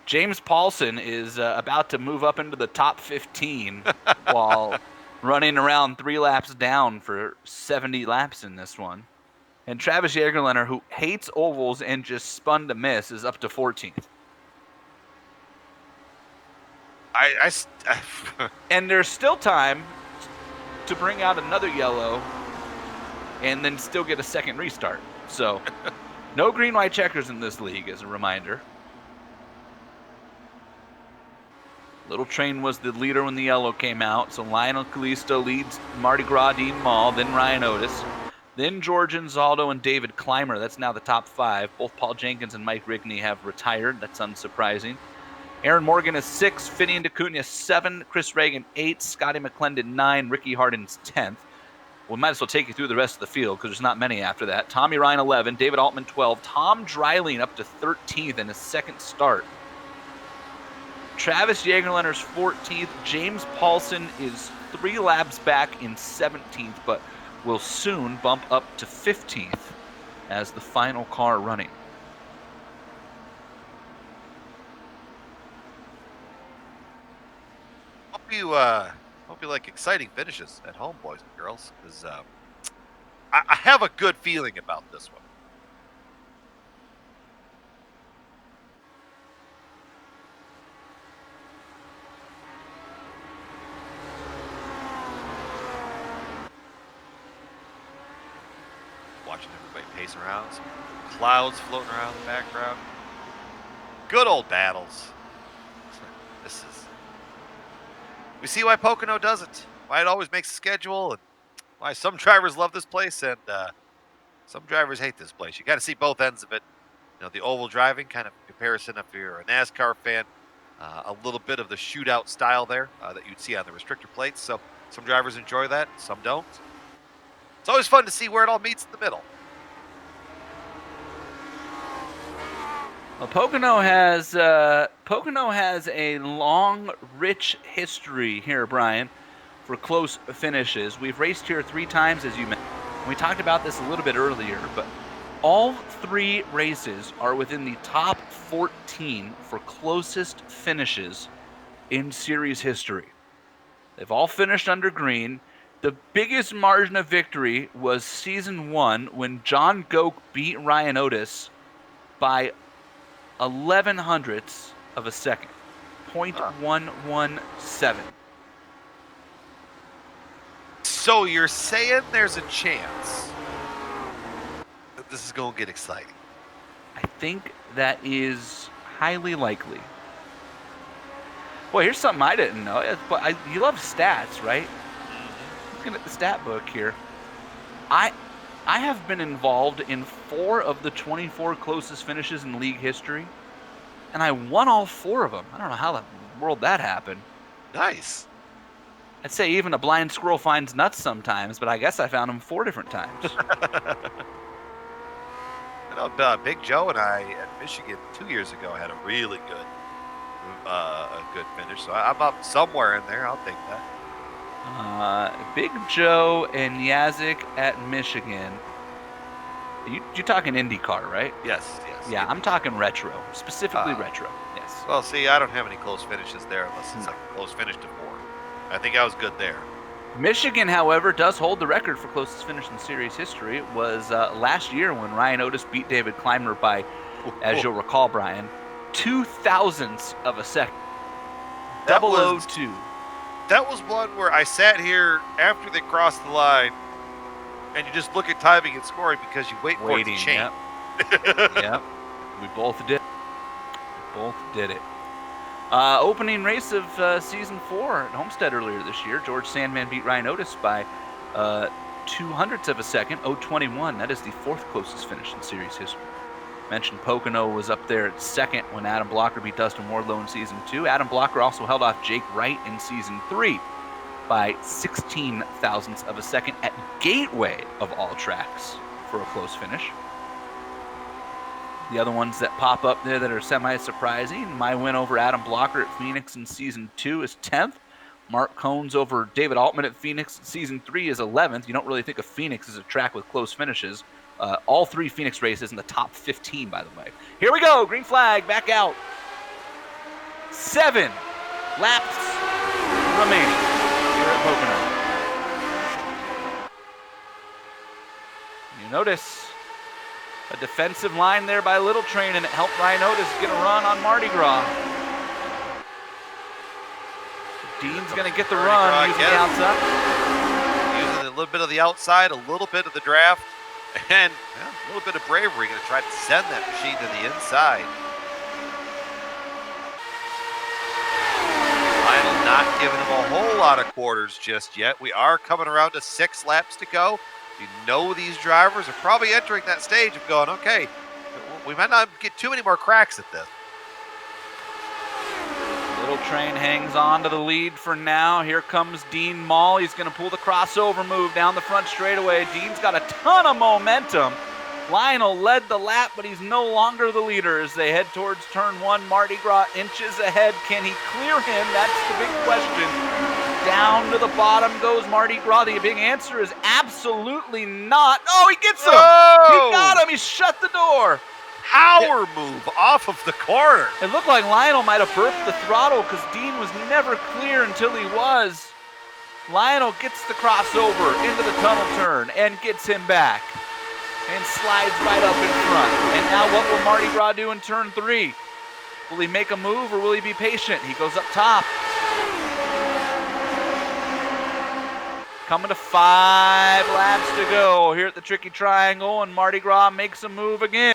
James Paulson is about to move up into the top 15 while running around 3 laps down for 70 laps in this one. And Travis Jägerliner, who hates ovals and just spun to miss, is up to 14th. And there's still time to bring out another yellow and then still get a second restart. So no green, white checkers in this league, as a reminder. Little Train was the leader when the yellow came out, so Lionel Kalisto leads Mardi Gras Dean Mall, then Ryan Otis, then George Anzaldo and David Clymer. That's now the top 5. Both Paul Jenkins and Mike Rigney have retired. That's unsurprising. Aaron Morgan is 6, Finian DeCunha 7, Chris Reagan 8, Scotty McClendon 9, Ricky Hardin's 10th. We might as well take you through the rest of the field because there's not many after that. Tommy Ryan 11, David Altman 12, Tom Dreiling up to 13th in his second start. Travis Jägerliner's 14th. James Paulson is 3 laps back in 17th, but will soon bump up to 15th as the final car running. Hope you like exciting finishes at home, boys and girls, because I have a good feeling about this one. Watching everybody pace around, some clouds floating around in the background. Good old battles. We see why Pocono does it, why it always makes a schedule, and why some drivers love this place and some drivers hate this place. You got to see both ends of it. You know, the oval driving, kind of comparison if you're a NASCAR fan, a little bit of the shootout style there that you'd see on the restrictor plates. So some drivers enjoy that, some don't. It's always fun to see where it all meets in the middle. Well, Pocono has a long, rich history here, Brian, for close finishes. We've raced here 3 times, as you mentioned. We talked about this a little bit earlier, but all 3 races are within the top 14 for closest finishes in series history. They've all finished under green. The biggest margin of victory was season 1 when John Goke beat Ryan Otis by 11 hundredths of a second, 0.117. So you're saying there's a chance that this is going to get exciting? I think that is highly likely. Boy, here's something I didn't know. You love stats, right? Looking at the stat book here, I have been involved in 4 of the 24 closest finishes in league history, and I won all 4 of them. I don't know how the world that happened. Nice. I'd say even a blind squirrel finds nuts sometimes, but I guess I found them 4 different times. You know, Big Joe and I at Michigan 2 years ago had a really good finish, so I'm up somewhere in there. I'll take that. Big Joe and Yazik at Michigan. You're talking IndyCar, right? Yes. Yeah, I'm talking retro, specifically retro. Yes. Well, see, I don't have any close finishes there unless it's like a close finish to 4. I think I was good there. Michigan, however, does hold the record for closest finish in series history. It was last year when Ryan Otis beat David Clymer by, as you'll recall, Brian, 0.02 of a second. That was 002. That was one where I sat here after they crossed the line, and you just look at timing and scoring because you wait for it to change. Yep. Yep. We both did. We both did it. Opening race of season 4 at Homestead earlier this year. George Sandman beat Ryan Otis by 0.02 of a second, 0.21. That is the 4th closest finish in series history. Mentioned Pocono was up there at 2nd when Adam Blocker beat Dustin Wardlow in season 2. Adam Blocker also held off Jake Wright in season 3 by 16 thousandths of a second at Gateway of all tracks for a close finish. The other ones that pop up there that are semi-surprising, my win over Adam Blocker at Phoenix in season 2 is 10th. Mark Cones over David Altman at Phoenix in season 3 is 11th. You don't really think of Phoenix as a track with close finishes. All 3 Phoenix races in the top 15, by the way. Here we go. Green flag back out. 7 laps remaining here at Pocono. You notice a defensive line there by Little Train, and it helped Ryan Otis get a run on Mardi Gras. Dean's going to get the run using the outside. Using a little bit of the outside, a little bit of the draft, and a little bit of bravery. Going to try to send that machine to the inside. Lionel not giving him a whole lot of quarters just yet. We are coming around to 6 laps to go. You know these drivers are probably entering that stage of going, okay, we might not get too many more cracks at this. Little Train hangs on to the lead for now. Here comes Dean Mall. He's going to pull the crossover move down the front straightaway. Dean's got a ton of momentum. Lionel led the lap, but he's no longer the leader as they head towards turn 1. Mardi Gras inches ahead. Can he clear him? That's the big question. Down to the bottom goes Mardi Gras. The big answer is absolutely not. Oh, he gets him. Oh! He got him. He shut the door. Power move off of the corner. It looked like Lionel might have burped the throttle because Dean was never clear until he was. Lionel gets the crossover into the tunnel turn and gets him back and slides right up in front. And now what will Mardi Gras do in turn 3? Will he make a move or will he be patient? He goes up top. Coming to 5 laps to go here at the Tricky Triangle, and Mardi Gras makes a move again.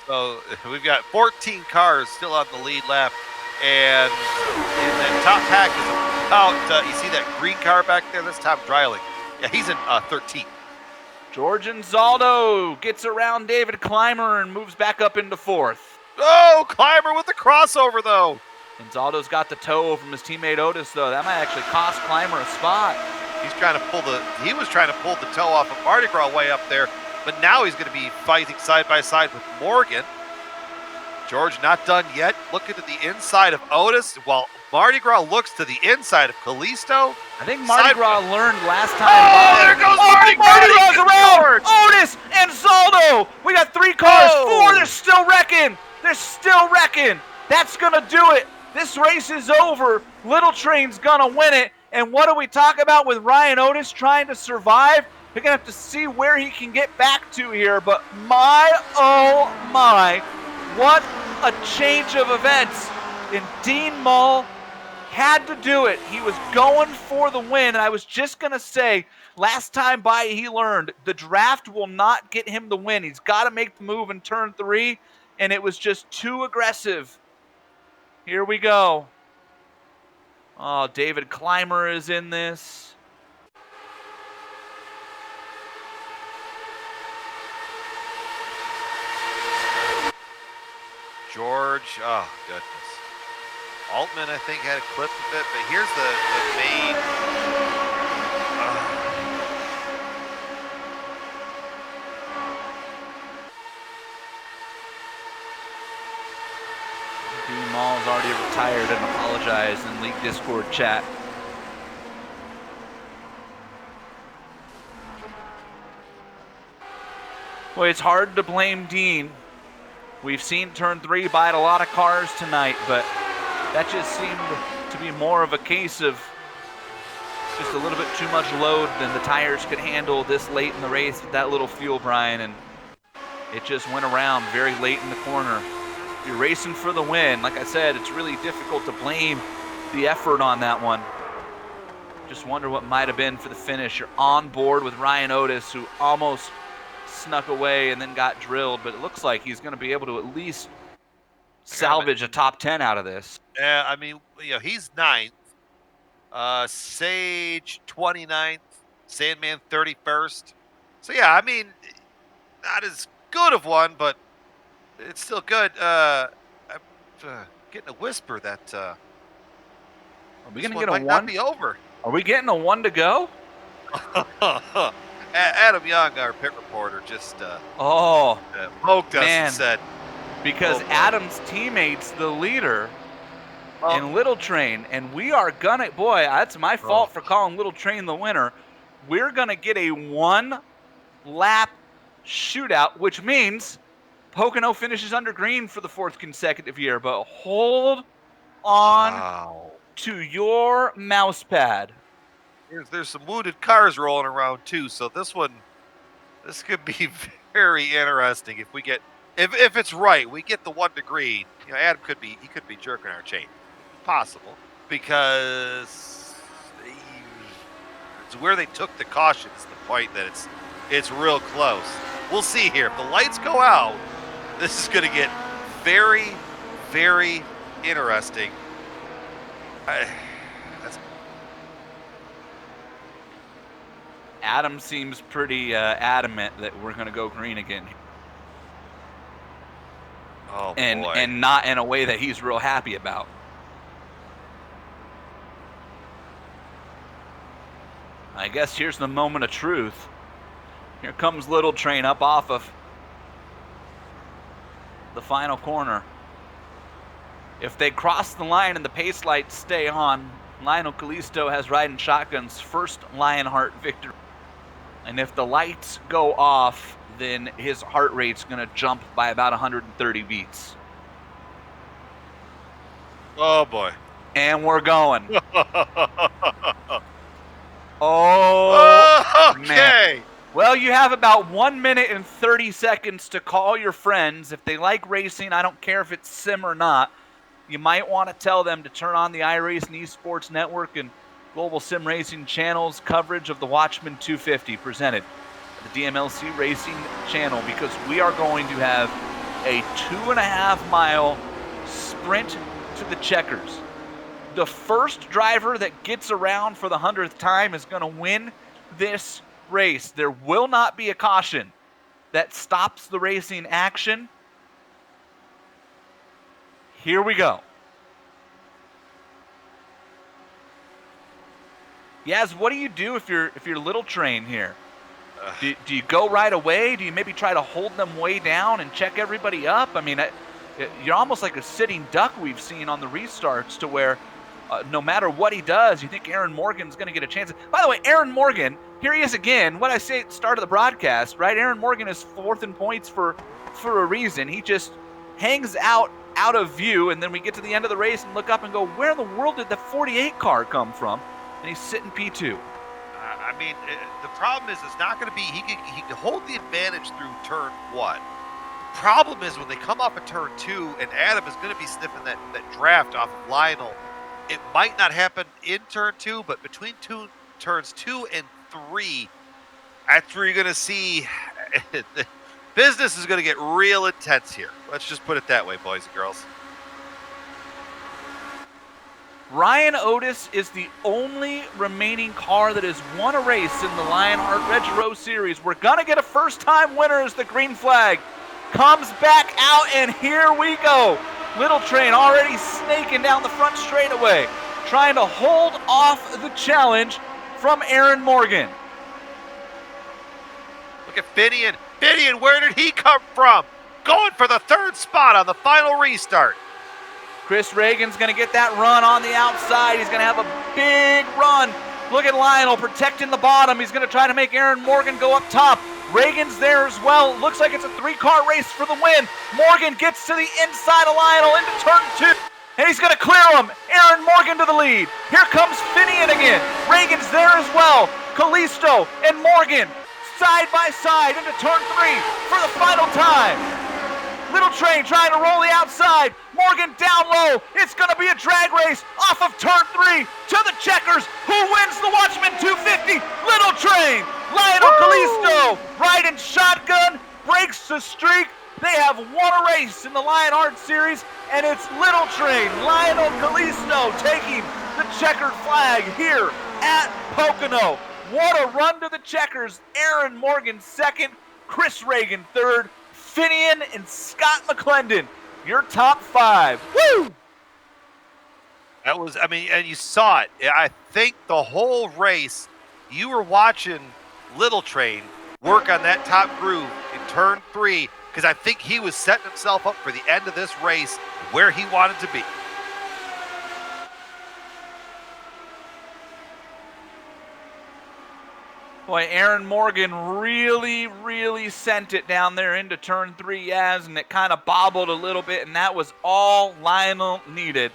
So we've got 14 cars still on the lead lap, and in the top pack is about, you see that green car back there? That's Tom Dreiling. Yeah, he's in 13th. George Anzaldo gets around David Clymer and moves back up into 4th. Oh, Clymer with the crossover, though. Anzaldo's got the toe from his teammate Otis, though. That might actually cost Clymer a spot. He was trying to pull the toe off of Mardi Gras way up there, but now he's going to be fighting side by side with Morgan. George not done yet. Looking to the inside of Otis, while Mardi Gras looks to the inside of Kalisto. I think Mardi Gras learned last time. Oh, there goes Mardi Gras around! Otis and Zaldo! We got 3 cars, 4, they're still wrecking! They're still wrecking! That's gonna do it! This race is over. Little Train's gonna win it. And what do we talk about with Ryan Otis trying to survive? We're gonna have to see where he can get back to here. But my, oh my, what a change of events. And Dean Mull had to do it. He was going for the win. And I was just gonna say, last time by he learned the draft will not get him the win. He's got to make the move in turn 3. And it was just too aggressive. Here we go. Oh, David Clymer is in this. George, oh goodness. Altman, I think, had a clip of it, but here's the main. Dean Mall's already retired and apologized in League Discord chat. Well, it's hard to blame Dean. We've seen turn 3 bite a lot of cars tonight, but that just seemed to be more of a case of Just a little bit too much load than the tires could handle this late in the race with that little fuel, Brian, and it just went around very late in the corner. If you're racing for the win, like I said, it's really difficult to blame the effort on that one. Just wonder what might have been for the finish. You're on board with Ryan Otis, who almost snuck away and then got drilled, but it looks like he's going to be able to at least salvage a top 10 out of this. Yeah, I mean, he's 9th. Sage 29th. Sandman 31st. So, yeah, I mean, not as good of one, but it's still good. I'm getting a whisper that Are we going to this get one a might one? not be over. Are we getting a 1 to go? Adam Young, our pit reporter, just poked us man. and said, because boy. Adam's teammate's the leader Oh. in Little Train, and we are gonna, boy, that's my fault for calling Little Train the winner. We're gonna get a 1-lap shootout, which means Pocono finishes under green for the 4th consecutive year. But hold on to your mouse pad. There's some wounded cars rolling around too, so this could be very interesting if we get if it's right, we get the 1 to green. Adam could be jerking our chain. Possible, because it's where they took the caution is the point that it's real close. We'll see here. If the lights go out, this is going to get very, very interesting. Adam seems pretty adamant that we're going to go green again. Oh, boy. And not in a way that he's real happy about. I guess here's the moment of truth. Here comes Little Train up off of the final corner. If they cross the line and the pace lights stay on, Lionel Callisto has riding shotgun's first Lionheart victory. And if the lights go off, then his heart rate's going to jump by about 130 beats. Oh, boy. And we're going. Oh, okay. Man. Well, you have about 1 minute and 30 seconds to call your friends. If they like racing, I don't care if it's sim or not, you might want to tell them to turn on the iRacing Esports Network and Global Sim Racing Channel's coverage of the Watchman 250 presented by the DMLC Racing Channel, because we are going to have a 2.5-mile sprint to the checkers. The first driver that gets around for the 100th time is going to win this race. There will not be a caution that stops the racing action. Here we go. Yaz, what do you do if you're Little Train here? Do you go right away? Do you maybe try to hold them way down and check everybody up? I mean, you're almost like a sitting duck we've seen on the restarts, to where no matter what he does, you think Aaron Morgan's going to get a chance. By the way, Aaron Morgan, here he is again. What I say at the start of the broadcast, right? Aaron Morgan is 4th in points for a reason. He just hangs out of view, and then we get to the end of the race and look up and go, where in the world did the 48 car come from? And he's sitting P2. I mean, the problem is it's not going to be, he can hold the advantage through turn 1. The problem is when they come off of turn 2 and Adam is going to be sniffing that draft off of Lionel, it might not happen in turn 2, but between turns 2 and 3, that's where you're going to see business is going to get real intense here. Let's just put it that way, boys and girls. Ryan Otis is the only remaining car that has won a race in the Lionheart Retro Series. We're going to get a first-time winner as the green flag comes back out, and here we go. Little Train already snaking down the front straightaway, trying to hold off the challenge from Aaron Morgan. Look at Finian. Finian, where did he come from? Going for the 3rd spot on the final restart. Chris Reagan's going to get that run on the outside. He's going to have a big run. Look at Lionel protecting the bottom. He's going to try to make Aaron Morgan go up top. Reagan's there as well. Looks like it's a 3-car race for the win. Morgan gets to the inside of Lionel into turn 2. And he's going to clear him. Aaron Morgan to the lead. Here comes Finian again. Reagan's there as well. Kalisto and Morgan side by side into turn 3 for the final time. Little Train trying to roll the outside. Morgan down low. It's going to be a drag race off of turn 3 to the checkers. Who wins the Watchman 250? Little Train. Lionel Kalisto riding shotgun, breaks the streak. They have won a race in the Lionheart series, and it's Little Train, Lionel Kalisto, taking the checkered flag here at Pocono. What a run to the checkers. Aaron Morgan second, Chris Reagan third, Finian and Scott McClendon, your top 5. Woo! That was, I mean, and you saw it. I think the whole race, you were watching Little Train work on that top groove in turn 3, because I think he was setting himself up for the end of this race where he wanted to be. Boy, Aaron Morgan really sent it down there into turn 3, Yaz, and it kind of bobbled a little bit, and that was all Lionel needed.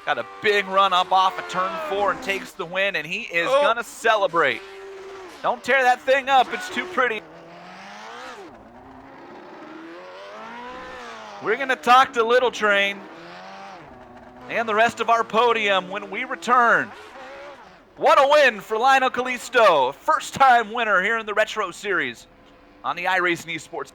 Got a big run up off of turn 4 and takes the win, and he is going to celebrate. Don't tear that thing up. It's too pretty. We're going to talk to Little Train and the rest of our podium when we return. What a win for Lionel Kalisto. First-time winner here in the Retro Series on the iRacing Esports.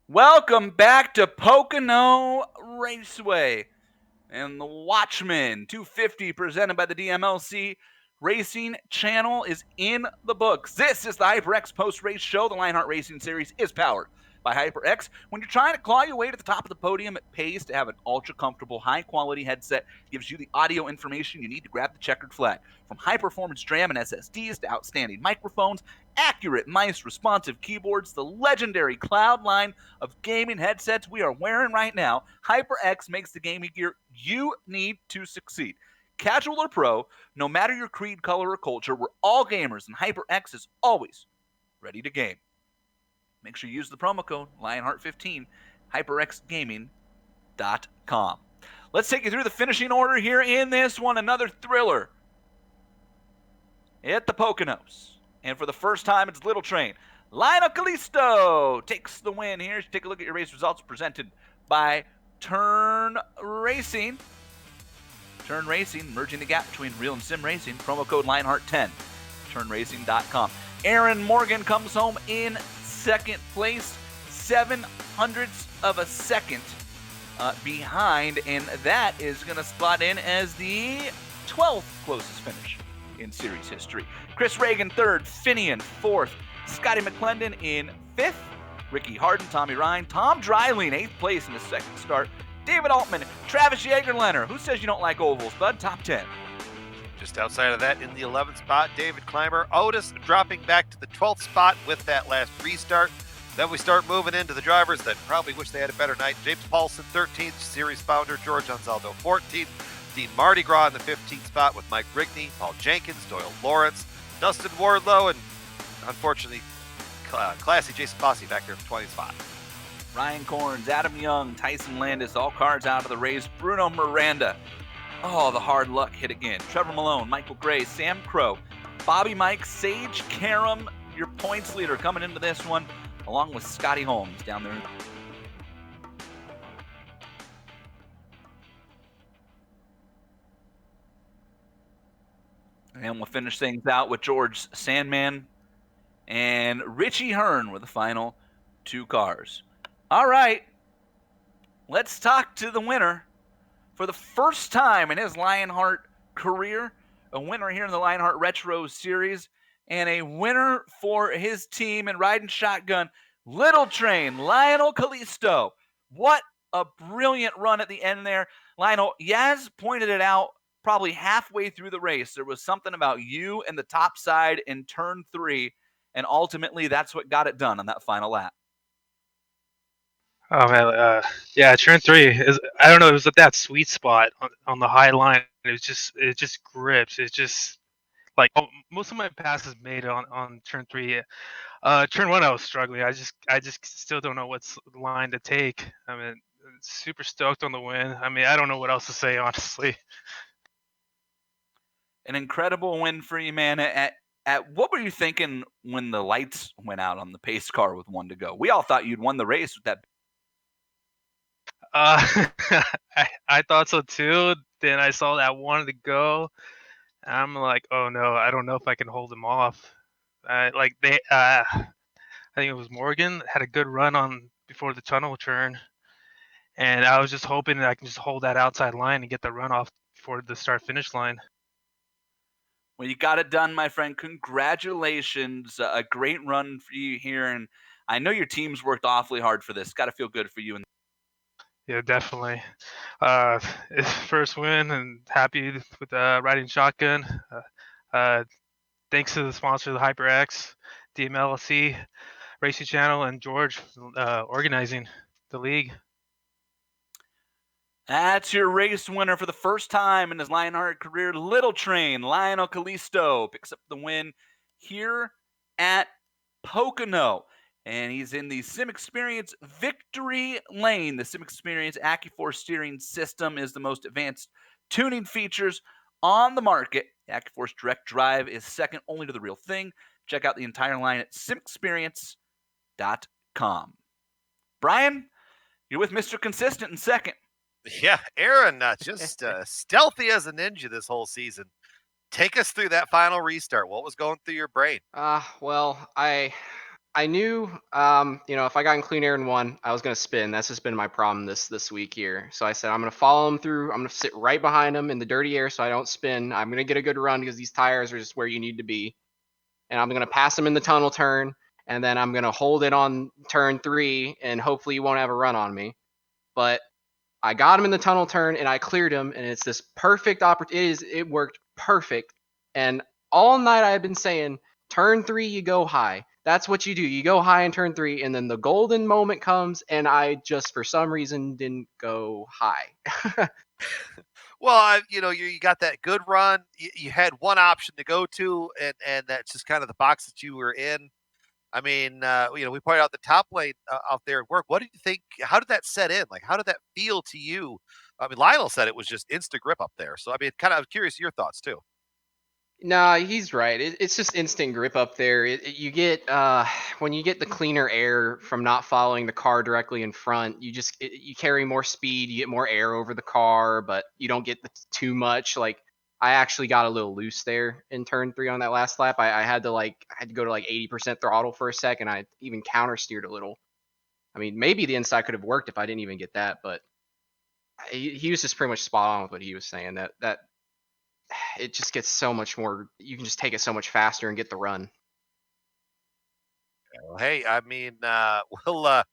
Welcome back to Pocono Raceway and the Watchman 250 presented by the DMLC Racing Channel is in the books. This is the HyperX post-race show. The Lionheart Racing Series is powered by HyperX. When you're trying to claw your way to the top of the podium, it pays to have an ultra-comfortable, high-quality headset. Gives you the audio information you need to grab the checkered flag. From high-performance DRAM and SSDs to outstanding microphones, accurate mice, responsive keyboards, the legendary cloud line of gaming headsets we are wearing right now, HyperX makes the gaming gear you need to succeed. Casual or pro, no matter your creed, color, or culture, we're all gamers, and HyperX is always ready to game. Make sure you use the promo code Lionheart15, hyperxgaming.com. Let's take you through the finishing order here in this one. Another thriller at the Poconos. And for the first time, it's Little Train. Lionel Callisto takes the win here. Take a look at your race results presented by Turn Racing. Turn Racing, merging the gap between real and sim racing. Promo code Lionheart10. TurnRacing.com. Aaron Morgan comes home in second place, 0.07 of a second behind, and that is going to slot in as the 12th closest finish in series history. Chris Reagan third, Finian fourth, Scotty McClendon in fifth, Ricky Harden, Tommy Ryan, Tom Dryling 8th place in his second start, David Altman, Travis Jagerleiner. Who says you don't like ovals, bud? Top 10. Just outside of that, in the 11th spot, David Clymer. Otis dropping back to the 12th spot with that last restart. Then we start moving into the drivers that probably wish they had a better night. James Paulson, 13th. Series founder George Anzaldo, 14th. Dean Mardi Gras in the 15th spot with Mike Rigney, Paul Jenkins, Doyle Lawrence, Dustin Wardlow, and unfortunately, classy Jason Fossey back there in the 20th spot. Ryan Corns, Adam Young, Tyson Landis, all cards out of the race. Bruno Miranda. Oh, the hard luck hit again. Trevor Malone, Michael Gray, Sam Crow, Bobby Mike, Sage Karam, your points leader coming into this one, along with Scotty Holmes down there. And we'll finish things out with George Sandman and Richie Hearn with the final two cars. All right, let's talk to the winner. For the first time in his Lionheart career, a winner here in the Lionheart Retro Series, and a winner for his team in riding shotgun, Little Train, Lionel Callisto. What a brilliant run at the end there. Lionel, Yaz pointed it out probably halfway through the race. There was something about you and the top side in turn 3, and ultimately that's what got it done on that final lap. Oh man, yeah, turn 3 is, I don't know, it was at that sweet spot on the high line. It just grips. It's just like most of my passes made on turn 3. Turn 1 I was struggling. I just still don't know what's line to take. I mean, super stoked on the win. I mean, I don't know what else to say, honestly. An incredible win for you, man. At what were you thinking when the lights went out on the pace car with 1 to go? We all thought you'd won the race with that. I thought so too. Then I saw that 1 to go. And I'm like, oh no, I don't know if I can hold them off. I think it was Morgan had a good run on before the tunnel turn, and I was just hoping that I can just hold that outside line and get the runoff before the start finish line. Well, you got it done, my friend. Congratulations. A great run for you here, and I know your team's worked awfully hard for this. Got to feel good for you. Yeah, definitely. It's first win, and happy with riding shotgun. Thanks to the sponsor, the HyperX, DMLC, Racing Channel, and George organizing the league. That's your race winner for the first time in his Lionheart career. Little Train, Lionel Callisto, picks up the win here at Pocono. And he's in the Sim Experience Victory Lane. The Sim Experience AccuForce steering system is the most advanced tuning features on the market. The AccuForce Direct Drive is second only to the real thing. Check out the entire line at simexperience.com. Brian, you're with Mr. Consistent in second. Yeah, Aaron, just stealthy as a ninja this whole season. Take us through that final restart. What was going through your brain? Well, I knew, if I got in clean air in 1, I was going to spin. That's just been my problem this week here. So I said, I'm going to follow him through. I'm going to sit right behind him in the dirty air so I don't spin. I'm going to get a good run because these tires are just where you need to be. And I'm going to pass him in the tunnel turn. and then I'm going to hold it on turn 3, and hopefully he won't have a run on me. But I got him in the tunnel turn, and I cleared him, and it's this perfect opportunity. It worked perfect. And all night I've been saying, turn 3, you go high. That's what you do. You go high in turn 3, and then the golden moment comes, and I just, for some reason, didn't go high. Well, you got that good run. You had one option to go to, and that's just kind of the box that you were in. I mean, we pointed out the top lane out there at work. What did you think? How did that set in? Like, how did that feel to you? I mean, Lionel said it was just instant grip up there. So, I mean, I'm curious your thoughts too. Nah, he's right. It's just instant grip up there. You get when you get the cleaner air from not following the car directly in front, you carry more speed, you get more air over the car, but you don't get too much. Like I actually got a little loose there in turn 3 on that last lap. I had to go to like 80% throttle for a second. I even counter steered a little. I mean, maybe the inside could have worked if I didn't even get that, but he was just pretty much spot on with what he was saying. That it just gets so much more. You can just take it so much faster and get the run. Well, hey, I mean, we'll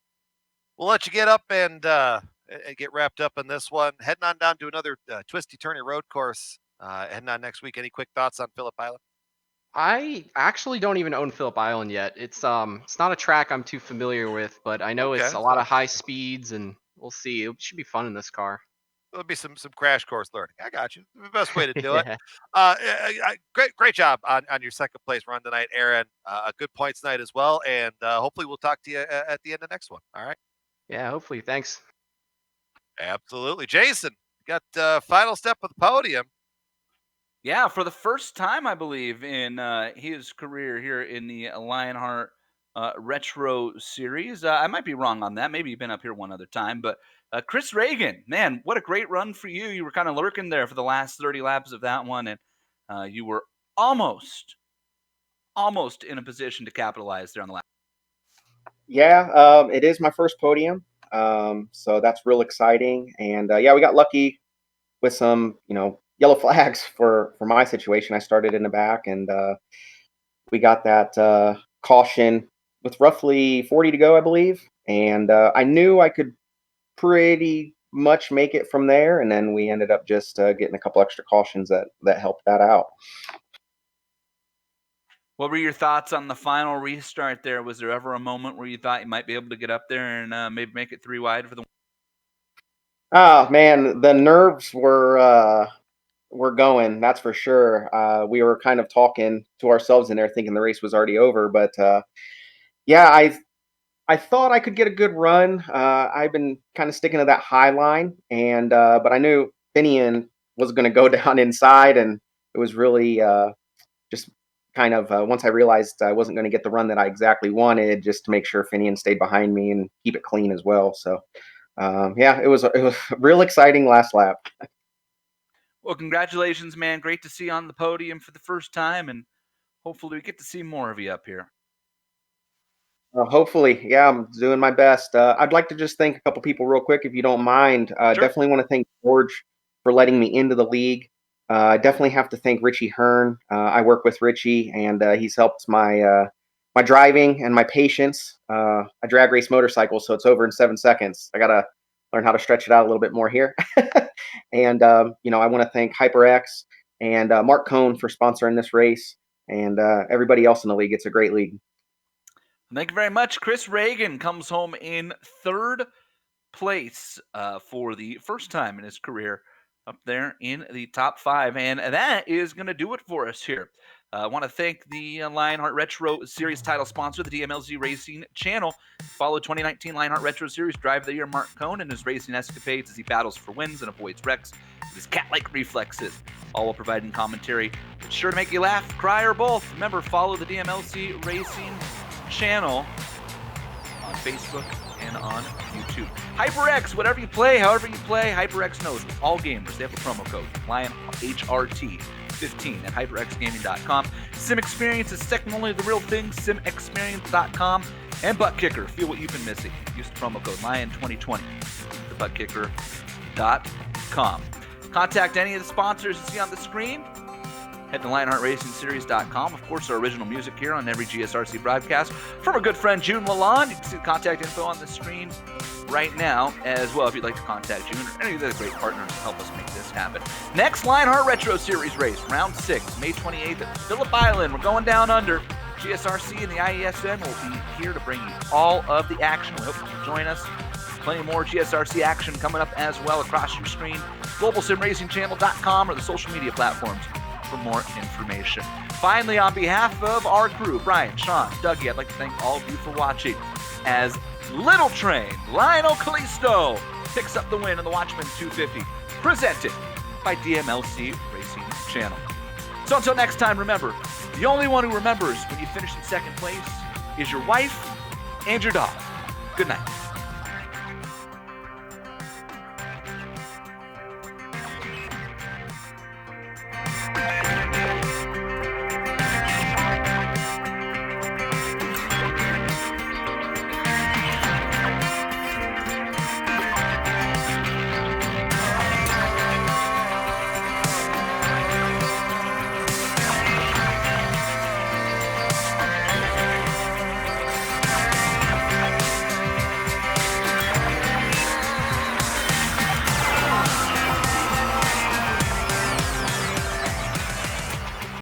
let you get up and get wrapped up in this one. Heading on down to another twisty turny road course. Heading on next week. Any quick thoughts on Phillip Island? I actually don't even own Phillip Island yet. It's not a track I'm too familiar with, but I know it's Okay, a lot so of high speeds, and we'll see. It should be fun in this car. there'll be some crash course learning. I got you. The best way to do it. Yeah. Great job on your second place run tonight, Aaron. A good points night as well, and hopefully we'll talk to you at the end of next one. All right. Yeah, hopefully. Thanks. Absolutely, Jason. Got final step of the podium. Yeah, for the first time, I believe, in his career here in the Lionheart Retro Series. I might be wrong on that. Maybe you've been up here one other time. But Chris Reagan, man, what a great run for you. You were kind of lurking there for the last 30 laps of that one, and you were almost in a position to capitalize there on the lap. Yeah, it is my first podium, so that's real exciting. And yeah, we got lucky with some, yellow flags for my situation. I started in the back, and we got that caution with roughly 40 to go, I believe. And I knew I could pretty much make it from there, and then we ended up just getting a couple extra cautions that helped that out. What were your thoughts on the final restart there? Was there ever a moment where you thought you might be able to get up there and maybe make it 3 wide for the? Oh man, the nerves were going. That's for sure. We were kind of talking to ourselves in there, thinking the race was already over. But yeah, I thought I could get a good run. I've been kind of sticking to that high line, and but I knew Finian was going to go down inside, and it was really just kind of once I realized I wasn't going to get the run that I exactly wanted, just to make sure Finian stayed behind me and keep it clean as well. So yeah, it was real exciting last lap. Well, congratulations, man. Great to see you on the podium for the first time, and hopefully we get to see more of you up here. Hopefully, yeah, I'm doing my best. I'd like to just thank a couple people real quick, if you don't mind. Sure. Definitely want to thank George for letting me into the league. I definitely have to thank Richie Hearn. I work with Richie, and he's helped my my driving and my patience. I drag race motorcycles, so it's over in 7 seconds. I gotta learn how to stretch it out a little bit more here. And I want to thank HyperX and Mark Cohn for sponsoring this race, and everybody else in the league. It's a great league. Thank you very much. Chris Reagan comes home in 3rd place for the first time in his career, up there in the top 5. And that is going to do it for us here. I want to thank the Lionheart Retro Series title sponsor, the DMLZ Racing channel. Follow 2019 Lionheart Retro Series Drive of the Year Mark Cohn and his racing escapades as he battles for wins and avoids wrecks with his cat-like reflexes, all while providing commentary that's sure to make you laugh, cry, or both. Remember, follow the DMLZ Racing channel on Facebook and on YouTube. HyperX, whatever you play, however you play, HyperX knows all gamers. They have a promo code, LionHRT15 at hyperxgaming.com. Sim Experience is second only to the real thing, simexperience.com. And Butt Kicker, feel what you've been missing. Use the promo code LION2020 at thebuttkicker.com. Contact any of the sponsors you see on the screen. Head to LionheartRacingSeries.com. Of course, our original music here on every GSRC broadcast from our good friend June Lalonde. You can see the contact info on the screen right now as well if you'd like to contact June or any of the other great partners to help us make this happen. Next Lionheart Retro Series race, round 6, May 28th at Phillip Island. We're going down under. GSRC and the IESN will be here to bring you all of the action. We hope you can join us. Plenty more GSRC action coming up as well across your screen. GlobalSimRacingChannel.com or the social media platforms for more information. Finally, on behalf of our crew, Brian, Sean, Dougie, I'd like to thank all of you for watching as Little Train Lionel Callisto picks up the win in the Watchman 250, presented by DMLC Racing Channel. So until next time, remember, the only one who remembers when you finish in second place is your wife and your dog. Good night.